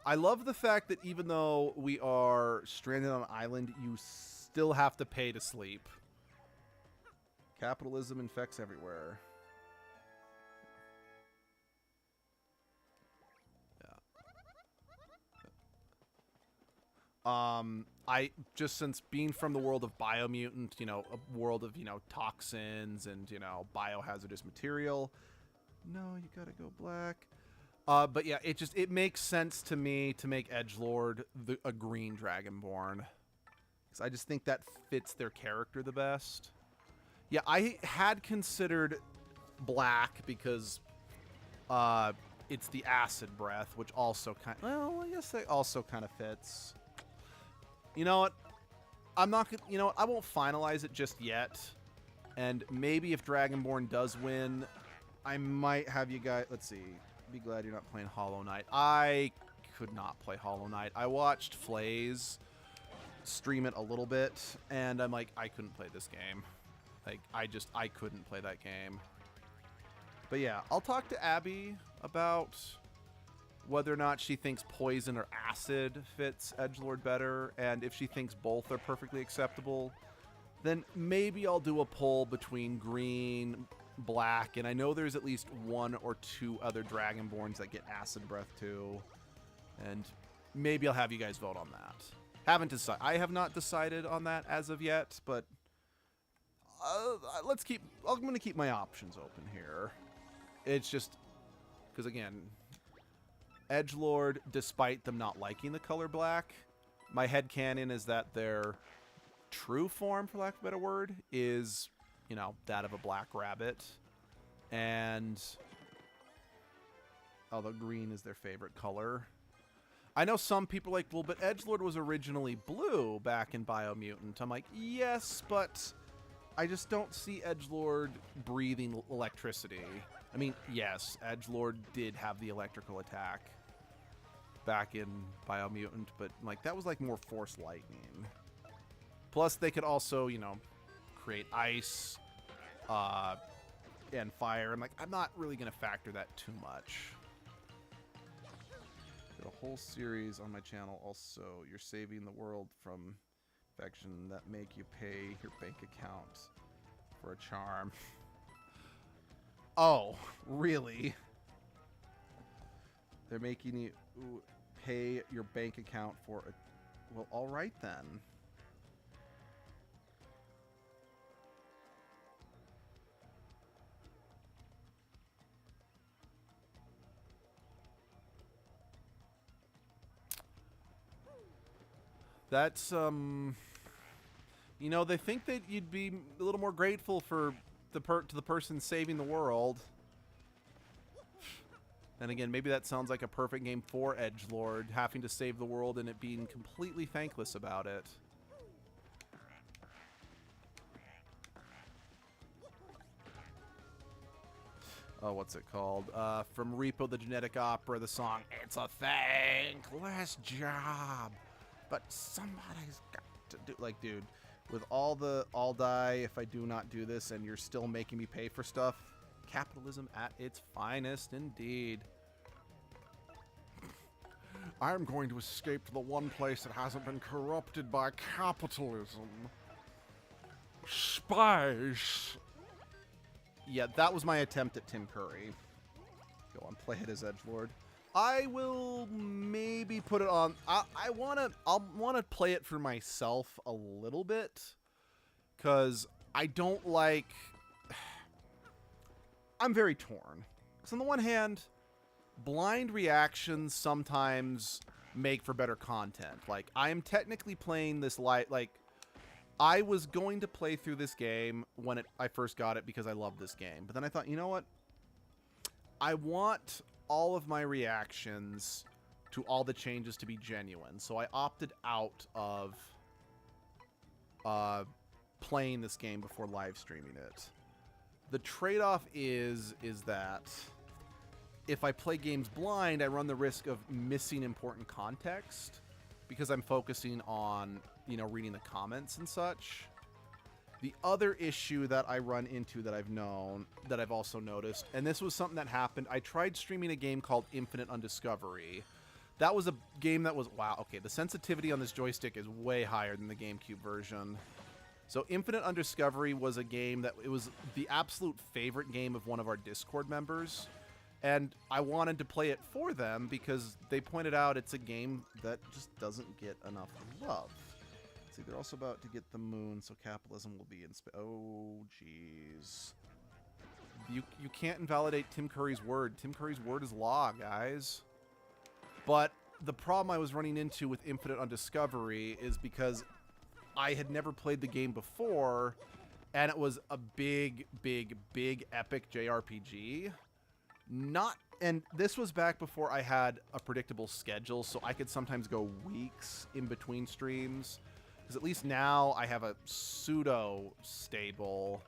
I love the fact that even though we are stranded on an island, you still have to pay to sleep. Capitalism infects everywhere. I just, since being from the world of Biomutant, you know, a world of, you know, toxins and, you know, biohazardous material. No, you gotta go black. But yeah, it makes sense to me to make Edgelord a green Dragonborn. Because I just think that fits their character the best. Yeah, I had considered black because it's the acid breath, which also well, I guess that also kind of fits. You know what? I'm not gonna, you know what? I won't finalize it just yet. And maybe if Dragonborn does win, I might have you guys, let's see. Be glad you're not playing Hollow Knight. I could not play Hollow Knight. I watched Flays stream it a little bit, and I'm like, I couldn't play this game. Like, I couldn't play that game. But yeah, I'll talk to Abby about whether or not she thinks poison or acid fits Edgelord better, and if she thinks both are perfectly acceptable, then maybe I'll do a poll between green, black, and I know there's at least one or two other Dragonborns that get acid breath too, and maybe I'll have you guys vote on that. Haven't decided. I have not decided on that as of yet, but I'm going to keep my options open here. It's just because, again, Edgelord, despite them not liking the color black, my headcanon is that their true form, for lack of a better word, is, you know, that of a black rabbit. And although green is their favorite color. I know some people like, well, but Edgelord was originally blue back in Biomutant. I'm like, yes, but I just don't see Edgelord breathing electricity. I mean, yes, Edgelord did have the electrical attack back in Biomutant, but like that was like more Force Lightning. Plus, they could also, you know, create ice and fire. I'm like, I'm not really going to factor that too much. a whole series on my channel. Also, you're saving the world from infection that make you pay your bank account for a charm. Oh, really? They're making you pay your bank account for a... Well, all right then. That's, you know, they think that you'd be a little more grateful for to the person saving the world. And again, maybe that sounds like a perfect game for edgelord, having to save the world and it being completely thankless about it. Oh, what's it called? From Repo the Genetic Opera, the song, "It's a thankless job, but somebody's got to do..." Like, dude, with all the "I'll die if I do not do this," and you're still making me pay for stuff. Capitalism at its finest, indeed. I'm going to escape to the one place that hasn't been corrupted by capitalism. Spice. Yeah, that was my attempt at Tim Curry. Go on, play it as edgelord. I will maybe put it on. I'll wanna play it for myself a little bit, cause I don't like. I'm very torn. Because on the one hand, blind reactions sometimes make for better content. Like, I am technically playing this like, I was going to play through this game when I first got it because I love this game. But then I thought, you know what? I want all of my reactions to all the changes to be genuine. So I opted out of playing this game before live streaming it. The trade-off is that if I play games blind, I run the risk of missing important context because I'm focusing on, you know, reading the comments and such. The other issue that I run into that I've also noticed, and this was something that happened, I tried streaming a game called Infinite Undiscovery. That was a game that was, wow, okay, the sensitivity on this joystick is way higher than the GameCube version. So Infinite Undiscovery was a game that, it was the absolute favorite game of one of our Discord members. And I wanted to play it for them because they pointed out it's a game that just doesn't get enough love. See, they're also about to get the moon, so capitalism will be in space. Oh, jeez. You can't invalidate Tim Curry's word. Tim Curry's word is law, guys. But the problem I was running into with Infinite Undiscovery is because I had never played the game before, and it was a big, big, big epic JRPG. And this was back before I had a predictable schedule, so I could sometimes go weeks in between streams. Because at least now I have a pseudo-stable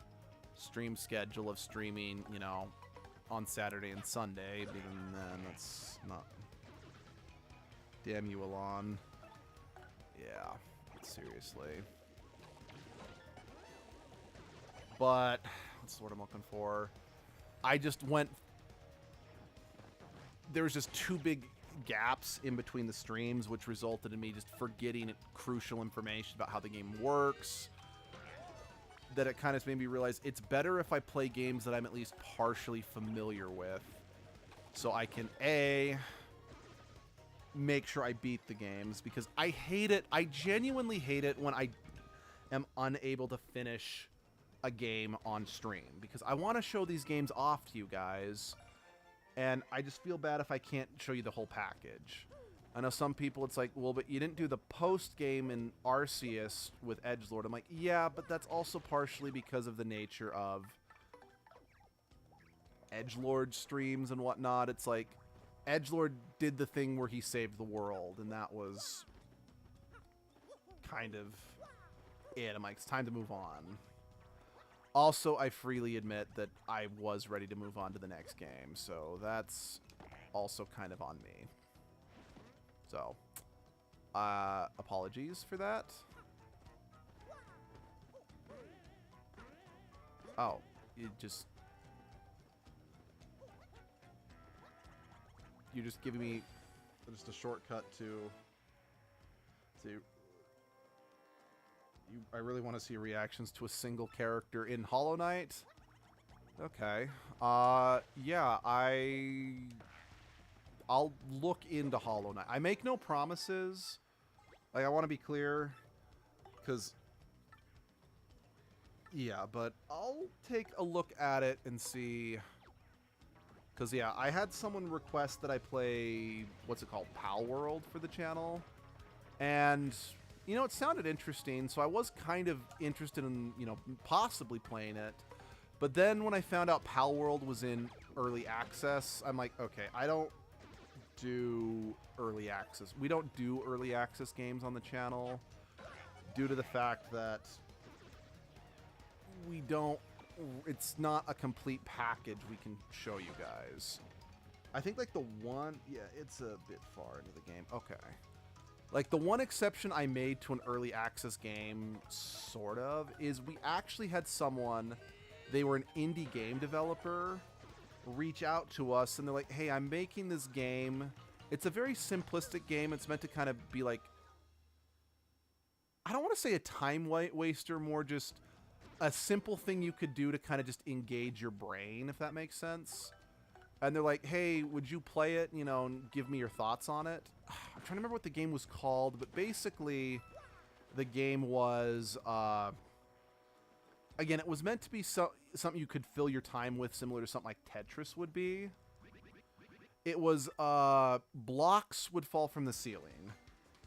stream schedule of streaming, you know, on Saturday and Sunday. But even then, that's not... Damn you, Alon. Yeah, seriously. But, what's the word I'm looking for? I just went... There was just two big gaps in between the streams, which resulted in me just forgetting crucial information about how the game works. That it kind of made me realize it's better if I play games that I'm at least partially familiar with. So I can, A, make sure I beat the games, because I hate it. I genuinely hate it when I am unable to finish a game on stream, because I want to show these games off to you guys. And I just feel bad if I can't show you the whole package. I know some people, it's like, well, but you didn't do the post-game in Arceus with edgelord. I'm like, yeah, but that's also partially because of the nature of edgelord streams and whatnot. It's like, edgelord did the thing where he saved the world, and that was kind of it. I'm like, it's time to move on. Also, I freely admit that I was ready to move on to the next game, so that's also kind of on me. So, apologies for that. Oh, you're just giving me just a shortcut to I really want to see reactions to a single character in Hollow Knight. Okay. Yeah, I'll look into Hollow Knight. I make no promises. Like, I want to be clear, because yeah, but I'll take a look at it and see. Because, yeah, I had someone request that I play, what's it called, Pal World for the channel. And, you know, it sounded interesting, so I was kind of interested in, you know, possibly playing it. But then when I found out Pal World was in early access, I'm like, okay, I don't do early access. We don't do early access games on the channel due to the fact that we don't, it's not a complete package we can show you guys. I think like the one, yeah, it's a bit far into the game. Okay. Like the one exception I made to an early access game, sort of, is we actually had someone, they were an indie game developer, reach out to us and they're like, hey, I'm making this game. It's a very simplistic game. It's meant to kind of be like, I don't want to say a time waster, more just a simple thing you could do to kind of just engage your brain, if that makes sense. And they're like, hey, would you play it, you know, and give me your thoughts on it? I'm trying to remember what the game was called, but basically the game was, again, it was meant to be something you could fill your time with, similar to something like Tetris would be. It was, blocks would fall from the ceiling,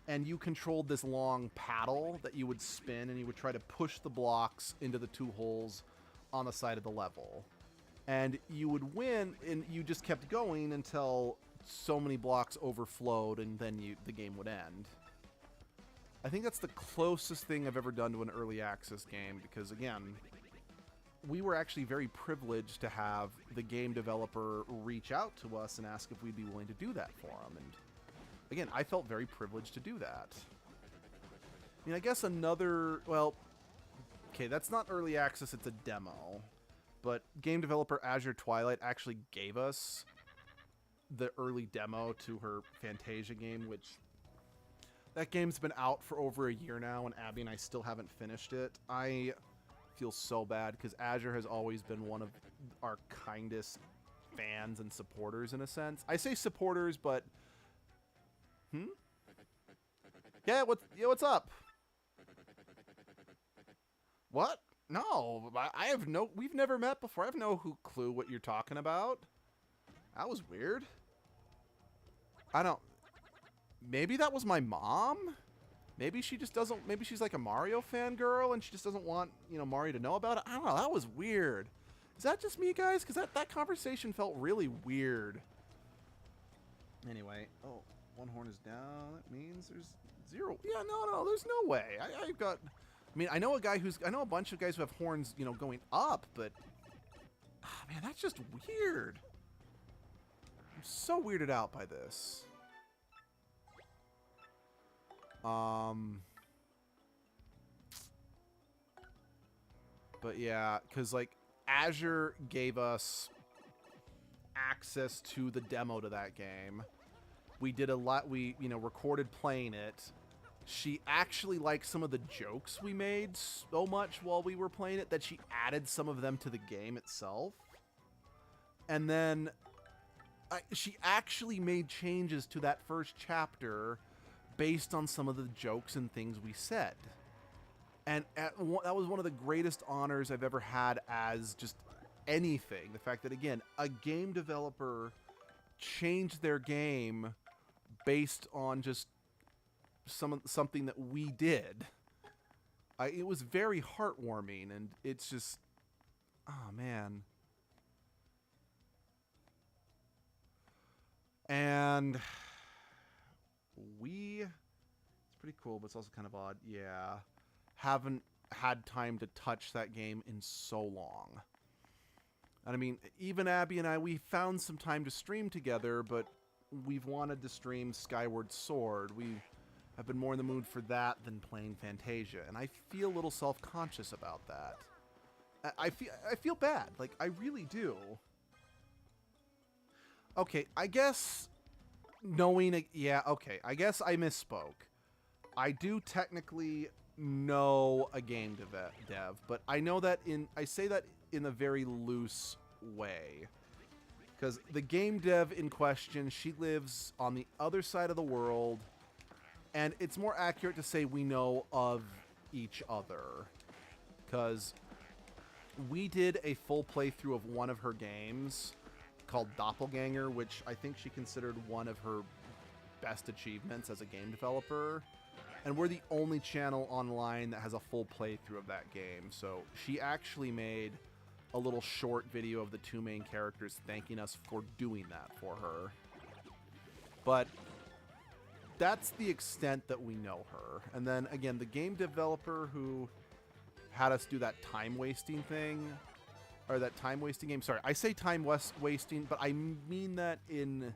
and you controlled this long paddle that you would spin, and you would try to push the blocks into the two holes on the side of the level. And you would win, and you just kept going until so many blocks overflowed, and then the game would end. I think that's the closest thing I've ever done to an early access game, because again, we were actually very privileged to have the game developer reach out to us and ask if we'd be willing to do that for them. And again, I felt very privileged to do that. I mean, I guess another, well, okay, that's not early access, it's a demo. But game developer Azure Twilight actually gave us the early demo to her Fantasia game, which that game's been out for over a year now, and Abby and I still haven't finished it. I feel so bad because Azure has always been one of our kindest fans and supporters in a sense. I say supporters, but yeah, what's up? What? No, I have no, we've never met before. I have no clue what you're talking about. That was weird. I don't, maybe that was my mom? Maybe she just doesn't, maybe she's like a Mario fangirl and she just doesn't want, you know, Mario to know about it. I don't know, that was weird. Is that just me, guys? Because that conversation felt really weird. Anyway, oh, one horn is down. That means there's zero. Yeah, no, there's no way. I've got, I mean, I know a bunch of guys who have horns, you know, going up, but, man, that's just weird. I'm so weirded out by this. But yeah, because, like, Azure gave us access to the demo to that game. We did a lot, we, you know, recorded playing it. She actually liked some of the jokes we made so much while we were playing it that she added some of them to the game itself. And then she actually made changes to that first chapter based on some of the jokes and things we said. And that was one of the greatest honors I've ever had as just anything. The fact that, again, a game developer changed their game based on just something that we did. It was very heartwarming, and it's just, oh man. And it's pretty cool, but it's also kind of odd. Yeah, haven't had time to touch that game in so long. And I mean, even Abby and I, we found some time to stream together, but we've wanted to stream Skyward Sword. We have been more in the mood for that than playing Fantasia, and I feel a little self-conscious about that. I feel bad, like I really do. Okay, I guess knowing it, yeah, okay. I guess I misspoke. I do technically know a game dev, but I know that I say that in a very loose way. Because the game dev in question, she lives on the other side of the world, and it's more accurate to say we know of each other. Because we did a full playthrough of one of her games called Doppelganger, which I think she considered one of her best achievements as a game developer. And we're the only channel online that has a full playthrough of that game. So she actually made a little short video of the two main characters thanking us for doing that for her. But that's the extent that we know her. And then again, the game developer who had us do that time-wasting thing, or that time-wasting game. Sorry, I say time-wasting, but I mean that in...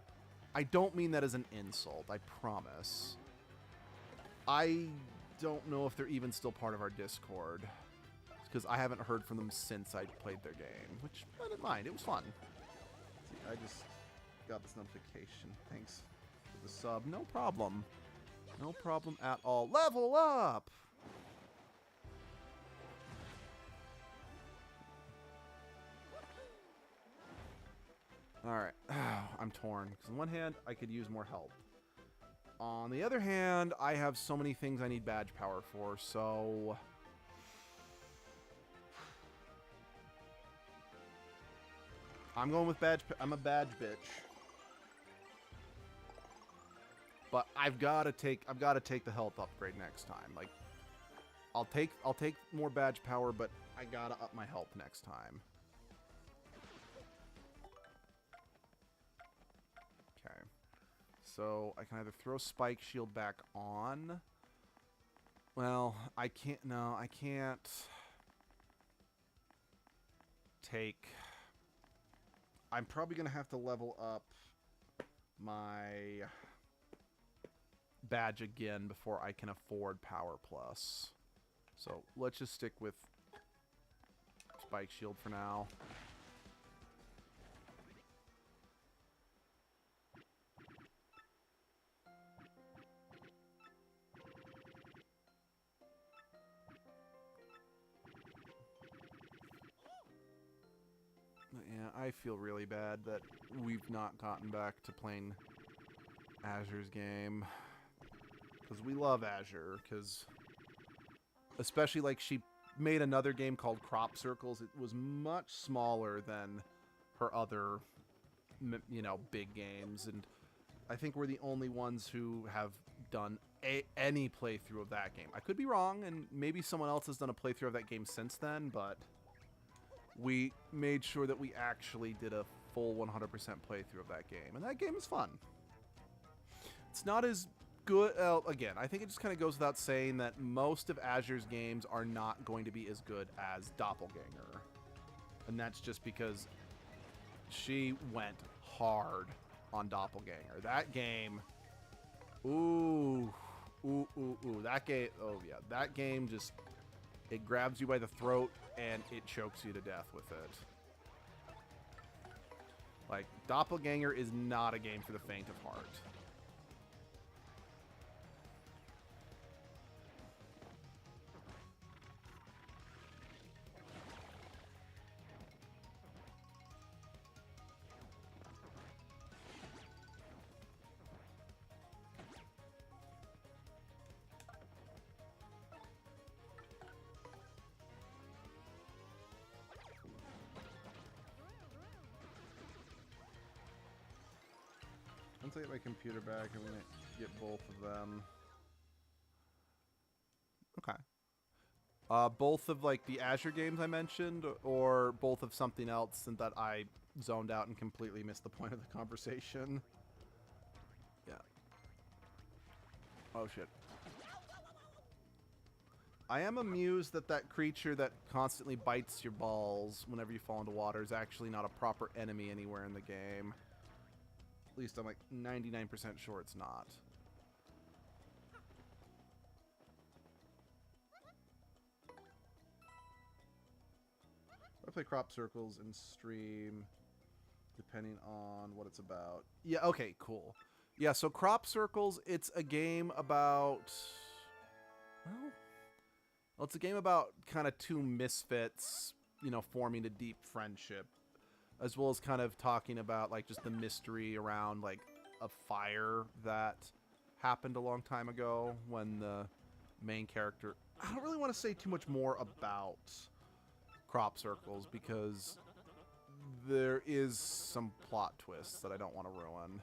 I don't mean that as an insult, I promise. I don't know if they're even still part of our Discord, because I haven't heard from them since I played their game, which I didn't mind. It was fun. See, I just got this notification. Thanks for the sub. No problem. No problem at all. Level up! Alright. I'm torn. Because on one hand, I could use more help. On the other hand, I have so many things I need badge power for, so... I'm going with badge... I'm a badge bitch. But I've got to take the health upgrade next time. Like, I'll take more badge power, but I gotta up my health next time. Okay. So I can either throw Spike Shield back on. Well, I can't. No, I can't take. I'm probably gonna have to level up my badge again before I can afford Power Plus. So let's just stick with Spike Shield for now. But yeah, I feel really bad that we've not gotten back to playing Azure's game. Because we love Azure, because... Especially, like, she made another game called Crop Circles. It was much smaller than her other, you know, big games. And I think we're the only ones who have done any playthrough of that game. I could be wrong, and maybe someone else has done a playthrough of that game since then, but we made sure that we actually did a full 100% playthrough of that game. And that game is fun. It's not as... good. Again, I think it just kind of goes without saying that most of Azure's games are not going to be as good as Doppelganger. And that's just because she went hard on Doppelganger. That game... Ooh. That game... Oh, yeah. That game just... It grabs you by the throat, and it chokes you to death with it. Like, Doppelganger is not a game for the faint of heart. Once I get my computer back, I'm going to get both of them. Okay. Both of, like, the Azure games I mentioned, or both of something else and that I zoned out and completely missed the point of the conversation? Yeah. Oh, shit. I am amused that that creature that constantly bites your balls whenever you fall into water is actually not a proper enemy anywhere in the game. At least I'm like 99% sure it's not. I play Crop Circles in stream, depending on what it's about. Yeah, okay, cool. Yeah, so Crop Circles, it's a game about, well, it's a game about kind of two misfits, forming a deep friendship, as well as kind of talking about like just the mystery around like a fire that happened a long time ago when the main character. I don't really want to say too much more about Crop Circles because there is some plot twists that I don't want to ruin.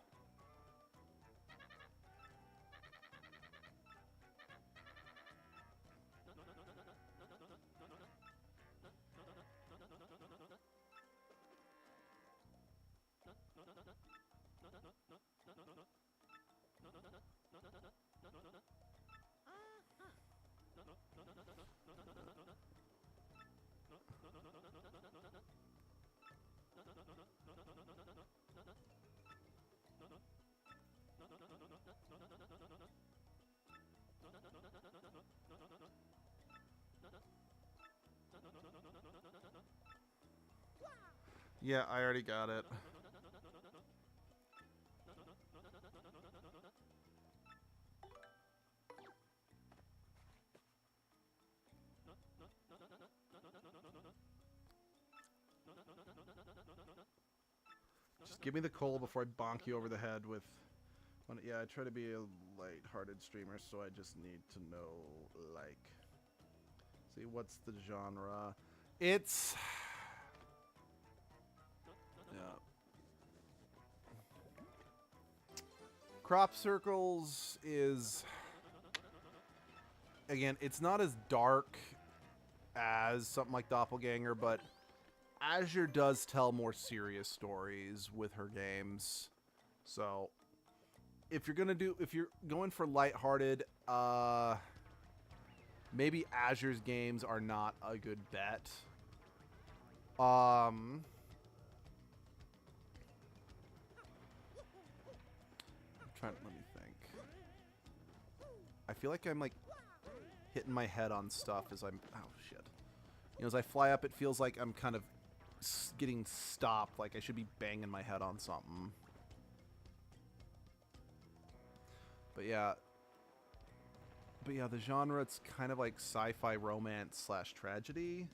Yeah, I already got it. Just give me the coal before I bonk you over the head with... Yeah, I try to be a light-hearted streamer, so I just need to know, like... See, what's the genre? It's... Yeah. Crop Circles is... Again, it's not as dark as something like Doppelganger, but Azure does tell more serious stories with her games. So, if you're going for lighthearted, maybe Azure's games are not a good bet. Let me think. I feel like I'm like hitting my head on stuff as I'm... Oh, shit. As I fly up, it feels like I'm kind of getting stopped. Like I should be banging my head on something. But yeah. The genre, it's kind of like sci-fi romance / tragedy.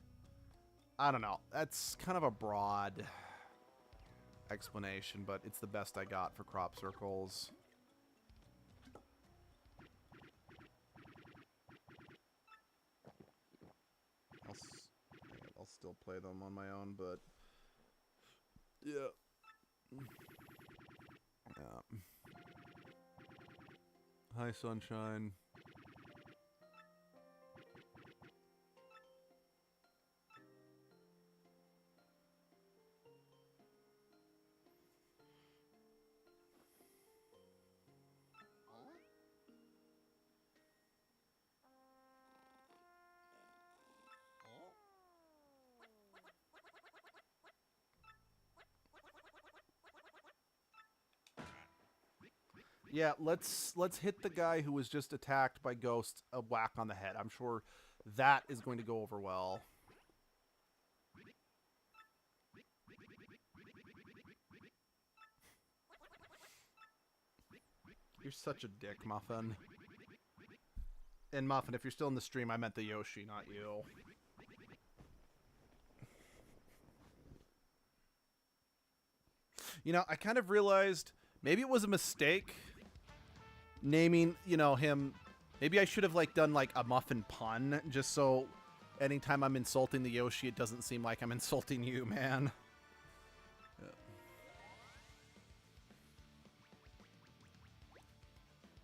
I don't know. That's kind of a broad explanation, but it's the best I got for Crop Circles. I'll still play them on my own, but yeah. Hi, sunshine. Yeah, let's hit the guy who was just attacked by Ghost a whack on the head. I'm sure that is going to go over well. You're such a dick, Muffin. And Muffin, if you're still in the stream, I meant the Yoshi, not you. I kind of realized maybe it was a mistake naming, him. Maybe I should have done a Muffin pun just so anytime I'm insulting the Yoshi, it doesn't seem like I'm insulting you, man.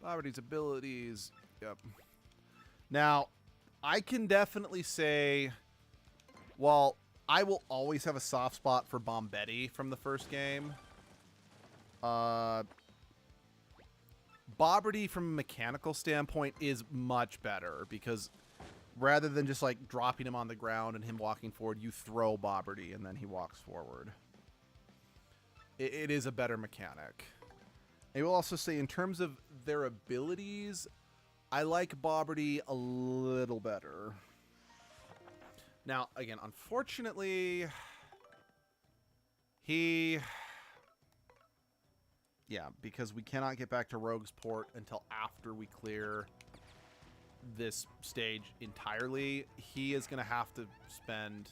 Poverty's abilities. Yep. Now, I can definitely say, well, I will always have a soft spot for Bombetti from the first game. Bobberty from a mechanical standpoint is much better because rather than just dropping him on the ground and him walking forward, you throw Bobberty and then he walks forward. It is a better mechanic. I will also say in terms of their abilities, I like Bobberty a little better. Now, again, unfortunately, he Yeah, because we cannot get back to Rogue's Port until after we clear this stage entirely. He is going to have to spend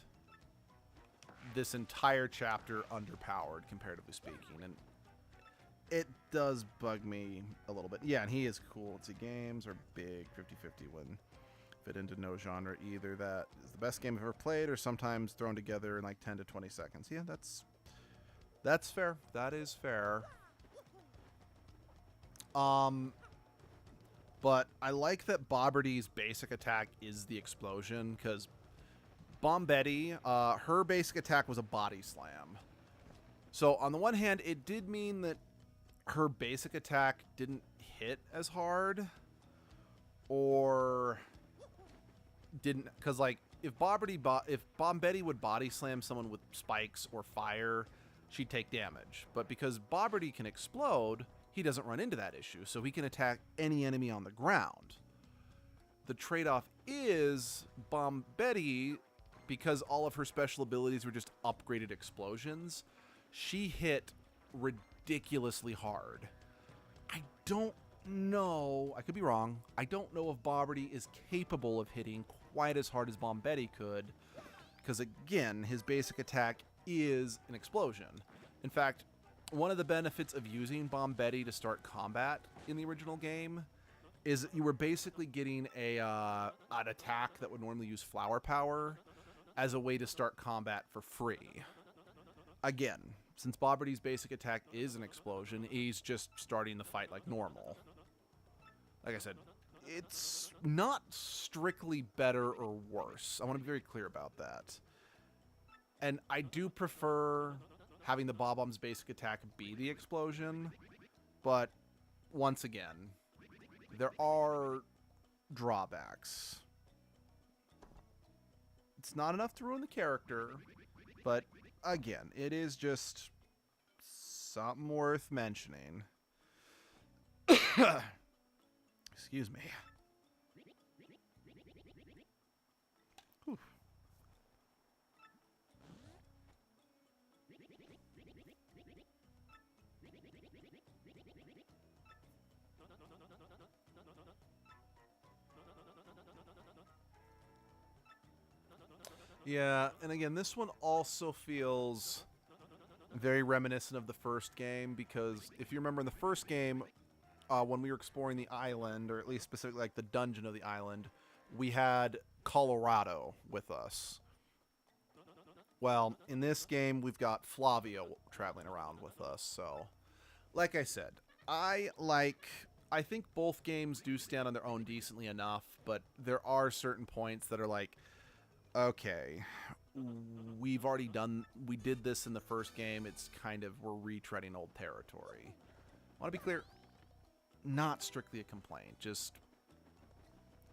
this entire chapter underpowered, comparatively speaking, and it does bug me a little bit. Yeah, and he is cool. Let's see, games are big, 50-50 when fit into no genre either. That is the best game I've ever played, or sometimes thrown together in like 10 to 20 seconds. Yeah, that's fair. That is fair. But I like that Bobberdy's basic attack is the explosion, because Bombetti, her basic attack was a body slam. So on the one hand, it did mean that her basic attack didn't hit as hard, or didn't, because like if Bombetti would body slam someone with spikes or fire, she'd take damage. But because Bombetti can explode, he doesn't run into that issue, so he can attack any enemy on the ground. The trade-off is Bombetti, because all of her special abilities were just upgraded explosions, she hit ridiculously hard. I don't know, I could be wrong, I don't know if Bombetti is capable of hitting quite as hard as Bombetti could, because again, his basic attack is an explosion. In fact, one of the benefits of using Bombetti to start combat in the original game is that you were basically getting an attack that would normally use flower power as a way to start combat for free. Again, since Bomberdy's basic attack is an explosion, he's just starting the fight like normal. Like I said, it's not strictly better or worse. I want to be very clear about that. And I do prefer having the Bob-omb's basic attack be the explosion, but once again, there are drawbacks. It's not enough to ruin the character, but again, it is just something worth mentioning. Excuse me. Whew. Yeah, and again, this one also feels very reminiscent of the first game, because if you remember in the first game, when we were exploring the island, or at least specifically like the dungeon of the island, we had Colorado with us. Well, in this game, we've got Flavio traveling around with us, so like I said, I think both games do stand on their own decently enough, but there are certain points that are like, okay, we did this in the first game, it's kind of, we're retreading old territory. I want to be clear, not strictly a complaint, just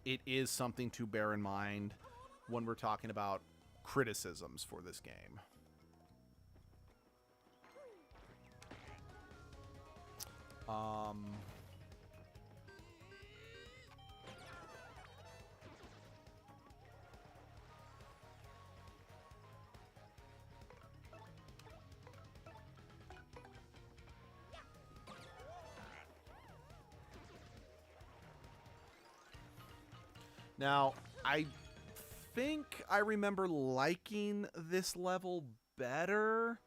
it is something to bear in mind when we're talking about criticisms for this game. Now, I think I remember liking this level better,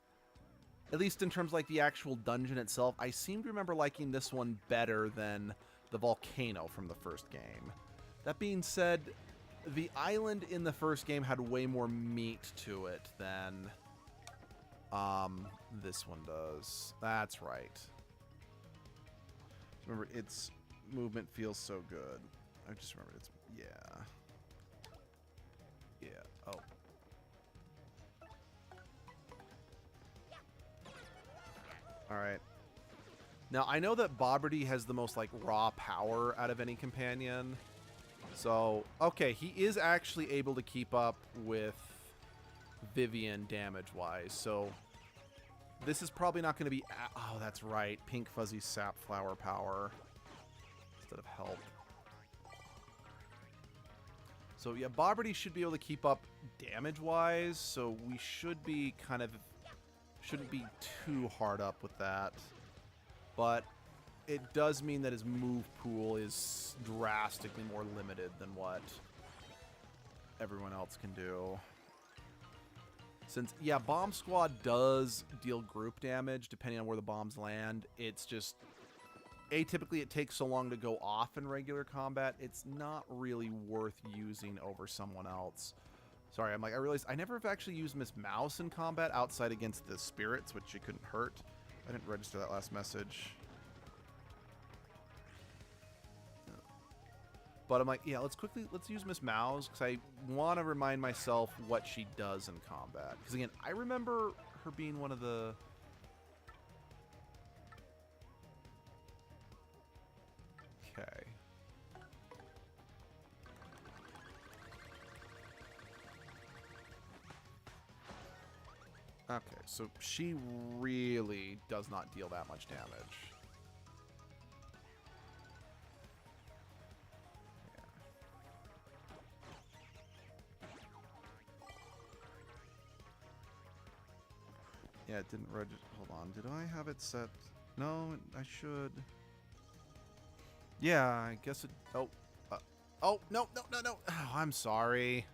at least in terms of like the actual dungeon itself. I seem to remember liking this one better than the volcano from the first game. That being said, the island in the first game had way more meat to it than this one does. That's right. Remember, its movement feels so good. I just remember it's, yeah. Yeah, oh. Alright. Now, I know that Bobberdy has the most, like, raw power out of any companion. So, okay, he is actually able to keep up with Vivian damage-wise. So, this is probably not going to be... Oh, that's right. Pink Fuzzy Sap Flower power instead of help. So, yeah, Bobberdy should be able to keep up damage-wise. So, we should be kind of... Shouldn't be too hard up with that. but it does mean that his move pool is drastically more limited than what everyone else can do. Since, yeah, Bomb Squad does deal group damage depending on where the bombs land. It's just, atypically it takes so long to go off in regular combat, it's not really worth using over someone else. Sorry, I realized I never have actually used Miss Mouse in combat outside against the spirits, which she couldn't hurt. I didn't register that last message. But I'm like, yeah, let's use Miss Mouse, because I want to remind myself what she does in combat. Because again, I remember her being one of the... Okay. Okay, so she really does not deal that much damage. Yeah, it didn't register. Hold on. Did I have it set? No, I should. Yeah, I guess it... Oh. Oh, no. Oh, I'm sorry.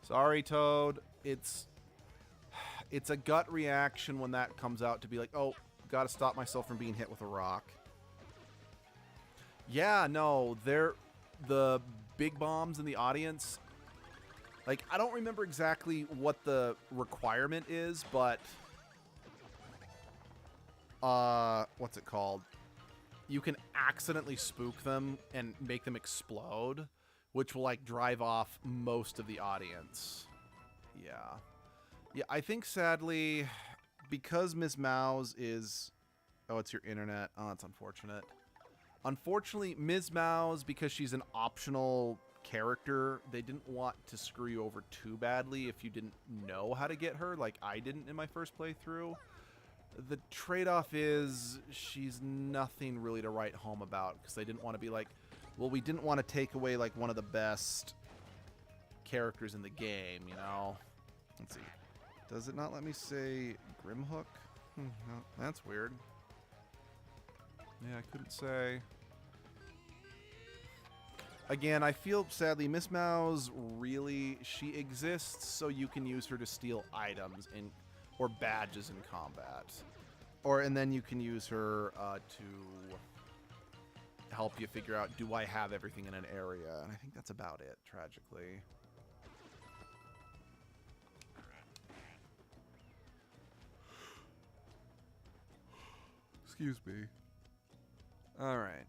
Sorry, Toad. It's a gut reaction when that comes out to be like, oh, gotta stop myself from being hit with a rock. Yeah, no, the big bombs in the audience... Like, I don't remember exactly what the requirement is, but... what's it called? You can accidentally spook them and make them explode, which will, like, drive off most of the audience. Yeah. Yeah, I think, sadly, because Miss Mouse is... Oh, it's your internet. Oh, that's unfortunate. Unfortunately, Ms. Mouse, because she's an optional... character, they didn't want to screw you over too badly if you didn't know how to get her, like I didn't in my first playthrough. The trade-off is she's nothing really to write home about, because they didn't want to be like, well, we didn't want to take away like one of the best characters in the game, you know? Let's see. Does it not let me say Grimhook? No, that's weird. Yeah, I couldn't say. Again, I feel, sadly, Miss Mouse, really, she exists so you can use her to steal items or badges in combat. And then you can use her to help you figure out, do I have everything in an area? And I think that's about it, tragically. Excuse me. All right.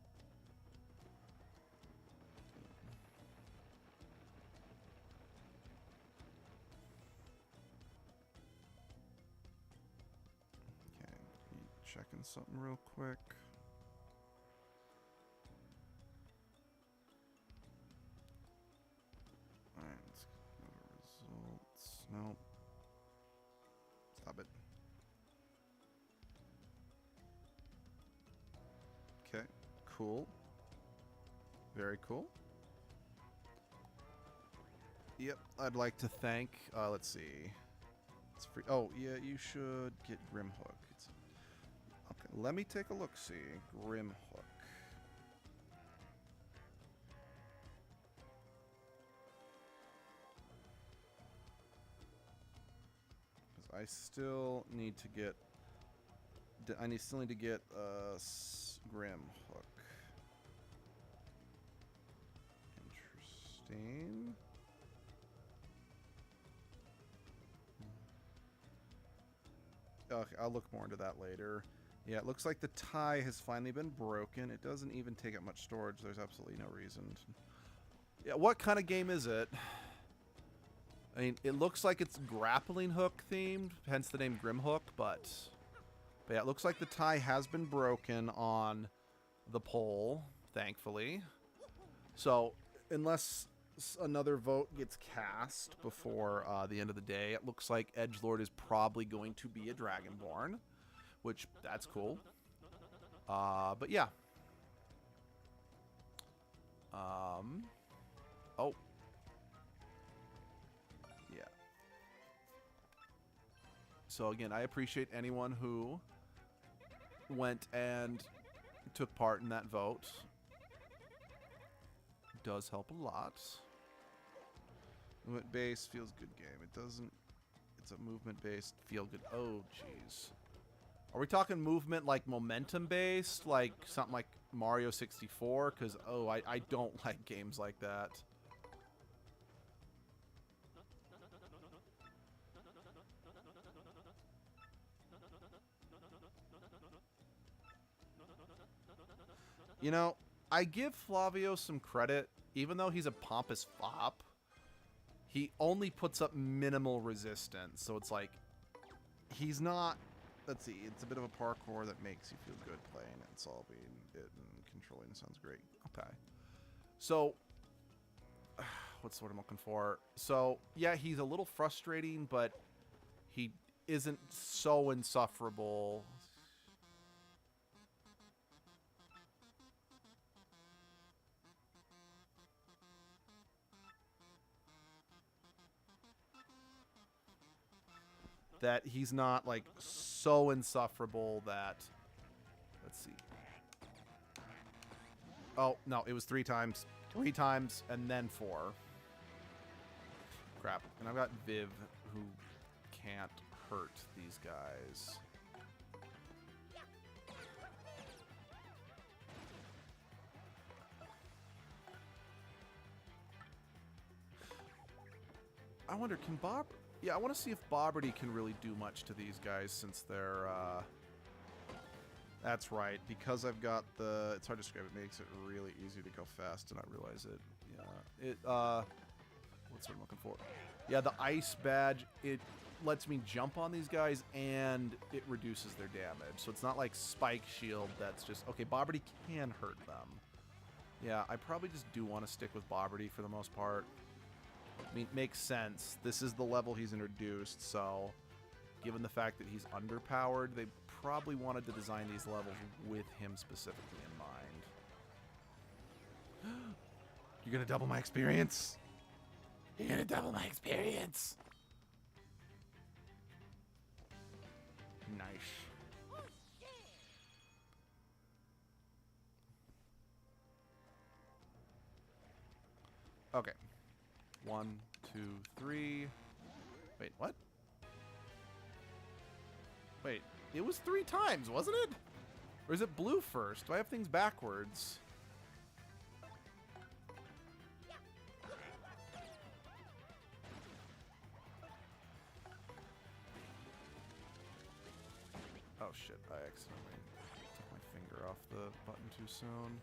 Checking something real quick. Alright, let's go to results. Nope. Stop it. Okay, cool. Very cool. Yep, I'd like to thank, let's see. It's free. Oh, yeah, you should get Grimhook. Okay, let me take a look-see. Grimhook. Because I still need to get... still need to get Grimhook. Interesting. Okay, I'll look more into that later. Yeah, it looks like the tie has finally been broken. It doesn't even take up much storage. There's absolutely no reason to... Yeah, what kind of game is it? I mean, it looks like it's grappling hook themed, hence the name Grimhook, but yeah, it looks like the tie has been broken on the pole, thankfully. So, unless another vote gets cast before the end of the day, it looks like Edgelord is probably going to be a Dragonborn. Which, that's cool. But yeah. Oh. Yeah. So again, I appreciate anyone who went and took part in that vote. Does help a lot. Movement based feels good game. It doesn't. It's a movement based feel good. Oh, jeez. Are we talking movement like momentum based, like something like Mario 64? Because oh, I don't like games like that. You know, I give Flavio some credit, even though he's a pompous fop. He only puts up minimal resistance, so it's like he's not. Let's see, it's a bit of a parkour that makes you feel good playing and solving it and controlling. Sounds great. Okay, so what's the word I'm looking for? So yeah, he's a little frustrating, but he isn't so insufferable. That he's not like so insufferable that, let's see. Oh no, it was 3 times, and then 4. Crap, and I've got Viv who can't hurt these guys. I wonder, can Bob... Yeah, I want to see if Bobberty can really do much to these guys since they're, That's right, because I've got the... It's hard to describe, it makes it really easy to go fast and not realize it. Yeah, it, what's what I'm looking for? Yeah, the ice badge, it lets me jump on these guys and it reduces their damage. So it's not like Spike Shield that's just... Okay, Bobberty can hurt them. Yeah, I probably just do want to stick with Bobberty for the most part. I mean, it makes sense. This is the level he's introduced, so given the fact that he's underpowered, they probably wanted to design these levels with him specifically in mind. You're gonna double my experience? You're gonna double my experience? Nice. Okay. 1, 2, 3. Wait, what? Wait, it was 3 times, wasn't it? Or is it blue first? Do I have things backwards? Oh shit, I accidentally took my finger off the button too soon.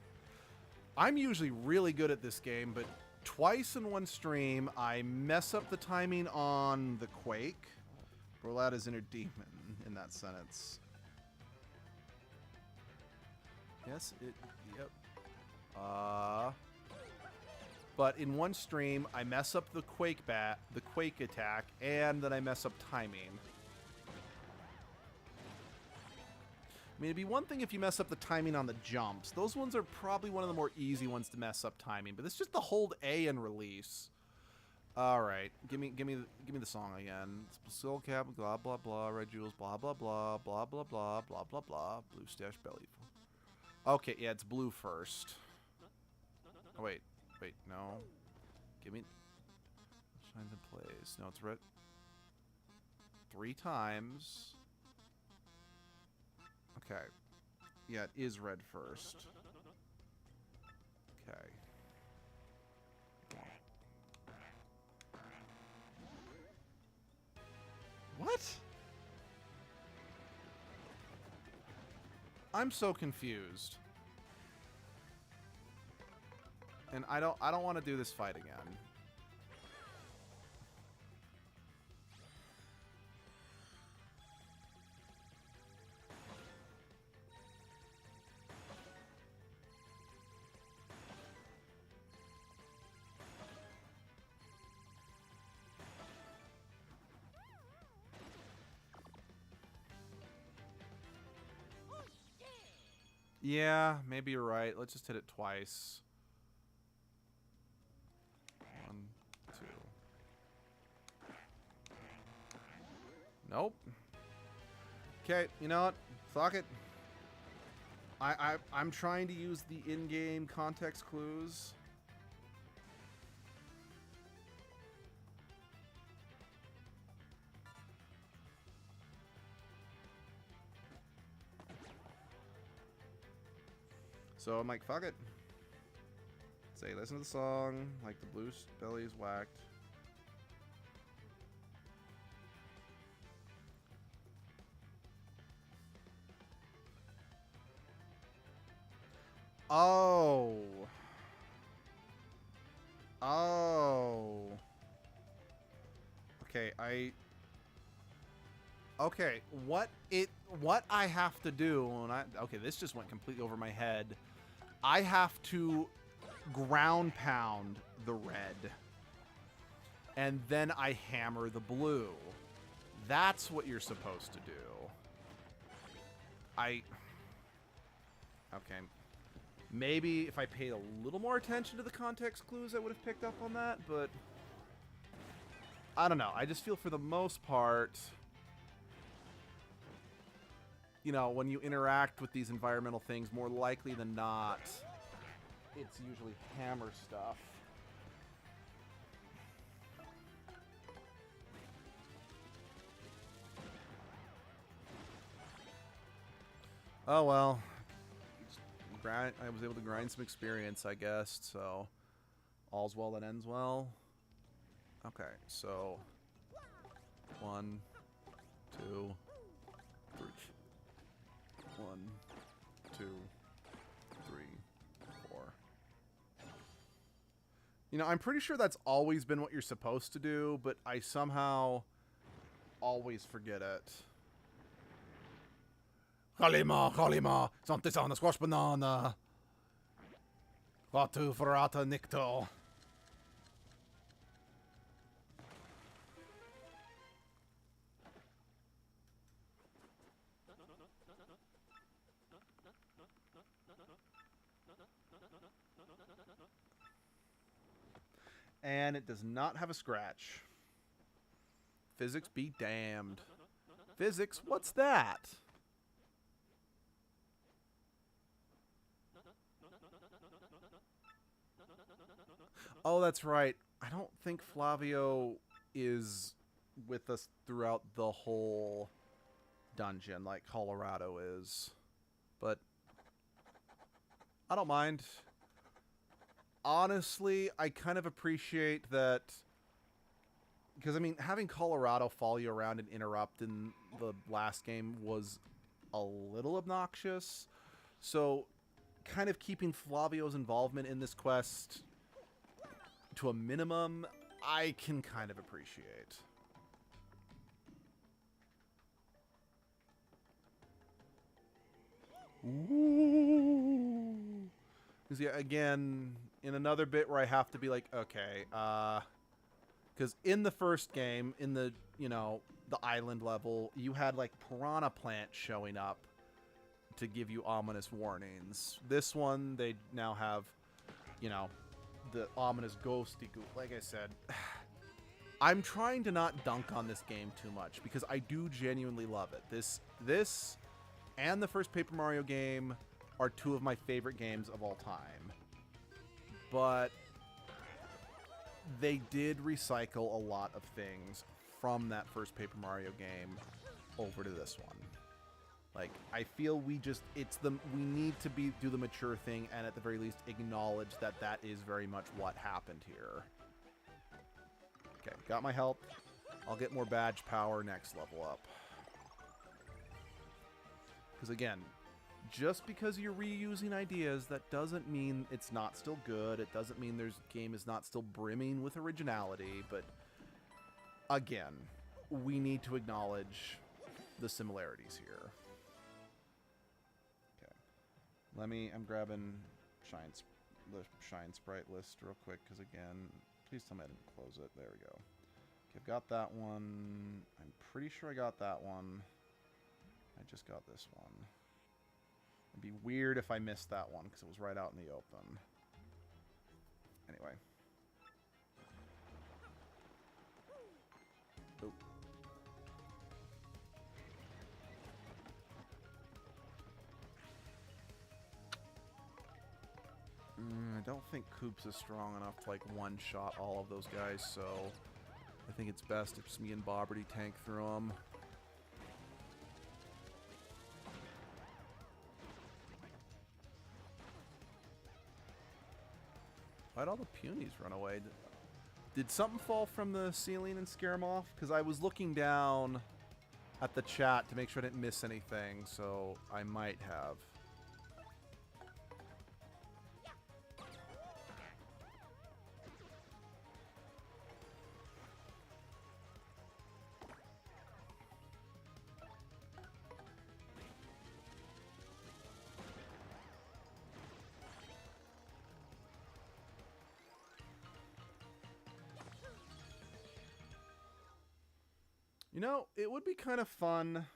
I'm usually really good at this game, but twice in one stream, I mess up the timing on the Quake. Roll out his inner demon in that sentence. Yes, it... Yep. But in one stream, I mess up the Quake attack, and then I mess up timing. I mean, it'd be one thing if you mess up the timing on the jumps. Those ones are probably one of the more easy ones to mess up timing, but it's just the hold A and release. All right, give me the song again. Soul Cap, blah blah blah, red jewels, blah blah blah, blah blah blah, blah blah blah, blue stash belly. Okay, yeah, it's blue first. Oh wait, no. Give me shines and plays. No, it's red. 3 times. Okay. Yeah, it is red first. Okay. What? I'm so confused. And I don't want to do this fight again. Yeah, maybe you're right. Let's just hit it twice. 1, 2. Nope. Okay, you know what? Fuck it. I'm trying to use the in-game context clues. So I'm like, fuck it. Say, listen to the song, like the blue belly's whacked. Oh. Oh. Okay, okay, what I have to do, and okay, this just went completely over my head. I have to ground pound the red, and then I hammer the blue. That's what you're supposed to do. Okay. Maybe if I paid a little more attention to the context clues, I would have picked up on that, but I don't know. I just feel for the most part, you know, when you interact with these environmental things, more likely than not, it's usually hammer stuff. Oh well. I was able to grind some experience, I guess, so all's well that ends well. Okay, so 1, 2, 3. 1, 2, 3, 4. You know, I'm pretty sure that's always been what you're supposed to do, but I somehow always forget it. Halima, something's on a squash banana. Vatu ferrata nicto. And it does not have a scratch. Physics be damned. Physics, what's that? Oh, that's right. I don't think Flavio is with us throughout the whole dungeon like Colorado is. But I don't mind. Honestly, I kind of appreciate that, because I mean, having Colorado follow you around and interrupt in the last game was a little obnoxious. So kind of keeping Flavio's involvement in this quest to a minimum, I can kind of appreciate. Ooh. Because yeah, again, in another bit where I have to be like, okay, because in the first game, in the, you know, the island level, you had like piranha plants showing up to give you ominous warnings. This one, they now have, you know, the ominous ghosty goop. Like I said, I'm trying to not dunk on this game too much because I do genuinely love it. This and the first Paper Mario game are two of my favorite games of all time. But they did recycle a lot of things from that first Paper Mario game over to this one. Like, I feel we need to do the mature thing and at the very least acknowledge that that is very much what happened here. Okay, got my health. I'll get more badge power next level up. Because again, just because you're reusing ideas, that doesn't mean it's not still good. It doesn't mean the game is not still brimming with originality. But again, we need to acknowledge the similarities here. I'm grabbing the Shine Sprite list real quick, because again, please tell me I didn't close it. There we go. Okay, I've got that one. I'm pretty sure I got that one. I just got this one. It'd be weird if I missed that one, because it was right out in the open. Anyway. Oh. I don't think Koops is strong enough to, like, one-shot all of those guys, so I think it's best if just me and Bobberty tank through them. Why'd all the punies run away? Did something fall from the ceiling and scare them off? Because I was looking down at the chat to make sure I didn't miss anything, so I might have. You know, it would be kind of fun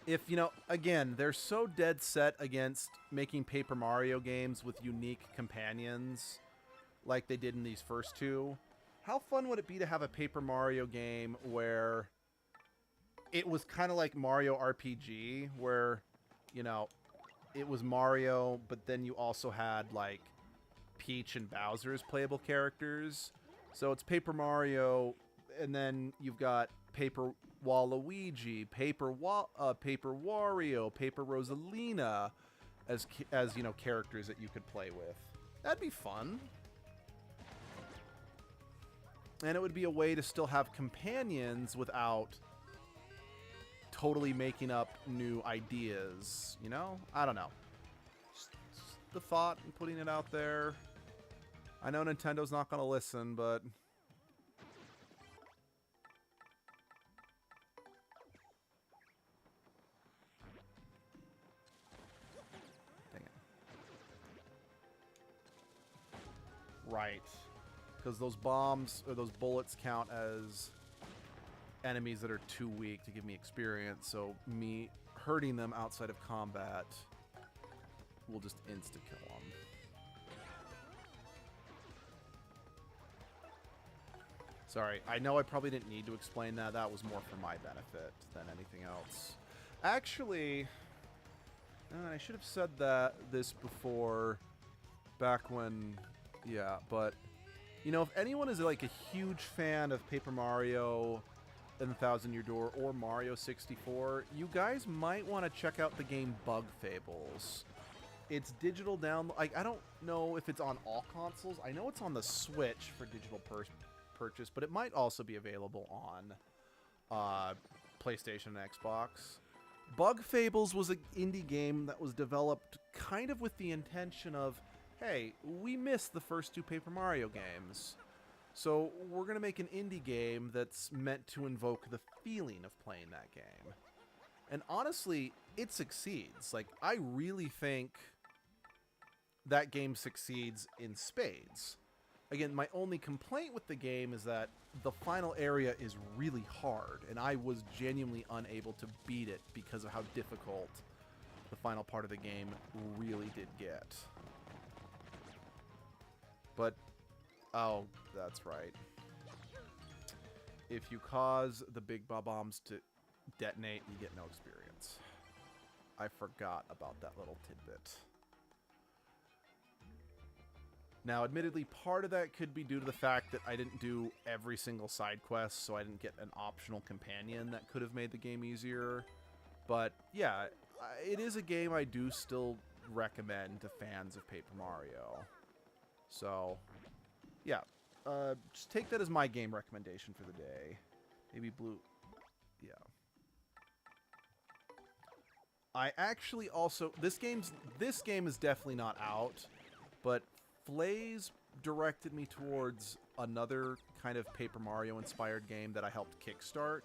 if, you know, again, they're so dead set against making Paper Mario games with unique companions like they did in these first two. How fun would it be to have a Paper Mario game where it was kind of like Mario RPG, where, you know, it was Mario, but then you also had, like, Peach and Bowser as playable characters. So it's Paper Mario, and then you've got Paper Waluigi, Paper Wario, Paper Rosalina as you know, characters that you could play with. That'd be fun. And it would be a way to still have companions without totally making up new ideas, you know? I don't know. Just the thought and putting it out there. I know Nintendo's not going to listen, but dang it. Right. Because those bombs, or those bullets, count as enemies that are too weak to give me experience, so me hurting them outside of combat will just insta-kill them. Sorry, I know I probably didn't need to explain that. That was more for my benefit than anything else. Actually, I should have said this before, back when, yeah, but, you know, if anyone is like a huge fan of Paper Mario and the Thousand Year Door or Mario 64, you guys might want to check out the game Bug Fables. It's digital download. Like, I don't know if it's on all consoles. I know it's on the Switch for digital purchase, but it might also be available on PlayStation and Xbox. Bug Fables was an indie game that was developed kind of with the intention of, hey, we missed the first two Paper Mario games, so we're going to make an indie game that's meant to invoke the feeling of playing that game. And honestly, it succeeds. Like, I really think that game succeeds in spades. Again, my only complaint with the game is that the final area is really hard, and I was genuinely unable to beat it because of how difficult the final part of the game really did get. But, oh, that's right. If you cause the big bombs to detonate, you get no experience. I forgot about that little tidbit. Now, admittedly, part of that could be due to the fact that I didn't do every single side quest, so I didn't get an optional companion that could have made the game easier. But, yeah, it is a game I do still recommend to fans of Paper Mario. So, yeah, just take that as my game recommendation for the day. Maybe blue, yeah. I actually also, this game is definitely not out, but Flays directed me towards another kind of Paper Mario inspired game that I helped kickstart.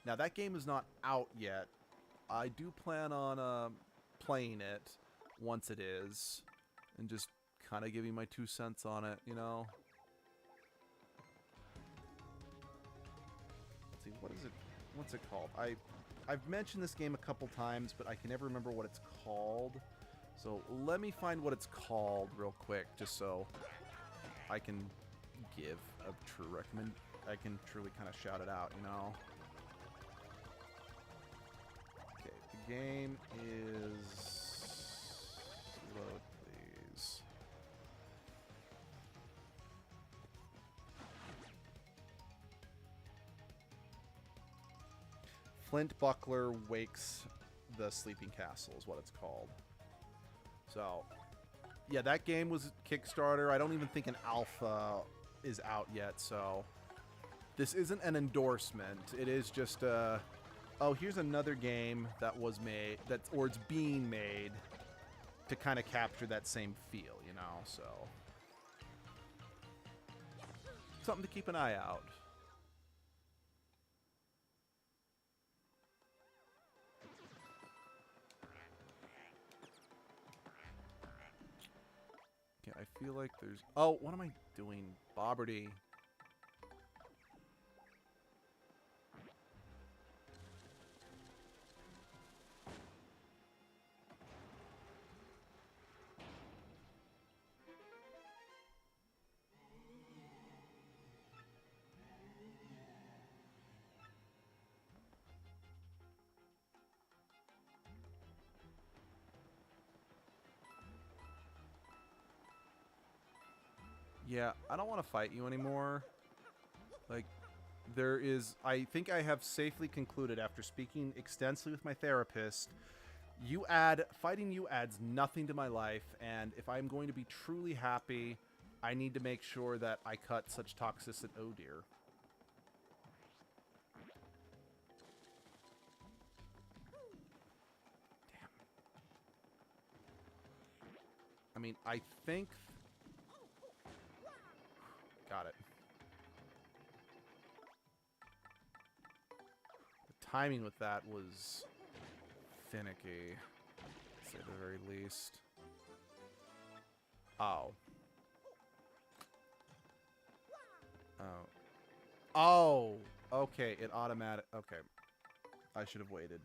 Now that game is not out yet. I do plan on playing it once it is, and just kind of giving my 2 cents on it, you know. Let's see, what is it? What's it called? I've mentioned this game a couple times, but I can never remember what it's called. So let me find what it's called real quick, just so I can give a true recommend. I can truly kind of shout it out, you know. Okay, the game is, load please. Flint Buckler Wakes the Sleeping Castle is what it's called. So, yeah, that game was Kickstarter. I don't even think an alpha is out yet, so this isn't an endorsement. It is just oh, here's another game that was made, or it's being made to kind of capture that same feel, you know, so something to keep an eye out. Okay, I feel like there's... Oh, what am I doing? Bobberty. Yeah, I don't want to fight you anymore. Like, there is... I think I have safely concluded after speaking extensively with my therapist, fighting you adds nothing to my life, and if I'm going to be truly happy, I need to make sure that I cut such toxicity. Oh dear. Damn. I mean, I think... Got it. The timing with that was finicky, to say the very least. Oh. Oh. Oh! Okay, it automatic... Okay. I should have waited.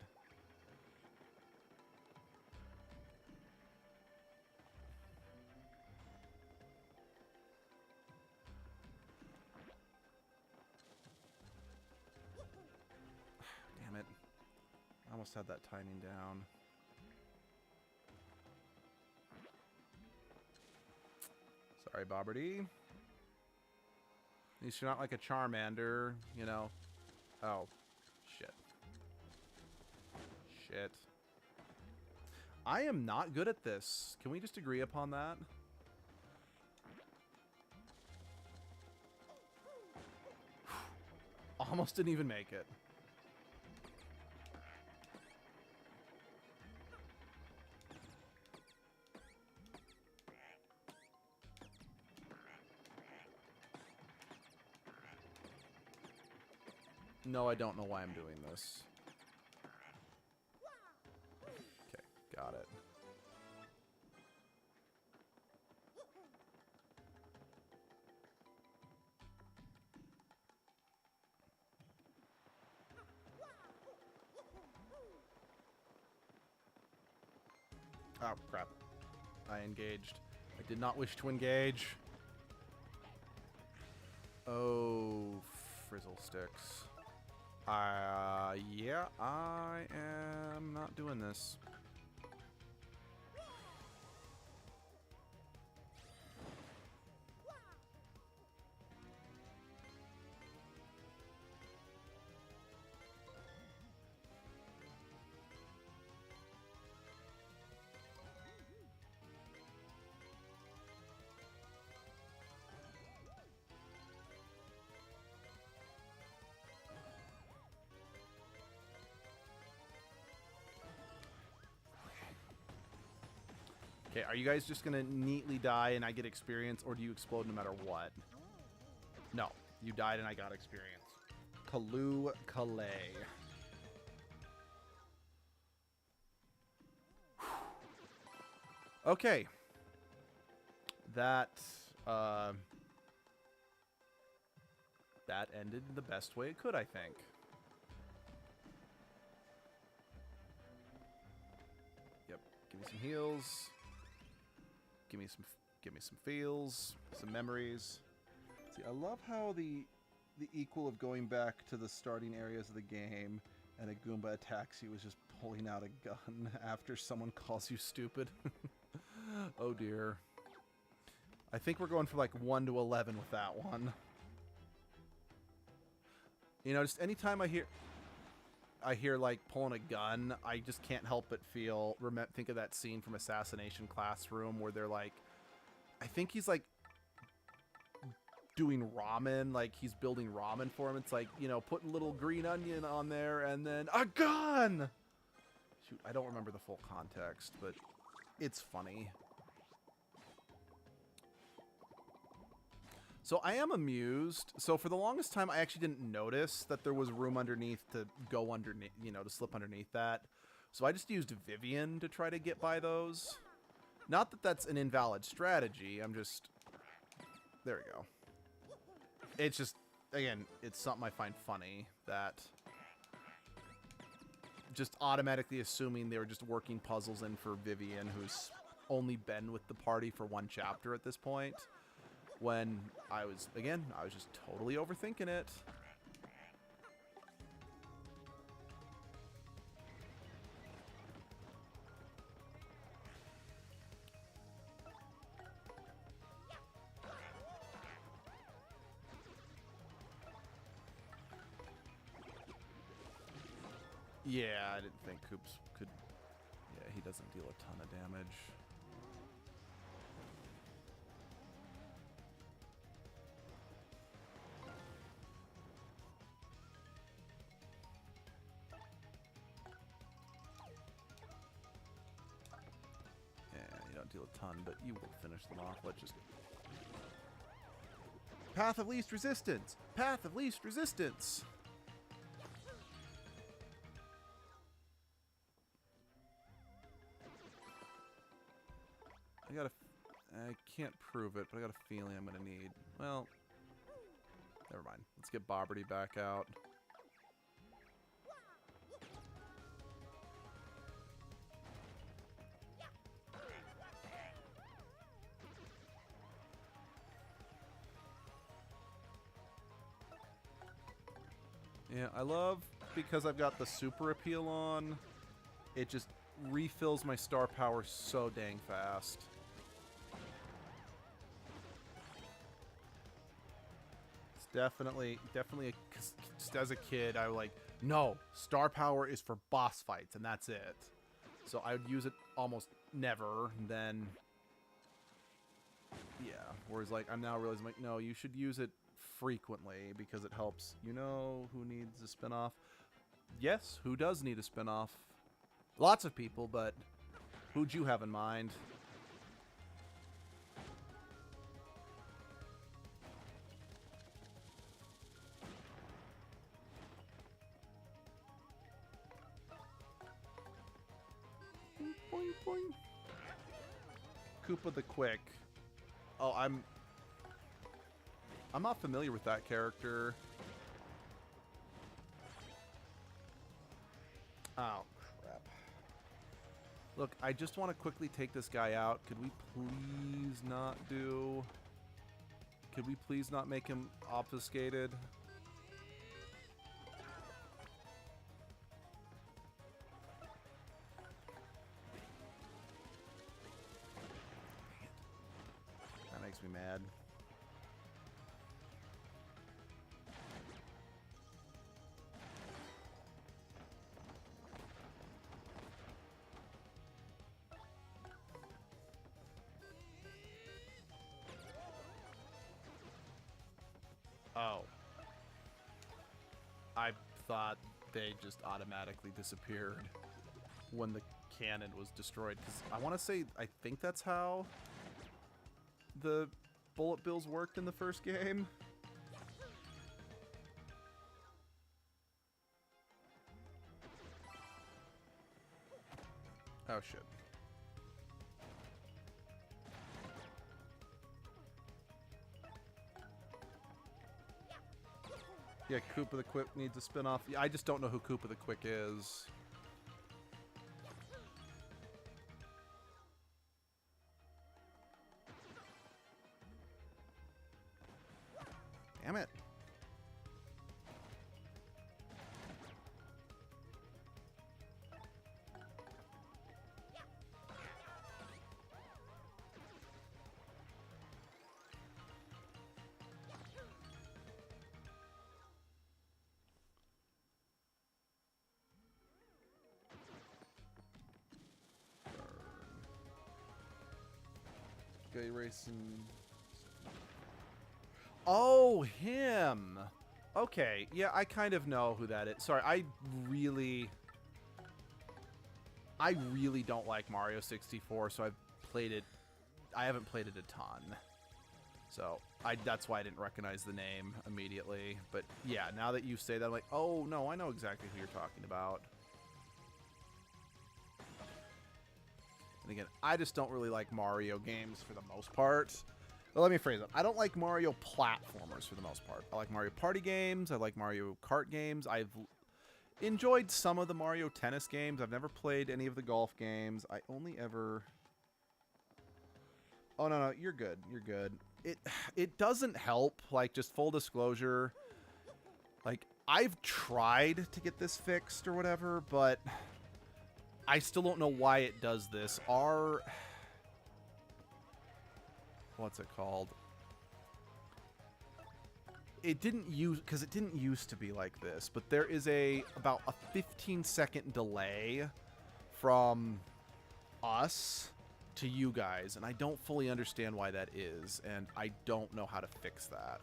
Damn it. I almost had that timing down. Sorry, Bobberty. At least you're not like a Charmander, you know. Oh. Shit. Shit. I am not good at this. Can we just agree upon that? Almost didn't even make it. No, I don't know why I'm doing this. Okay, got it. Oh, crap. I engaged. I did not wish to engage. Oh, frizzle sticks. Yeah, I am not doing this. Okay, are you guys just gonna neatly die and I get experience, or do you explode no matter what? No, you died and I got experience. Kalu Kalay. Okay. That ended the best way it could, I think. Yep. Give me some heals. Give me some feels, some memories. See, I love how the equal of going back to the starting areas of the game and a Goomba attacks you is just pulling out a gun after someone calls you stupid. Oh dear. I think we're going for like 1 to 11 with that one. You know, just anytime I hear... I hear like pulling a gun, I just can't help but think of that scene from Assassination Classroom where they're like, I think he's like doing ramen, like he's building ramen for him. It's like, you know, putting little green onion on there and then a gun. Shoot, I don't remember the full context, but it's funny. So I am amused. So for the longest time, I actually didn't notice that there was room underneath to go underneath, you know, to slip underneath that. So I just used Vivian to try to get by those. Not that that's an invalid strategy. I'm just... There we go. It's just, again, it's something I find funny that... Just automatically assuming they were just working puzzles in for Vivian, who's only been with the party for one chapter at this point. When I was just totally overthinking it. Yeah, I didn't think Coops could... Yeah, he doesn't deal a ton of damage. Deal a ton, but you will finish them off. Let's just... Path of least resistance! Path of least resistance! I can't prove it, but I got a feeling I'm gonna need... Well, never mind. Let's get Bobberty back out. Yeah, I love, because I've got the super appeal on, it just refills my star power so dang fast. It's definitely, just as a kid, I was like, no, star power is for boss fights, and that's it. So I would use it almost never, and then, yeah, whereas like, I'm now realizing, like, no, you should use it frequently because it helps. You know who needs a spin-off? Yes, who does need a spin-off? Lots of people, but who'd you have in mind? Boing, boing. Koopa the Quick. Oh, I'm not familiar with that character. Oh, crap. Look, I just want to quickly take this guy out. Could we please not do... Could we please not make him obfuscated? That makes me mad. Oh. I thought they just automatically disappeared when the cannon was destroyed. Because I want to say, I think that's how the bullet bills worked in the first game. Oh, shit. Yeah, Koopa the Quick needs a spin-off. Yeah, I just don't know who Koopa the Quick is. Damn it. guy racing. Oh, him. Okay, yeah, I kind of know who that is. Sorry, I really don't like Mario 64, so I've played it. I haven't played it a ton. So, that's why I didn't recognize the name immediately. But yeah, now that you say that, I'm like, oh, no, I know exactly who you're talking about. And again, I just don't really like Mario games for the most part. Well, let me phrase it. I don't like Mario platformers for the most part. I like Mario Party games. I like Mario Kart games. I've enjoyed some of the Mario Tennis games. I've never played any of the golf games. I only ever... Oh, no, you're good. You're good. It doesn't help, like, just full disclosure. Like, I've tried to get this fixed or whatever, but I still don't know why it does this. What's it called? It didn't used to be like this, but there is about a 15-second delay from us to you guys, and I don't fully understand why that is, and I don't know how to fix that.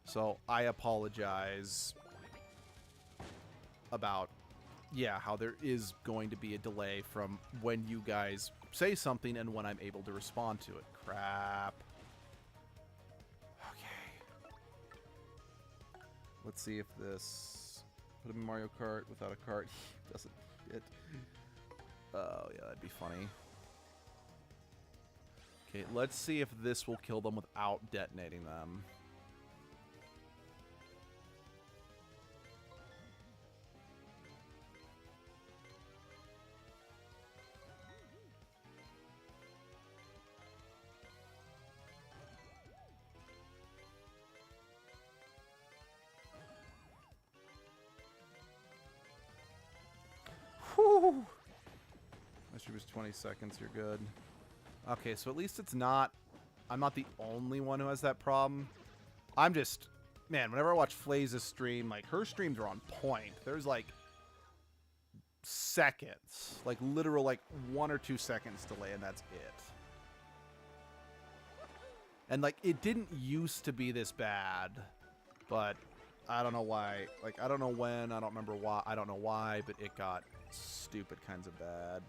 So I apologize about, yeah, how there is going to be a delay from when you guys say something and when I'm able to respond to it. Crap. Okay. Let's see if this... Put him in Mario Kart without a cart. Doesn't fit. Oh, yeah, that'd be funny. Okay, let's see if this will kill them without detonating them. Whew. My stream is 20 seconds. You're good. Okay, so at least it's not... I'm not the only one who has that problem. I'm just... Man, whenever I watch Flaze's stream, like, her streams are on point. There's, like, seconds. Like, literal, like, 1 or 2 seconds delay, and that's it. And, like, it didn't used to be this bad. But I don't know why. Like, I don't know when. I don't remember why. I don't know why, but it got stupid kinds of bad.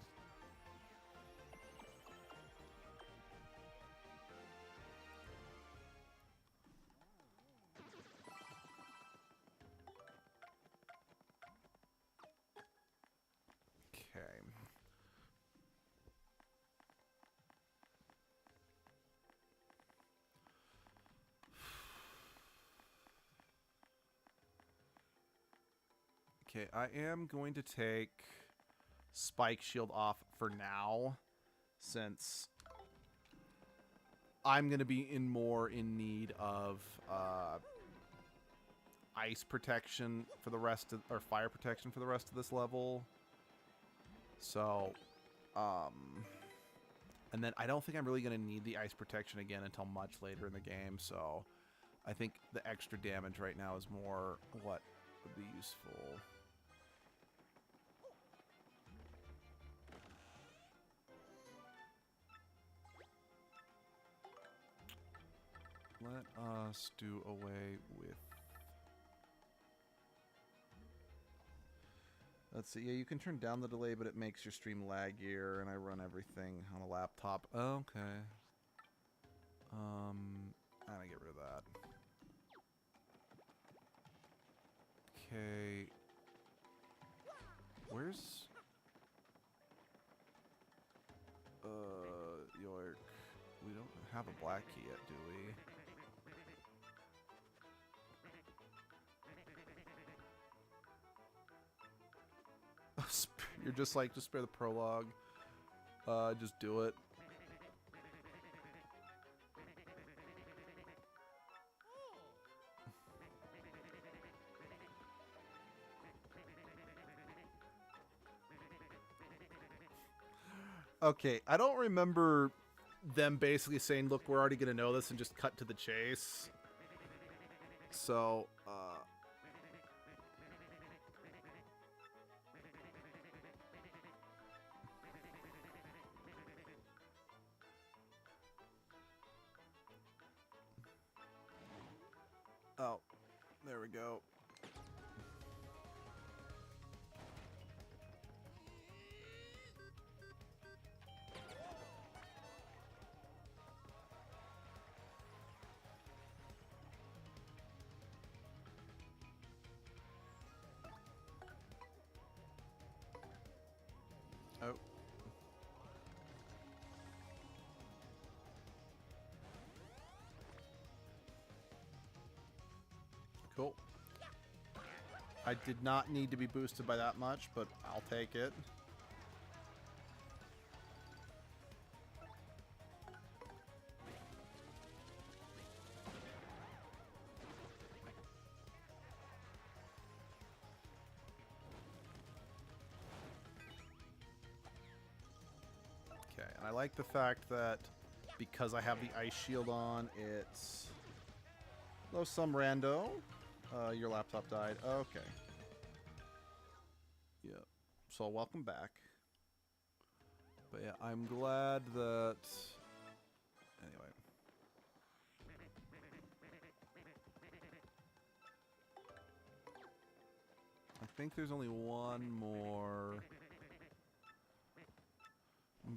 Okay, I am going to take Spike Shield off for now, since I'm going to be more in need of ice protection for the rest of, or fire protection for the rest of this level. So, and then I don't think I'm really going to need the ice protection again until much later in the game, so I think the extra damage right now is more what would be useful. Let us do away with... Let's see. Yeah, you can turn down the delay, but it makes your stream laggier, and I run everything on a laptop. Okay. I'm gonna get rid of that. Okay. Where's... York. We don't have a black key yet, do we? You're just like, just spare the prologue. Just do it. Okay, I don't remember them basically saying, look, we're already going to know this, and just cut to the chase. So, go. Oh. Cool. I did not need to be boosted by that much, but I'll take it. Okay, and I like the fact that because I have the ice shield on, it's... Hello, some rando. Your laptop died. Okay. Yeah. So welcome back. But yeah, I'm glad that... Anyway. I think there's only one more...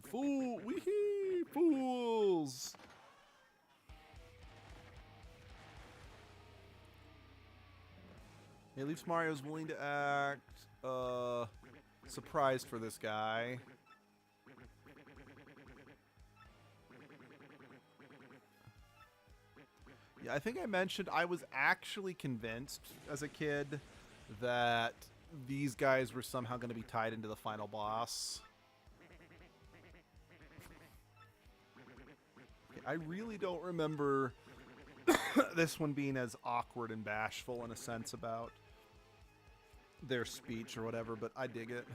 Fool! Weehee! Fools! At least Mario's willing to act surprised for this guy. Yeah, I think I mentioned I was actually convinced as a kid that these guys were somehow going to be tied into the final boss. I really don't remember this one being as awkward and bashful in a sense about their speech or whatever, but I dig it.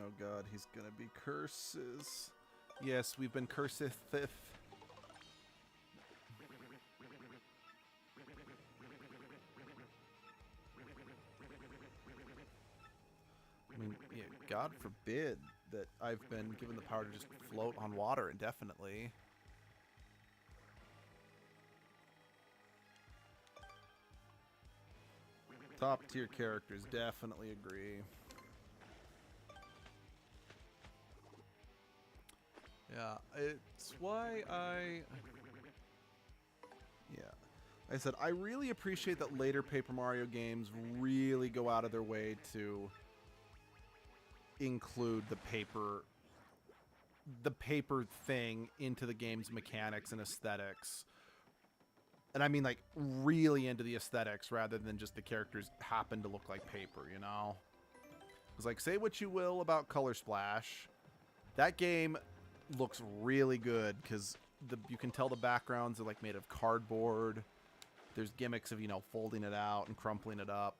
Oh god, he's gonna be curses. Yes, we've been curseth. I mean, yeah, God forbid that I've been given the power to just float on water indefinitely. Top tier characters, definitely agree. Yeah, it's why yeah. Like I said, I really appreciate that later Paper Mario games really go out of their way to include the paper thing into the game's mechanics and aesthetics. And I mean, like, really into the aesthetics rather than just the characters happen to look like paper, you know? Because, like, say what you will about Color Splash, that game looks really good because you can tell the backgrounds are, like, made of cardboard. There's gimmicks of, you know, folding it out and crumpling it up.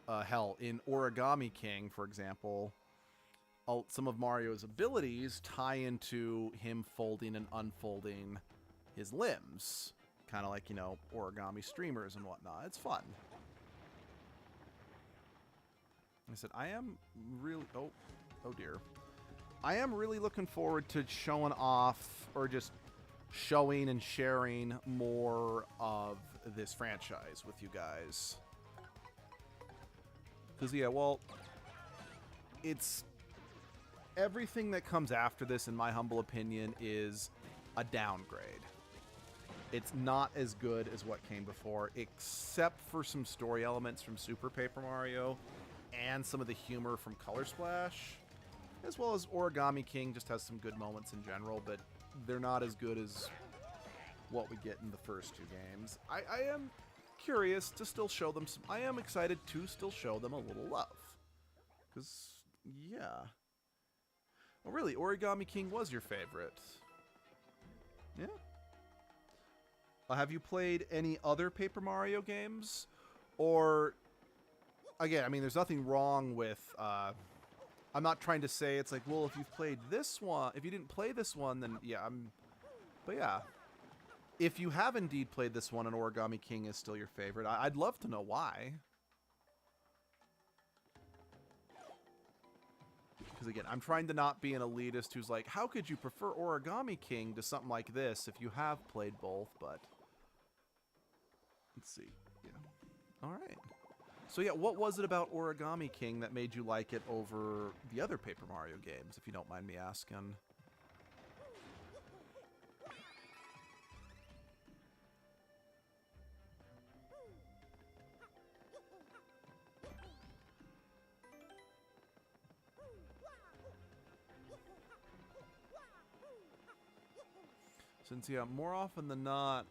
Hell, in Origami King, for example, some of Mario's abilities tie into him folding and unfolding his limbs. Kind of like, you know, origami streamers and whatnot. It's fun. I said, I am really... Oh dear. I am really looking forward to showing off, or just showing and sharing more of this franchise with you guys. Because, yeah, well, it's... Everything that comes after this, in my humble opinion, is a downgrade. It's not as good as what came before, except for some story elements from Super Paper Mario and some of the humor from Color Splash, as well as Origami King just has some good moments in general, but they're not as good as what we get in the first two games. I am curious to still show them some... I am excited to still show them a little love. Because, yeah. Well, really, Origami King was your favorite. Yeah. Have you played any other Paper Mario games? Or, again, I mean, there's nothing wrong with... I'm not trying to say it's like, well, if you've played this one... If you didn't play this one, then, yeah, But, yeah. If you have indeed played this one and Origami King is still your favorite, I'd love to know why. Because again, I'm trying to not be an elitist who's like, how could you prefer Origami King to something like this if you have played both, but... Let's see. Yeah. Alright. So yeah, what was it about Origami King that made you like it over the other Paper Mario games, if you don't mind me asking? Since yeah, more often than not,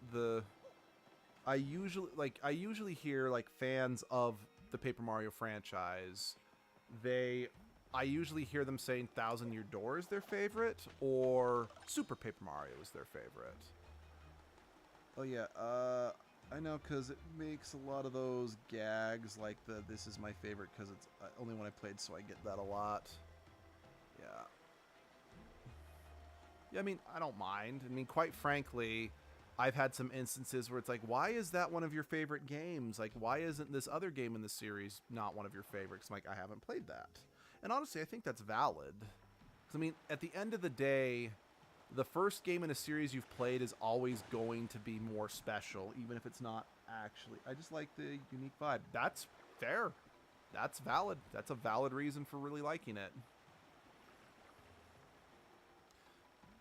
I usually hear like fans of the Paper Mario franchise, I usually hear them saying Thousand Year Door is their favorite or Super Paper Mario is their favorite. Oh yeah, I know, because it makes a lot of those gags like this is my favorite because it's only one I played, so I get that a lot. Yeah. Yeah, I mean, I don't mind. I mean, quite frankly, I've had some instances where it's like, why is that one of your favorite games? Like, why isn't this other game in the series not one of your favorites? I'm like, I haven't played that. And honestly, I think that's valid. 'Cause, I mean, at the end of the day, the first game in a series you've played is always going to be more special, even if it's not actually. I just like the unique vibe. That's fair. That's valid. That's a valid reason for really liking it.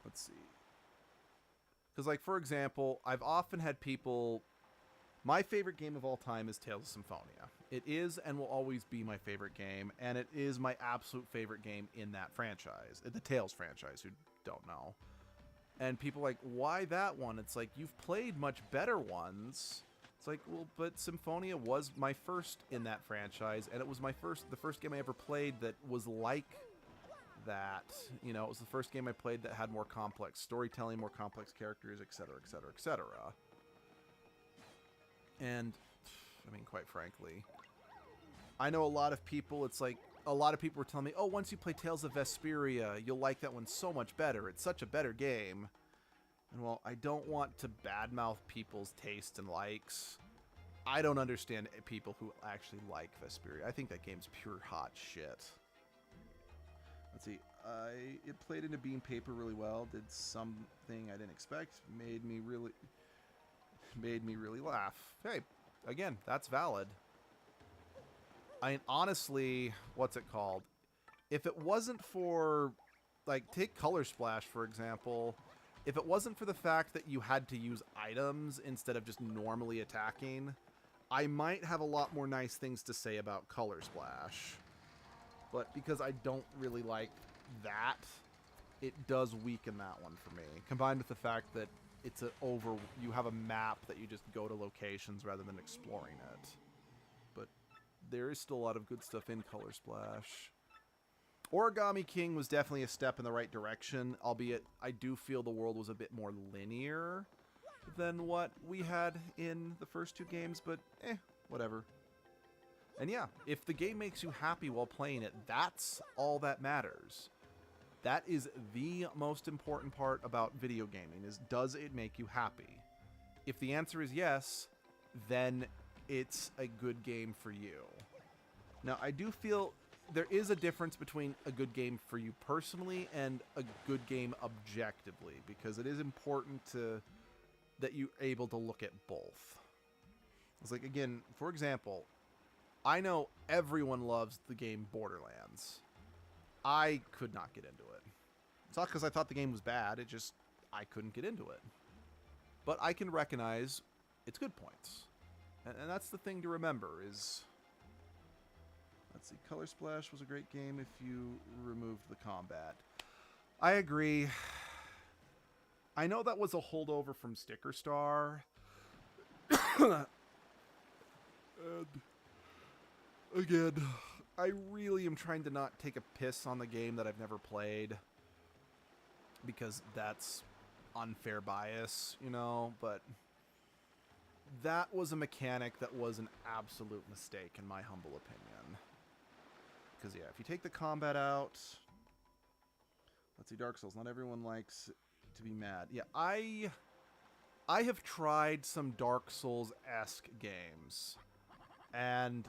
Let's see. Because, like, for example, I've often had people... My favorite game of all time is Tales of Symphonia. It is and will always be my favorite game, and it is my absolute favorite game in that franchise. The Tales franchise, who don't know. And people are like, why that one? It's like, you've played much better ones. It's like, well, but Symphonia was my first in that franchise, and it was the first game I ever played that was like... that, you know, it was the first game I played that had more complex storytelling, more complex characters, etc., etc., etc. And, I mean, quite frankly, I know a lot of people, it's like, a lot of people were telling me, oh, once you play Tales of Vesperia, you'll like that one so much better. It's such a better game. And, well, I don't want to badmouth people's tastes and likes. I don't understand people who actually like Vesperia. I think that game's pure hot shit. Let's see. It played into being paper really well. Did something I didn't expect. Made me really laugh. Hey, again, that's valid. I mean, honestly, what's it called? If it wasn't for, like, take Color Splash, for example. If it wasn't for the fact that you had to use items instead of just normally attacking, I might have a lot more nice things to say about Color Splash. But because I don't really like that, it does weaken that one for me. Combined with the fact that it's you have a map that you just go to locations rather than exploring it. But there is still a lot of good stuff in Color Splash. Origami King was definitely a step in the right direction, albeit I do feel the world was a bit more linear than what we had in the first two games, but whatever. And yeah, if the game makes you happy while playing it, that's all that matters. That is the most important part about video gaming, is does it make you happy? If the answer is yes, then it's a good game for you. Now, I do feel there is a difference between a good game for you personally and a good game objectively, because it is important that you're able to look at both. It's like, again, for example, I know everyone loves the game Borderlands. I could not get into it. It's not because I thought the game was bad, it just, I couldn't get into it. But I can recognize its good points. And that's the thing to remember is... Let's see, Color Splash was a great game if you removed the combat. I agree. I know that was a holdover from Sticker Star. And again, I really am trying to not take a piss on the game that I've never played, because that's unfair bias, you know, but that was a mechanic that was an absolute mistake in my humble opinion. Because, yeah, if you take the combat out... Let's see, Dark Souls. Not everyone likes to be mad. Yeah, I have tried some Dark Souls-esque games, and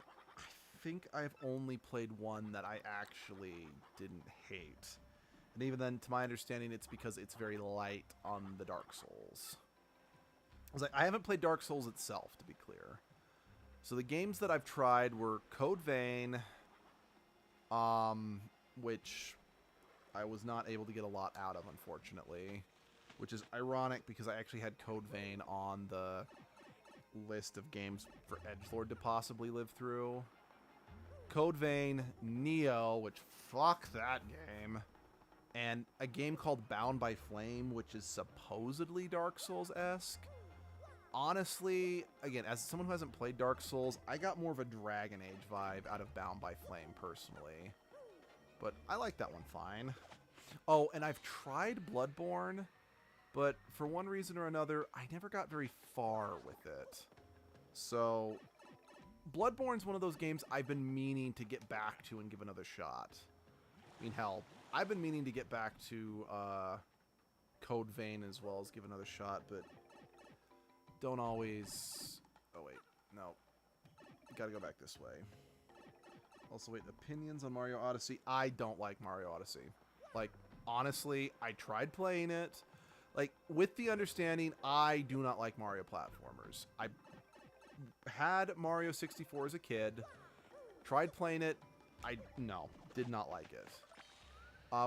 I think I've only played one that I actually didn't hate. And even then, to my understanding, it's because it's very light on the Dark Souls. I was like, I haven't played Dark Souls itself, to be clear. So the games that I've tried were Code Vein, which I was not able to get a lot out of, unfortunately. Which is ironic because I actually had Code Vein on the list of games for edgelord to possibly live through. Code Vein, Neo, which fuck that game, and a game called Bound by Flame, which is supposedly Dark Souls-esque. Honestly, again, as someone who hasn't played Dark Souls, I got more of a Dragon Age vibe out of Bound by Flame, personally. But I like that one fine. Oh, and I've tried Bloodborne, but for one reason or another, I never got very far with it. So, Bloodborne's one of those games I've been meaning to get back to and give another shot. I mean, hell, I've been meaning to get back to Code Vein as well as give another shot, but don't always... Oh, wait. No. Gotta go back this way. Also, wait, opinions on Mario Odyssey? I don't like Mario Odyssey. Like, honestly, I tried playing it. Like, with the understanding, I do not like Mario platformers. I had Mario 64 as a kid. Tried playing it. No, did not like it.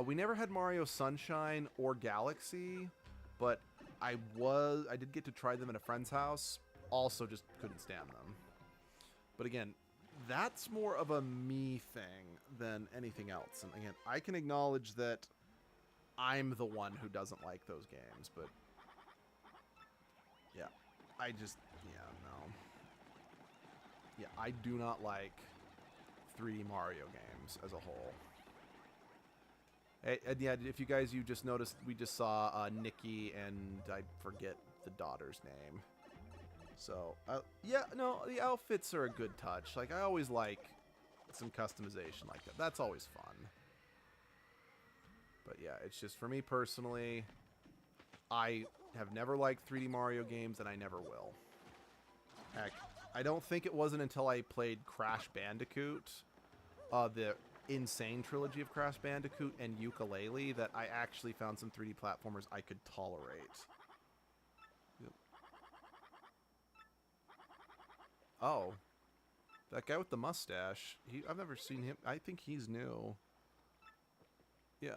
We never had Mario Sunshine or Galaxy, but I did get to try them at a friend's house. Also just couldn't stand them. But again, that's more of a me thing than anything else. And again, I can acknowledge that I'm the one who doesn't like those games, but yeah, no. Yeah, I do not like 3D Mario games as a whole. And yeah, if you just noticed, we just saw Nikki and I forget the daughter's name. So, yeah, no, the outfits are a good touch. Like, I always like some customization like that. That's always fun. But yeah, it's just, for me personally, I have never liked 3D Mario games, and I never will. Heck, I don't think it wasn't until I played Crash Bandicoot, the insane trilogy of Crash Bandicoot and Yooka-Laylee, that I actually found some 3D platformers I could tolerate. Yep. Oh. That guy with the mustache. I've never seen him. I think he's new. Yeah.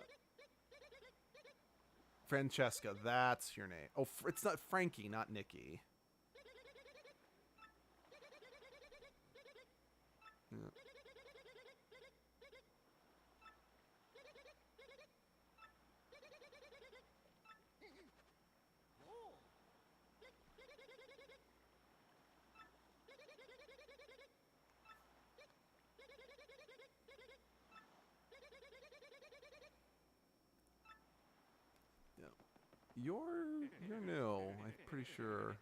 Francesca, that's your name. Oh, it's not Frankie, not Nikki. Yeah. You're new, I'm pretty sure.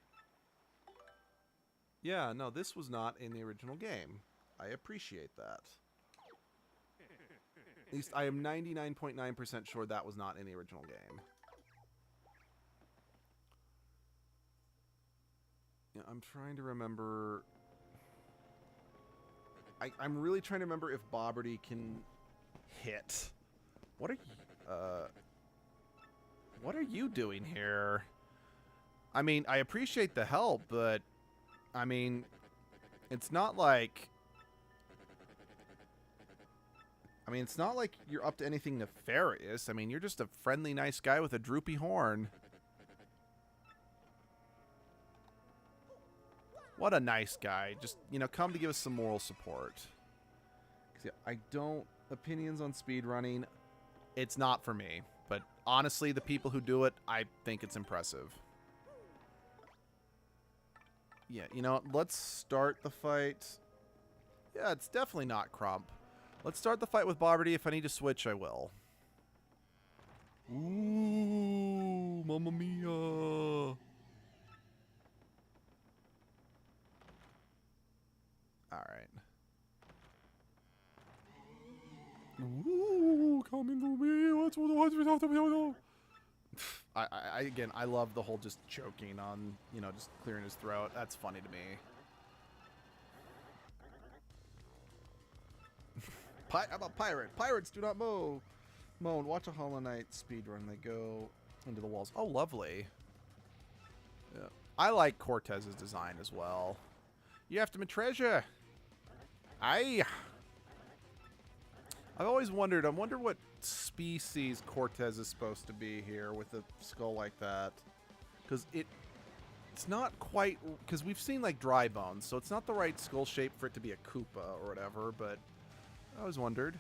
Yeah, no, this was not in the original game. I appreciate that. At least I am 99.9% sure that was not in the original game. Yeah, I'm trying to remember... I'm really trying to remember if Bobberty can hit. What are you doing here? I mean, I appreciate the help, but I mean, it's not like you're up to anything nefarious. I mean, you're just a friendly, nice guy with a droopy horn. What a nice guy. Just, come to give us some moral support. 'Cause, yeah, I don't... Opinions on speedrunning, it's not for me. But honestly, the people who do it, I think it's impressive. Yeah, let's start the fight. Yeah, it's definitely not Crump. Let's start the fight with Bobberty. If I need to switch, I will. Ooh, mamma mia. Alright. Ooh, coming to me. Again, I love the whole just choking on, just clearing his throat. That's funny to me. How about pirate? Pirates do not moan. Watch a Hollow Knight speedrun. They go into the walls. Oh, lovely. Yeah. I like Cortez's design as well. You have to treasure. I've always wondered. I wonder what species Cortez is supposed to be here with a skull like that. Because it's not quite... Because we've seen, like, dry bones, so it's not the right skull shape for it to be a Koopa or whatever, but I always wondered.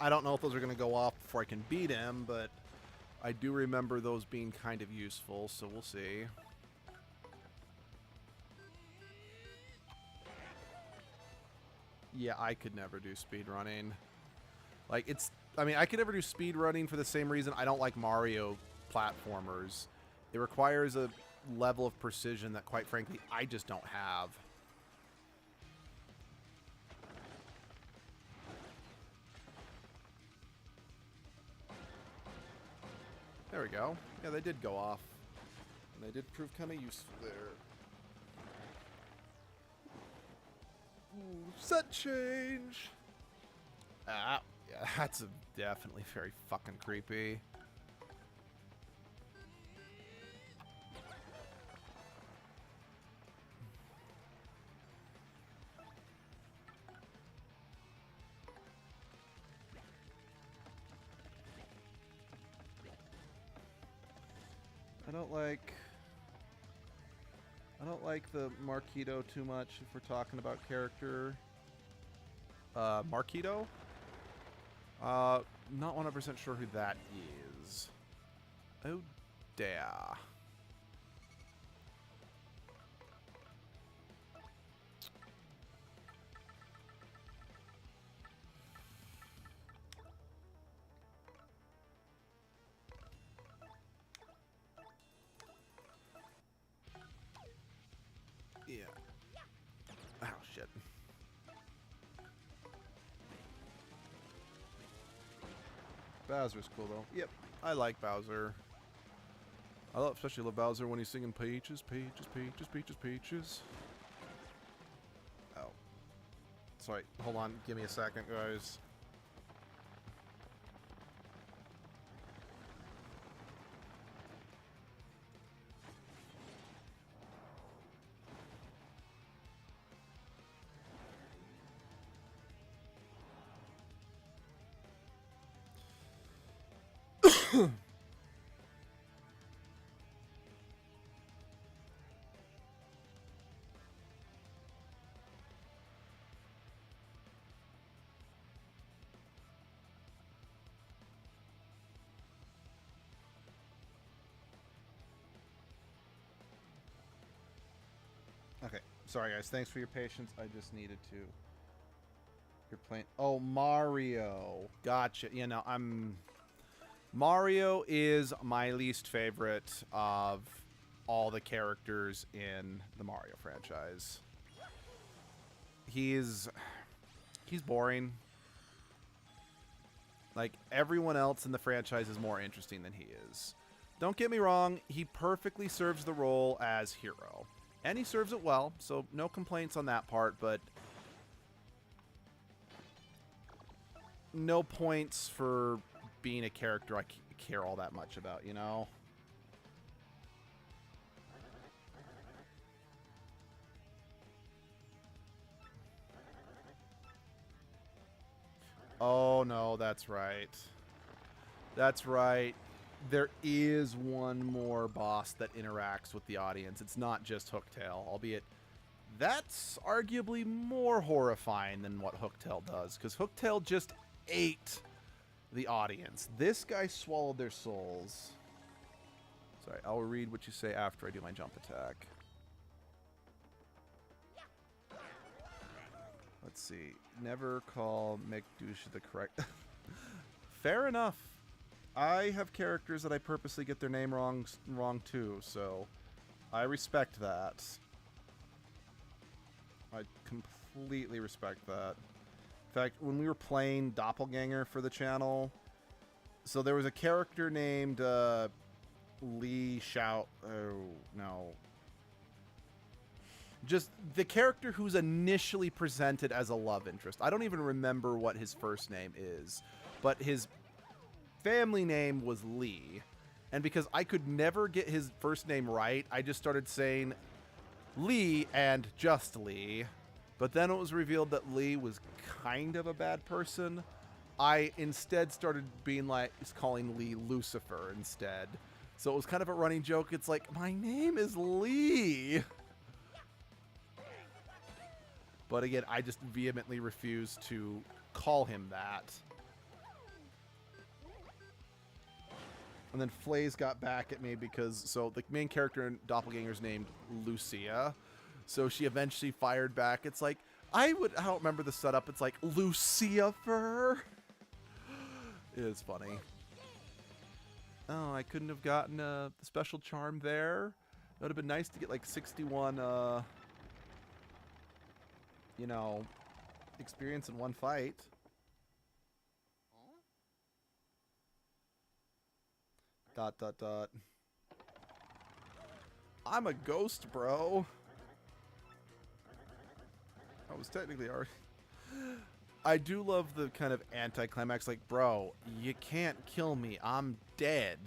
I don't know if those are going to go off before I can beat him, but I do remember those being kind of useful, so we'll see. Yeah, I could never do speedrunning. Like, I mean, I could never do speedrunning for the same reason I don't like Mario platformers. It requires a level of precision that, quite frankly, I just don't have. There we go. Yeah, they did go off. And they did prove kind of useful there. Ooh, set change! Ah, yeah, that's definitely very fucking creepy. I don't like the Marquito too much if we're talking about character. Marquito? Not 100% sure who that is. Oh, dear. Yeah. Oh, shit. Bowser's cool, though. Yep, I like Bowser. Especially love Bowser when he's singing Peaches, Peaches, Peaches, Peaches, Peaches. Oh. Sorry, hold on. Give me a second, guys. Okay, sorry guys. Thanks for your patience. I just needed to. You're playing. Oh, Mario. Gotcha. You know, Mario is my least favorite of all the characters in the Mario franchise. He's boring. Like, everyone else in the franchise is more interesting than he is. Don't get me wrong, he perfectly serves the role as hero. And he serves it well, so no complaints on that part, but no points for being a character I care all that much about, you know? Oh, no, that's right. That's right. There is one more boss that interacts with the audience. It's not just Hooktail, albeit that's arguably more horrifying than what Hooktail does, because Hooktail just ate the audience. This guy swallowed their souls. Sorry, I'll read what you say after I do my jump attack. Let's see. Never call McDouche the correct... Fair enough. I have characters that I purposely get their name wrong too, so I respect that. I completely respect that. In fact, when we were playing Doppelganger for the channel, so there was a character named Lee Shout. Oh, no. Just the character who's initially presented as a love interest. I don't even remember what his first name is, but his family name was Lee. And because I could never get his first name right, I just started saying Lee and just Lee. But then it was revealed that Lee was kind of a bad person. I instead started being like, calling Lee Lucifer instead. So it was kind of a running joke. It's like, my name is Lee. But again, I just vehemently refuse to call him that. And then Flays got back at me because, so the main character in Doppelganger's named Lucia. So she eventually fired back. It's like, I don't remember the setup. It's like, Lucifer. It is funny. Oh, I couldn't have gotten the special charm there. That would have been nice to get like 61, you know, experience in one fight. Dot, dot, dot. I'm a ghost, bro. I was technically already... I do love the kind of anticlimax, like, bro, you can't kill me. I'm dead.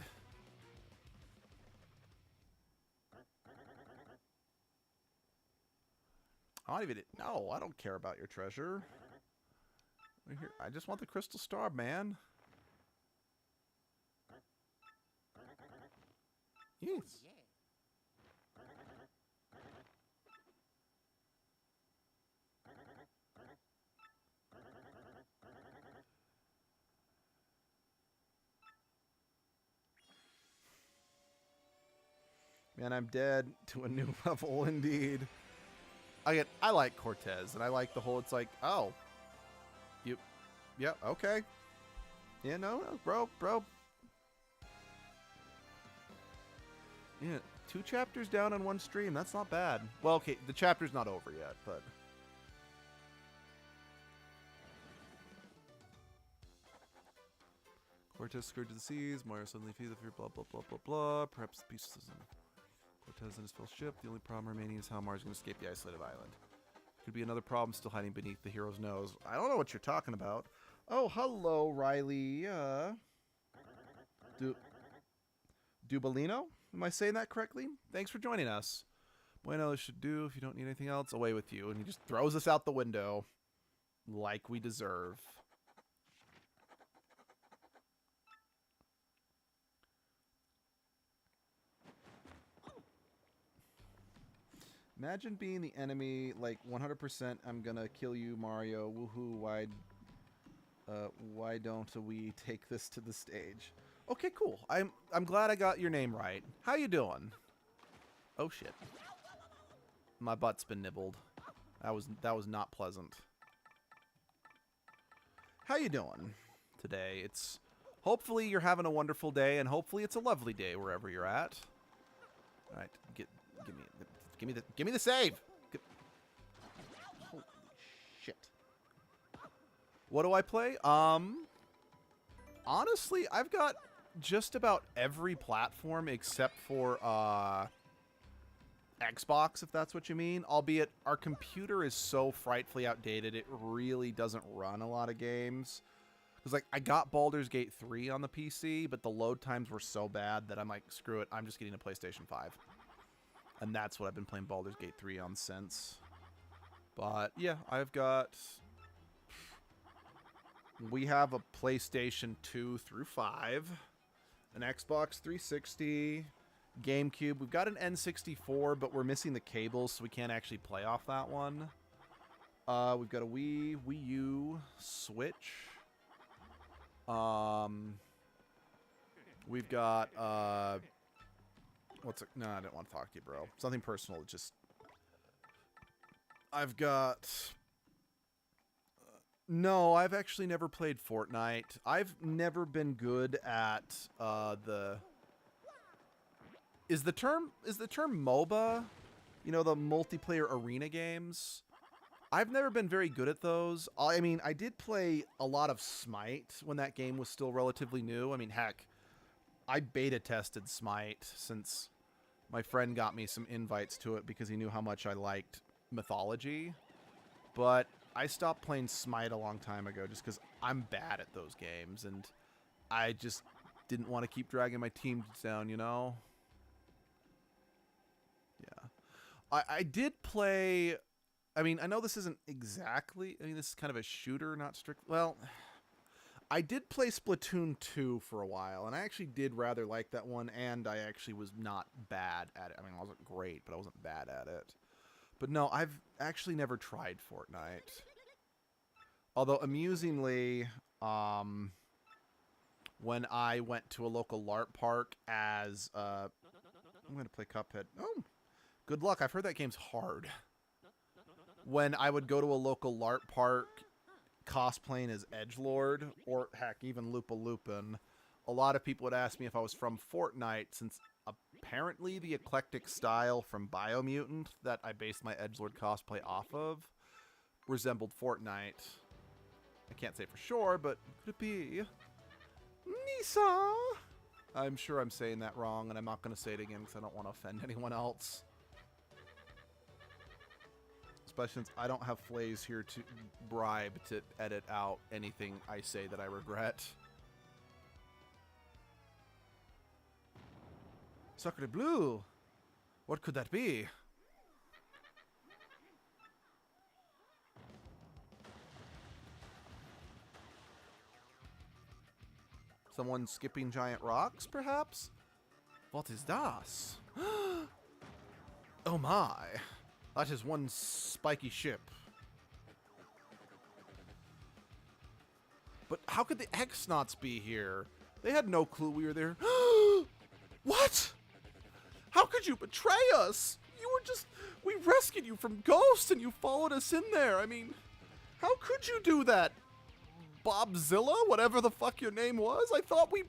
I don't even... No, I don't care about your treasure. Here, I just want the crystal star, man. Yes. Man, I'm dead to a new level indeed. I like Cortez, and I like the whole, it's like, oh. Yeah, okay. Yeah, no, bro. Yeah, 2 chapters down on 1 stream. That's not bad. Well, okay, the chapter's not over yet, but... Cortez scourge of the seas. Mario suddenly feeds the fear, blah, blah, blah, blah, blah. Perhaps the pieces in Cortez and his full ship. The only problem remaining is how Mario's going to escape the isolated island. Could be another problem still hiding beneath the hero's nose. I don't know what you're talking about. Oh, hello, Riley. Dubalino? Am I saying that correctly? Thanks for joining us. Bueno, this should do. If you don't need anything else, away with you. And he just throws us out the window. Like we deserve. Imagine being the enemy, like 100%, I'm gonna kill you, Mario. Woohoo, why don't we take this to the stage? Okay, cool. I'm glad I got your name right. How you doing? Oh shit. My butt's been nibbled. That was not pleasant. How you doing today? It's hopefully you're having a wonderful day, and hopefully it's a lovely day wherever you're at. All right, give me the save. Holy shit. What do I play? Honestly, I've got just about every platform except for Xbox, if that's what you mean. Albeit our computer is so frightfully outdated, it really doesn't run a lot of games. Because like I got Baldur's Gate 3 on the PC, but the load times were so bad that I'm like, screw it, I'm just getting a PlayStation 5. And that's what I've been playing Baldur's Gate 3 on since. But yeah, we have a PlayStation 2 through 5, an Xbox 360, GameCube. We've got an N64, but we're missing the cables, so we can't actually play off that one. We've got a Wii U, Switch. We've got, no, I didn't want to talk to you, bro. Something personal, I've got... No, I've actually never played Fortnite. I've never been good at Is the term MOBA? You know, the multiplayer arena games? I've never been very good at those. I mean, I did play a lot of Smite when that game was still relatively new. I mean, heck, I beta tested Smite since my friend got me some invites to it because he knew how much I liked mythology. But I stopped playing Smite a long time ago just because I'm bad at those games, and I just didn't want to keep dragging my teams down, you know? Yeah. I did play... I mean, I know this isn't exactly... I mean, this is kind of a shooter, not strict... Well, I did play Splatoon 2 for a while, and I actually did rather like that one, and I actually was not bad at it. I mean, I wasn't great, but I wasn't bad at it. But no, I've actually never tried Fortnite. Although, amusingly, when I went to a local LARP park as... I'm going to play Cuphead. Oh, good luck. I've heard that game's hard. When I would go to a local LARP park cosplaying as Edgelord, or heck, even Lupa Lupin, a lot of people would ask me if I was from Fortnite, since apparently the eclectic style from Biomutant that I based my Edgelord cosplay off of resembled Fortnite. I can't say for sure, but could it be Nisa? I'm sure I'm saying that wrong, and I'm not going to say it again because I don't want to offend anyone else. Especially since I don't have Flays here to bribe to edit out anything I say that I regret. Sacre bleu! What could that be? Someone skipping giant rocks, perhaps? What is das? Oh my! That is one spiky ship. But how could the X-Nauts be here? They had no clue we were there. What? How could you betray us? You were just... We rescued you from ghosts and you followed us in there. I mean, how could you do that? Bobzilla? Whatever the fuck your name was? I thought we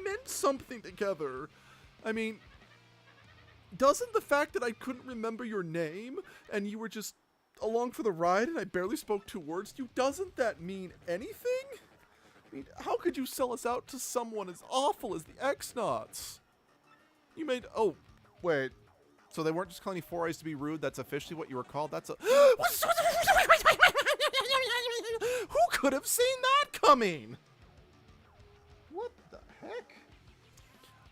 meant something together. I mean... Doesn't the fact that I couldn't remember your name and you were just along for the ride and I barely spoke 2 words to you, doesn't that mean anything? I mean, how could you sell us out to someone as awful as the X-Nauts? You made... Oh, wait. So they weren't just calling you Four Eyes to be rude? That's officially what you were called? That's a... Who could have seen that coming? What the heck?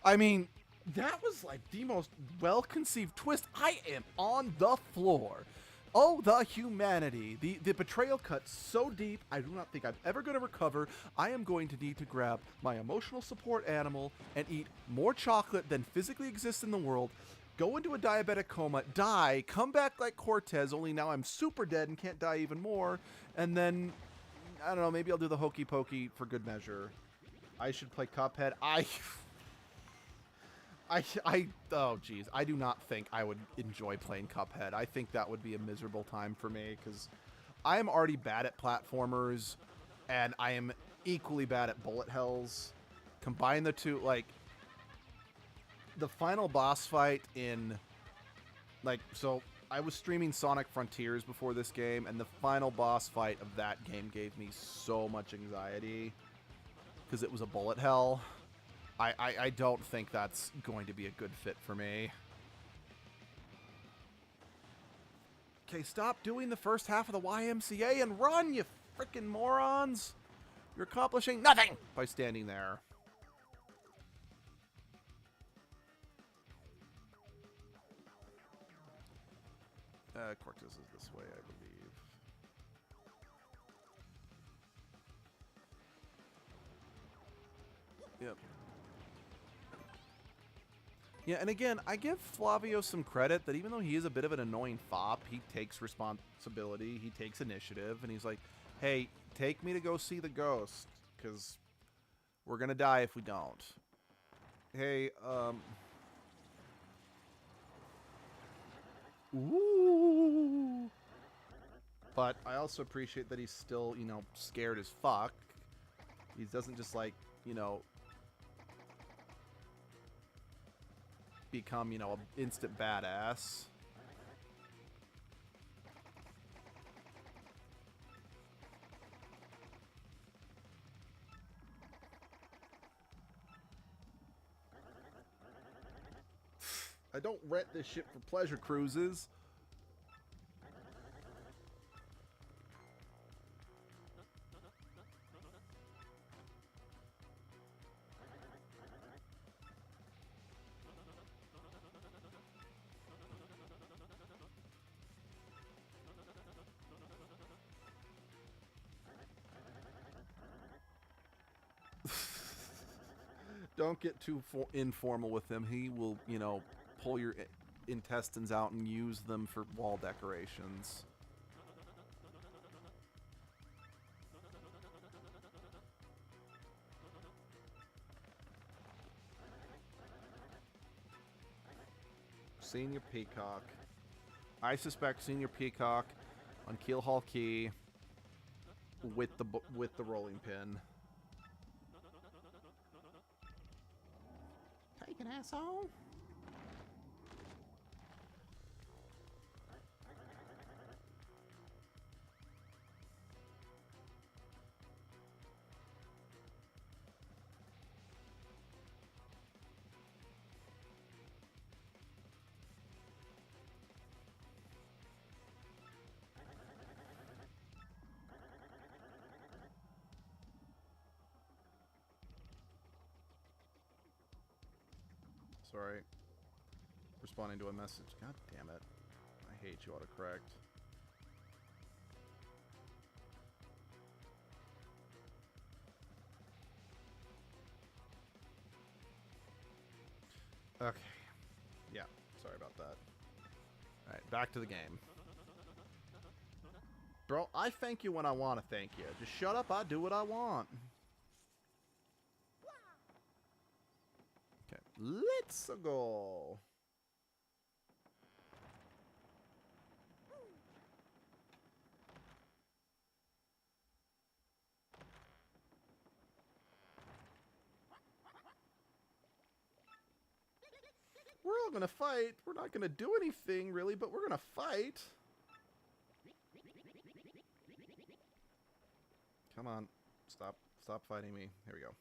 I mean... That was like the most well-conceived twist. I am on the floor. Oh, the humanity. The betrayal cut so deep, I do not think I'm ever going to recover. I am going to need to grab my emotional support animal and eat more chocolate than physically exists in the world, go into a diabetic coma, die, come back like Cortez, only now I'm super dead and can't die even more, and then, I don't know, maybe I'll do the hokey pokey for good measure. I should play Cuphead. Oh geez, I do not think I would enjoy playing Cuphead. I think that would be a miserable time for me because I am already bad at platformers and I am equally bad at bullet hells. Combine the two, like the final boss fight in, like, so I was streaming Sonic Frontiers before this game, and the final boss fight of that game gave me so much anxiety because it was a bullet hell. I don't think that's going to be a good fit for me. Okay, stop doing the first half of the YMCA and run, you frickin' morons! You're accomplishing nothing by standing there. Cortez is this way, I believe. Yep. Yeah, and again, I give Flavio some credit that even though he is a bit of an annoying fop, he takes responsibility, he takes initiative, and he's like, hey, take me to go see the ghost, because we're going to die if we don't. Hey, Ooh. But I also appreciate that he's still, you know, scared as fuck. He doesn't just, like, you know, become, you know, an instant badass. I don't rent this ship for pleasure cruises. Don't get too informal with him. He will, you know, pull your intestines out and use them for wall decorations. Senior Peacock. I suspect Senior Peacock on Keel Hall Key with the rolling pin. Take an asshole. Sorry. Responding to a message. God damn it. I hate you, autocorrect. Okay. Yeah, sorry about that. Alright, back to the game. Bro, I thank you when I want to thank you. Just shut up, I do what I want. Okay, let's go. We're all gonna fight. We're not gonna do anything, really, but we're gonna fight. Come on. Stop fighting me. Here we go.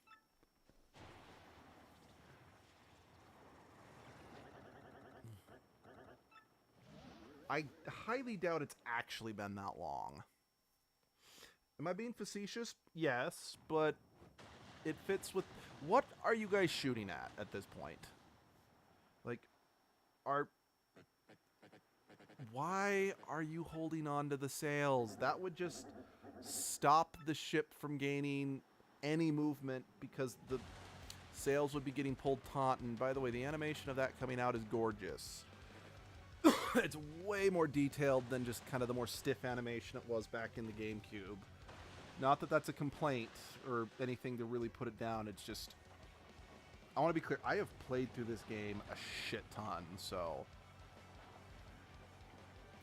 I highly doubt it's actually been that long. Am I being facetious? Yes, but it fits with... What are you guys shooting at this point? Like, why are you holding on to the sails? That would just stop the ship from gaining any movement because the sails would be getting pulled taut. And by the way, the animation of that coming out is gorgeous. It's way more detailed than just kind of the more stiff animation it was back in the GameCube. Not that that's a complaint or anything to really put it down. It's just... I want to be clear. I have played through this game a shit ton, so...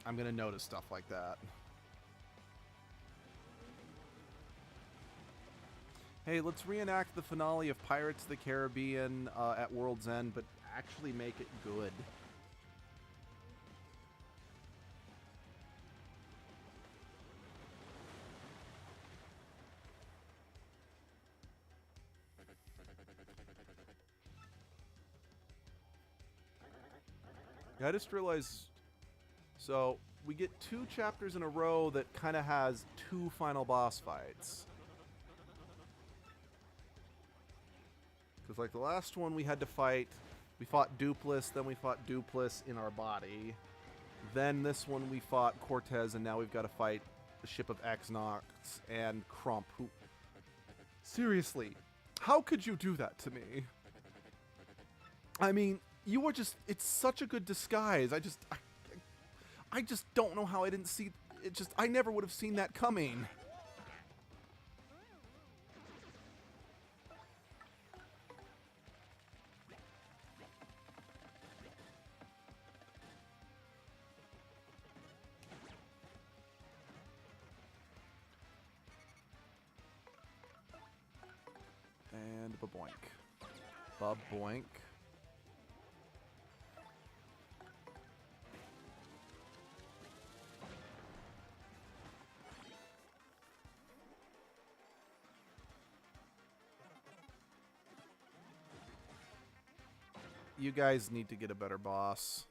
I'm going to notice stuff like that. Hey, let's reenact the finale of Pirates of the Caribbean at World's End, but actually make it good. I just realized, so we get 2 chapters in a row that kind of has 2 final boss fights. Because like the last one we had to fight, we fought Dupless, then we fought Dupless in our body. Then this one we fought Cortez, and now we've got to fight the ship of Exnox and Crump, who... Seriously, how could you do that to me? I mean... You were just, it's such a good disguise. I just don't know how I didn't see it. I never would have seen that coming. And ba-boink. Ba-boink. You guys need to get a better boss.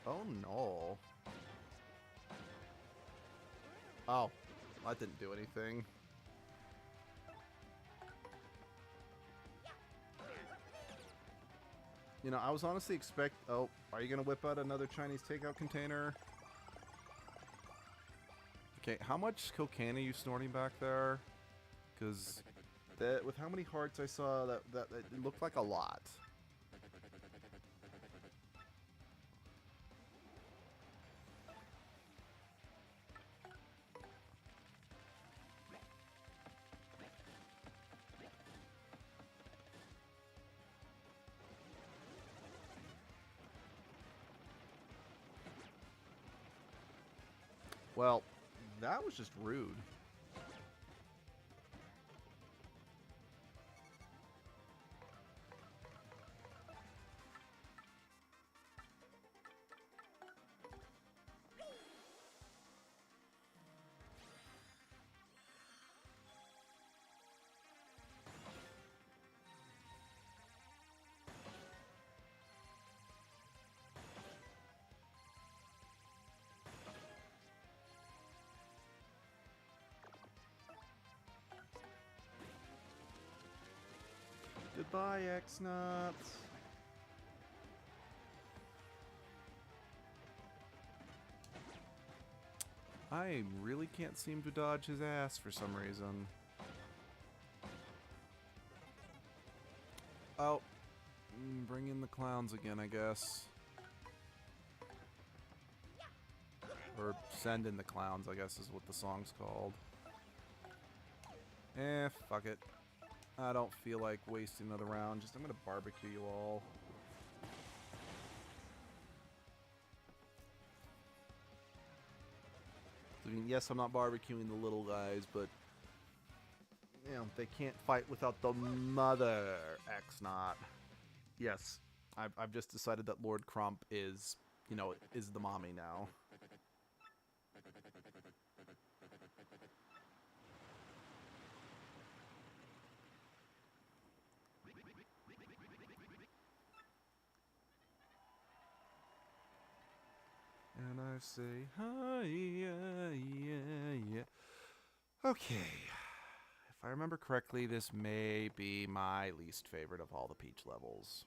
Oh no. Oh, that didn't do anything. You know, I was honestly Oh, are you gonna whip out another Chinese takeout container? Okay, how much cocaine are you snorting back there? Because that, with how many hearts I saw, that it looked like a lot. Well, that was just rude. Goodbye, X-Nuts. I really can't seem to dodge his ass for some reason. Oh, bring in the clowns again, I guess. Or send in the clowns, I guess is what the song's called. Fuck it. I don't feel like wasting another round. I'm gonna barbecue you all. I mean, yes, I'm not barbecuing the little guys, but you know, they can't fight without the mother X-Not. Yes, I've just decided that Lord Crump is, you know, is the mommy now. And I say, hi, yeah, yeah, yeah. Okay. If I remember correctly, this may be my least favorite of all the Peach levels.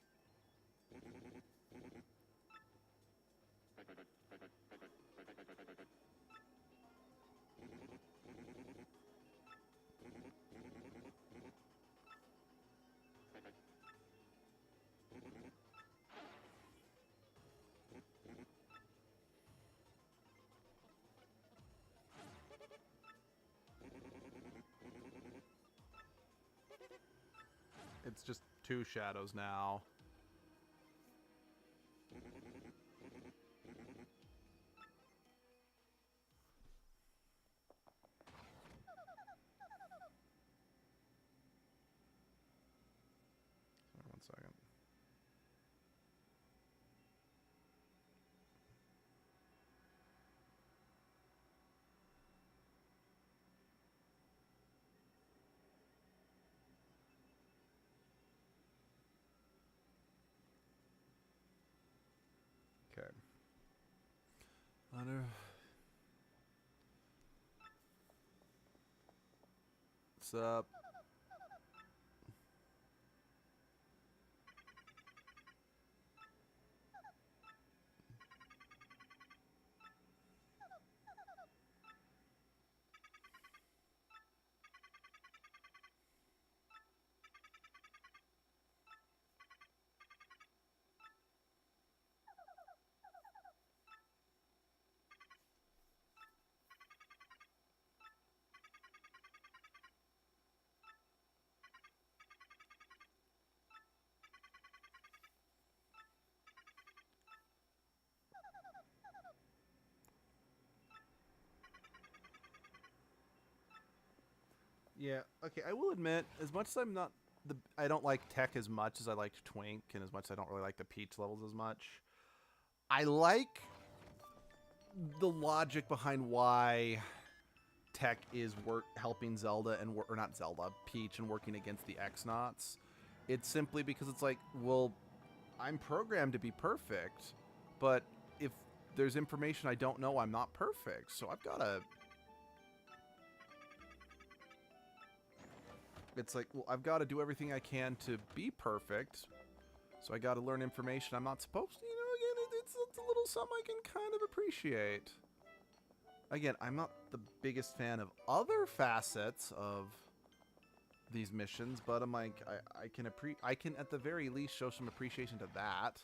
It's just two shadows now. Sorry, 1 second. Okay. What's up? Yeah, okay, I will admit, as much as I don't like Tech as much as I liked Twink, and as much as I don't really like the Peach levels as much, I like the logic behind why Tech is helping Zelda or not Zelda, Peach, and working against the X-Nauts. It's simply because it's like, well, I'm programmed to be perfect, but if there's information I don't know, I'm not perfect. So I've got to... It's like, well, I've got to do everything I can to be perfect. So I got to learn information I'm not supposed to. You know, again, it's a little something I can kind of appreciate. Again, I'm not the biggest fan of other facets of these missions, but I'm like, I can at the very least show some appreciation to that.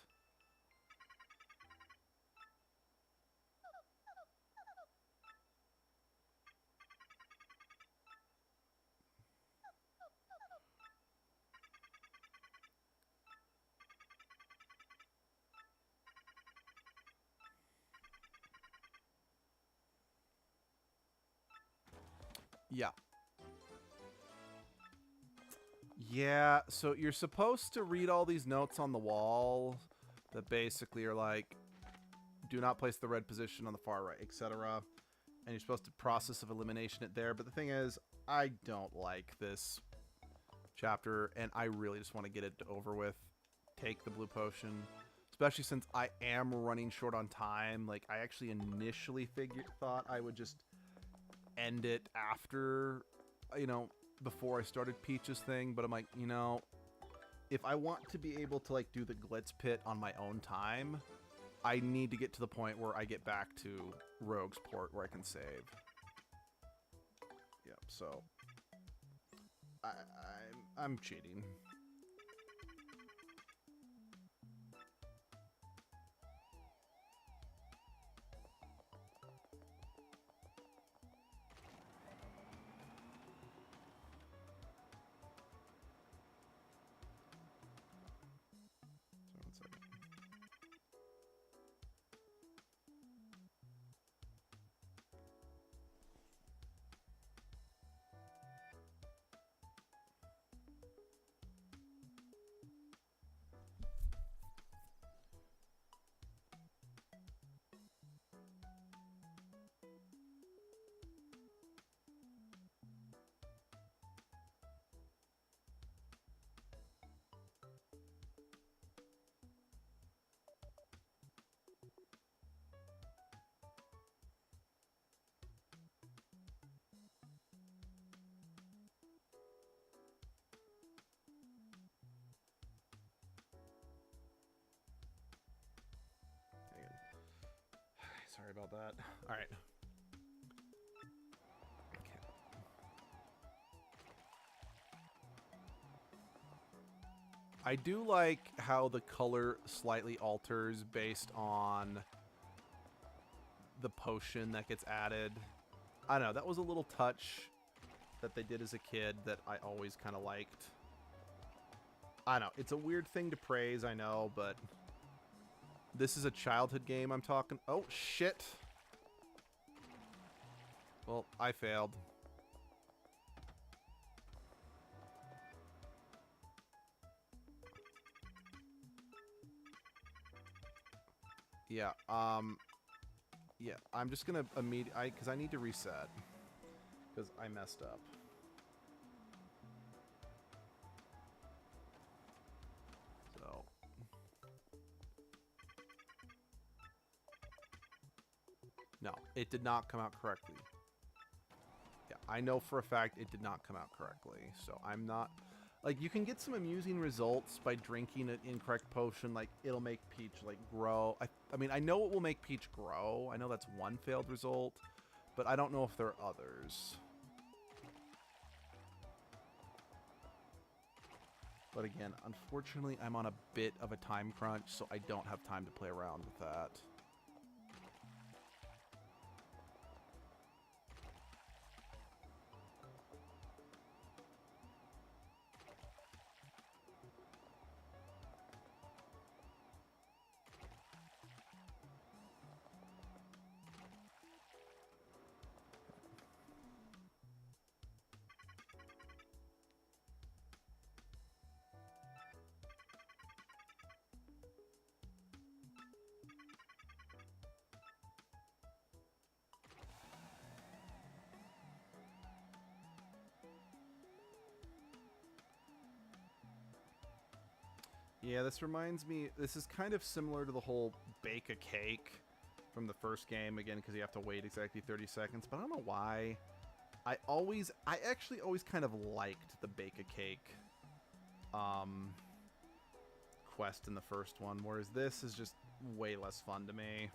Yeah. Yeah, so you're supposed to read all these notes on the wall that basically are like, do not place the red position on the far right, etc. And you're supposed to process of elimination it there. But the thing is, I don't like this chapter, and I really just want to get it over with. Take the blue potion, especially since I am running short on time. Like, I actually initially thought I would just end it after, you know, before I started Peach's thing, but I'm like, you know, if I want to be able to like do the glitz pit on my own time, I need to get to the point where I get back to Rogue's Port where I can save. Yep, so I'm cheating. So 1 second. Sorry about that. All right. Okay. I do like how the color slightly alters based on the potion that gets added. I don't know. That was a little touch that they did as a kid that I always kind of liked. I don't know. It's a weird thing to praise, I know, but this is a childhood game I'm talking. Oh, shit. Well, I failed. Yeah, yeah, I'm just gonna immediately, because I need to reset, because I messed up. So. No, it did not come out correctly. Yeah, I know for a fact it did not come out correctly, so I'm not... Like, you can get some amusing results by drinking an incorrect potion, like, it'll make Peach, like, grow. I mean, I know it will make Peach grow. I know that's one failed result, but I don't know if there are others. But again, unfortunately, I'm on a bit of a time crunch, so I don't have time to play around with that. Yeah, this reminds me. This is kind of similar to the whole bake a cake from the first game again, because you have to wait exactly 30 seconds. But I don't know why. I actually always kind of liked the bake a cake quest in the first one, whereas this is just way less fun to me.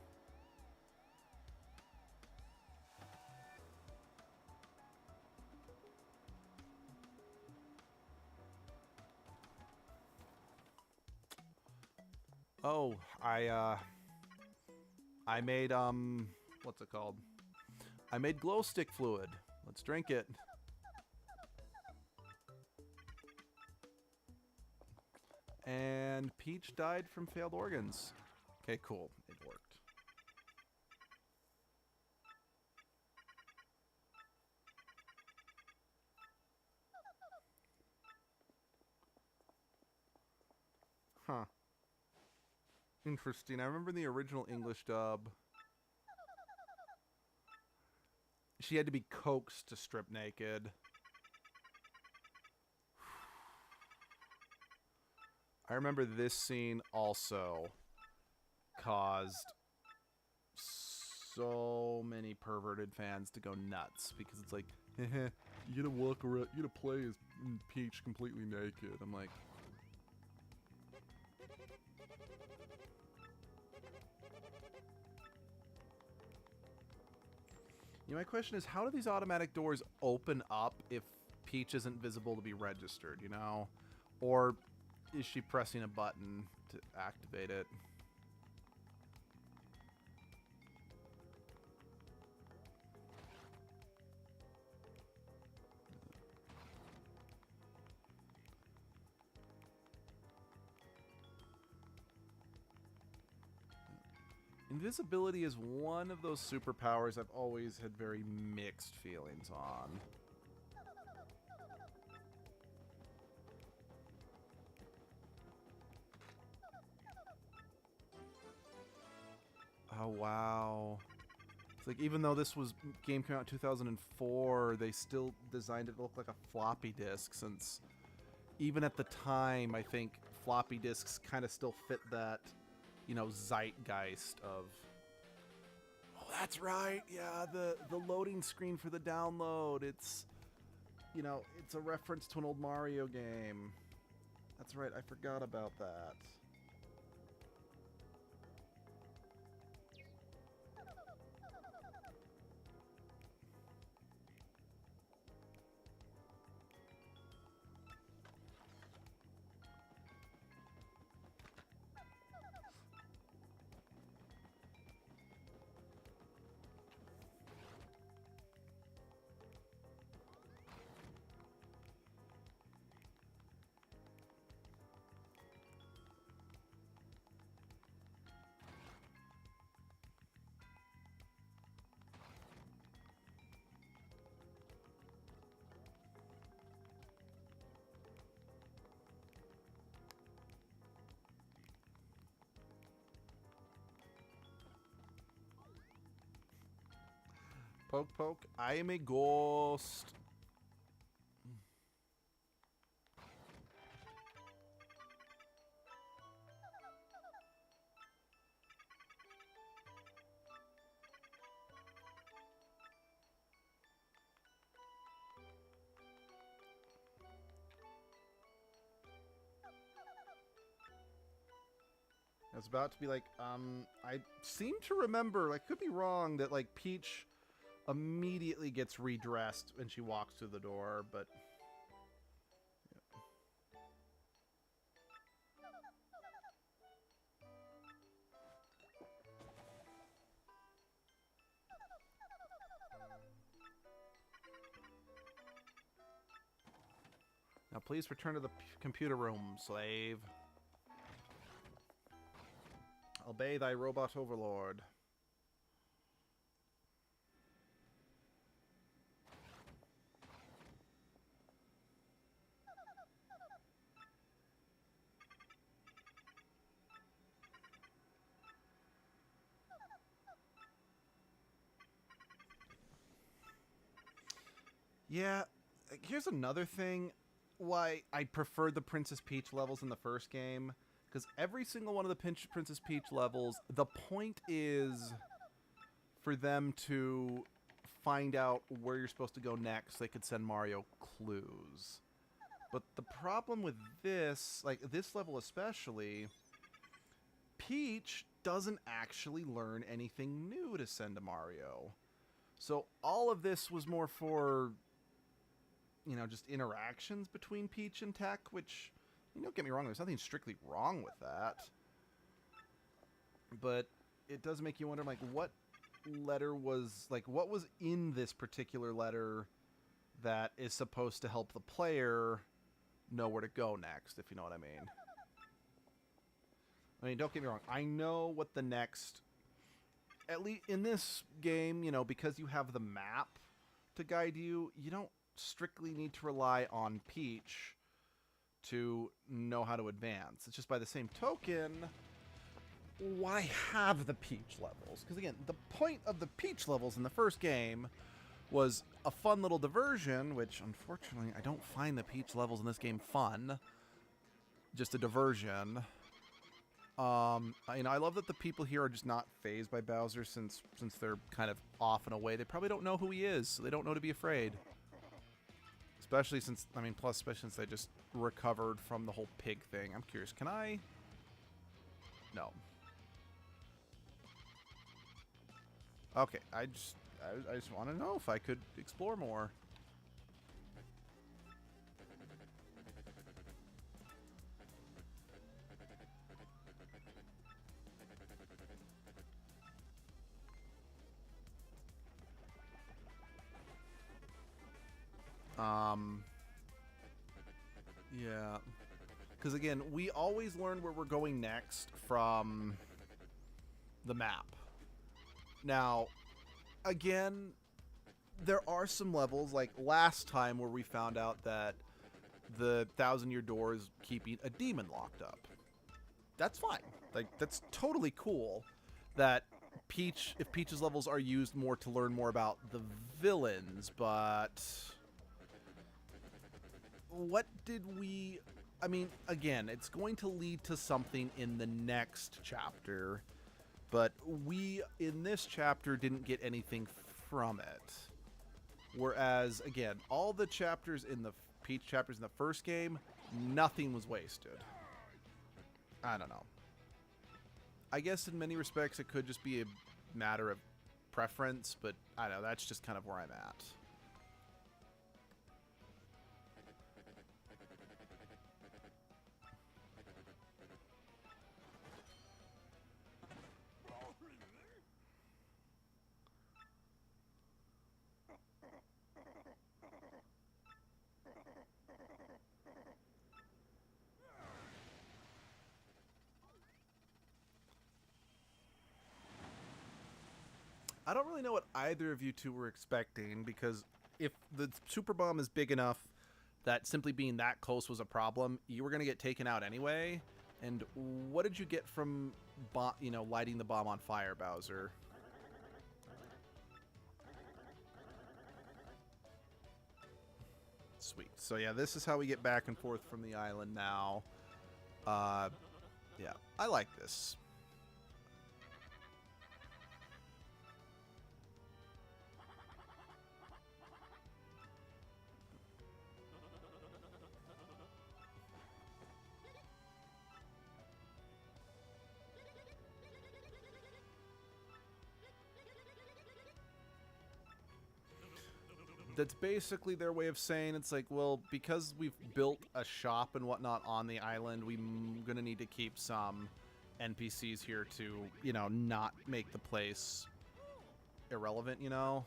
Oh, I made what's it called? I made glow stick fluid. Let's drink it. And Peach died from failed organs. Okay, cool. It worked. Huh. Interesting. I remember the original English dub. She had to be coaxed to strip naked. I remember this scene also caused so many perverted fans to go nuts because it's like, you gotta walk around, you gotta play as Peach completely naked. I'm like, you know, my question is, how do these automatic doors open up if Peach isn't visible to be registered, you know? Or is she pressing a button to activate it? Invisibility is one of those superpowers I've always had very mixed feelings on. Oh, wow. It's like, even though this game came out in 2004, they still designed it to look like a floppy disk, since even at the time, I think floppy disks kind of still fit that, you know, zeitgeist of, oh, that's right, yeah, the loading screen for the download, it's, you know, it's a reference to an old Mario game. That's right, I forgot about that. Poke, poke. I am a ghost. I was about to be like, I seem to remember, I could be wrong, that, like, Peach immediately gets redressed when she walks through the door, but... Now please return to the computer room, slave. Obey thy robot overlord. Yeah, here's another thing why I preferred the Princess Peach levels in the first game. Because every single one of the Princess Peach levels, the point is for them to find out where you're supposed to go next so they could send Mario clues. But the problem with this, like this level especially, Peach doesn't actually learn anything new to send to Mario. So all of this was more for, you know, just interactions between Peach and Tech, which, you know, don't get me wrong, there's nothing strictly wrong with that. But it does make you wonder, like, what letter was, like, what was in this particular letter that is supposed to help the player know where to go next, if you know what I mean. I mean, don't get me wrong, I know what the next, at least in this game, you know, because you have the map to guide you, you don't strictly need to rely on Peach to know how to advance. It's just by the same token, why have the Peach levels? Because again, the point of the Peach levels in the first game was a fun little diversion, which unfortunately I don't find the Peach levels in this game fun. Just a diversion. You know, I love that the people here are just not fazed by Bowser since they're kind of off and away. They probably don't know who he is, so they don't know to be afraid. Especially since, I mean, plus especially since they just recovered from the whole pig thing. I'm curious, can I? No. Okay, I just want to know if I could explore more. Yeah. Because again, we always learn where we're going next from the map. Now, again, there are some levels, like last time, where we found out that the 1,000-year door is keeping a demon locked up. That's fine. Like, that's totally cool that if Peach's levels are used more to learn more about the villains, but what did we... I mean, again, it's going to lead to something in the next chapter, but we, in this chapter, didn't get anything from it. Whereas, again, all the chapters in the Peach chapters in the first game, nothing was wasted. I don't know. I guess in many respects it could just be a matter of preference, but I don't know, that's just kind of where I'm at. I don't really know what either of you two were expecting, because if the super bomb is big enough that simply being that close was a problem, you were going to get taken out anyway. And what did you get from, you know, lighting the bomb on fire, Bowser? Sweet. So yeah, this is how we get back and forth from the island now. Yeah, I like this. That's basically their way of saying it's like, well, because we've built a shop and whatnot on the island, we're going to need to keep some NPCs here to, you know, not make the place irrelevant, you know?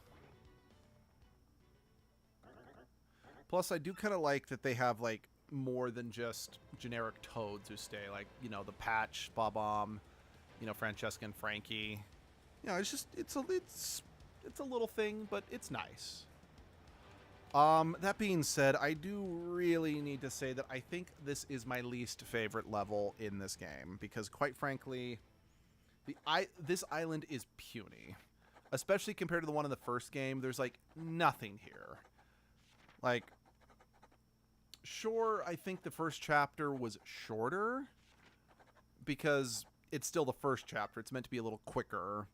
Plus, I do kind of like that they have, like, more than just generic toads who stay. Like, you know, the Patch, Bob-omb, you know, Francesca and Frankie. You know, it's just, it's a little thing, but it's nice. That being said, I do really need to say that I think this is my least favorite level in this game, because quite frankly, this island is puny. Especially compared to the one in the first game, there's like nothing here. Like, sure, I think the first chapter was shorter, because it's still the first chapter. It's meant to be a little quicker.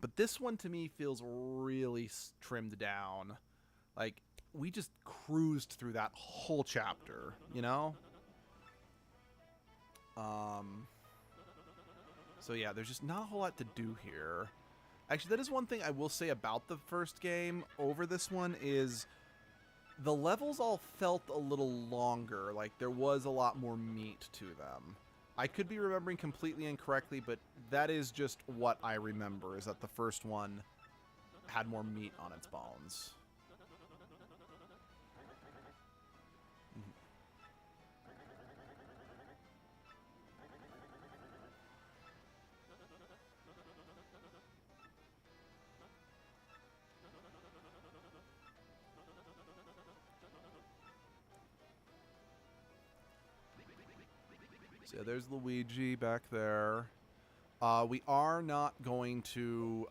But this one to me feels really trimmed down. Like, we just cruised through that whole chapter, you know? So yeah, there's just not a whole lot to do here. Actually, that is one thing I will say about the first game over this one is the levels all felt a little longer. Like, there was a lot more meat to them. I could be remembering completely incorrectly, but that is just what I remember, is that the first one had more meat on its bones. So there's Luigi back there. We are not going to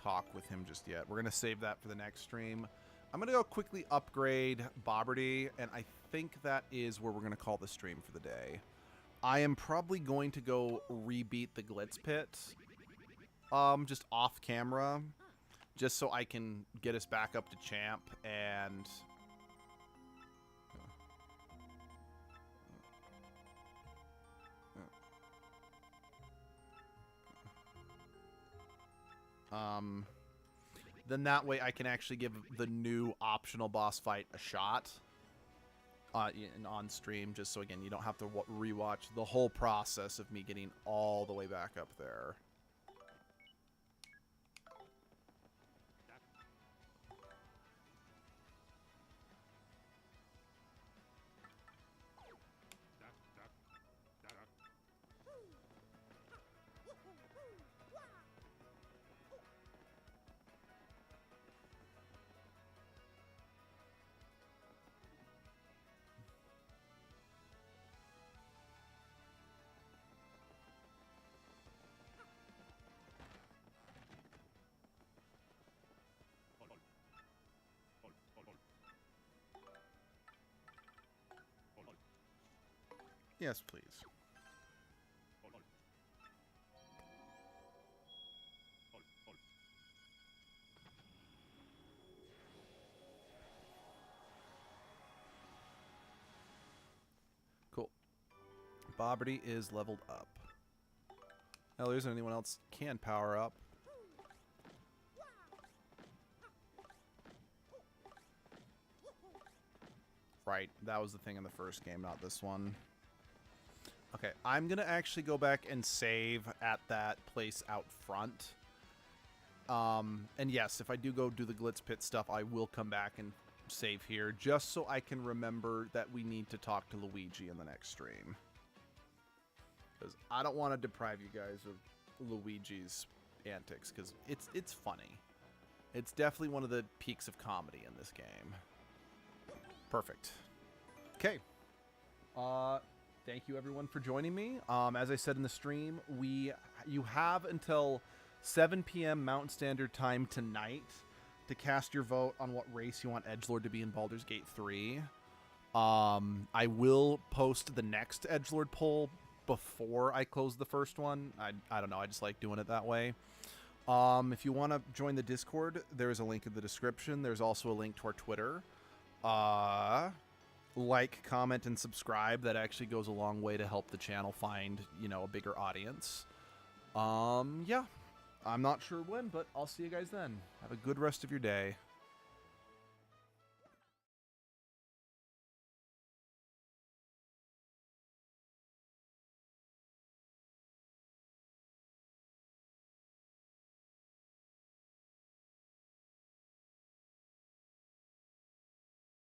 talk with him just yet. We're going to save that for the next stream. I'm going to go quickly upgrade Bobberty, and I think that is where we're going to call the stream for the day. I am probably going to go rebeat the Glitz Pit, just off camera, just so I can get us back up to champ and... Then that way I can actually give the new optional boss fight a shot on stream, just so again you don't have to rewatch the whole process of me getting all the way back up there. Yes, please. Cool. Bobberty is leveled up. Hell, there isn't anyone else can power up. Right, that was the thing in the first game, not this one. Okay, I'm going to actually go back and save at that place out front. And yes, if I do go do the Glitz Pit stuff, I will come back and save here, just so I can remember that we need to talk to Luigi in the next stream. Because I don't want to deprive you guys of Luigi's antics, because it's funny. It's definitely one of the peaks of comedy in this game. Perfect. Okay. Thank you everyone for joining me. As I said in the stream, you have until 7 p.m. Mountain Standard Time tonight to cast your vote on what race you want Edgelord to be in Baldur's Gate 3. I will post the next Edgelord poll before I close the first one. I don't know, I just like doing it that way. If you want to join the Discord, there's a link in the description. There's also a link to our Twitter. Like, comment, and subscribe. That actually goes a long way to help the channel find, you know, a bigger audience. Yeah. I'm not sure when, but I'll see you guys then. Have a good rest of your day.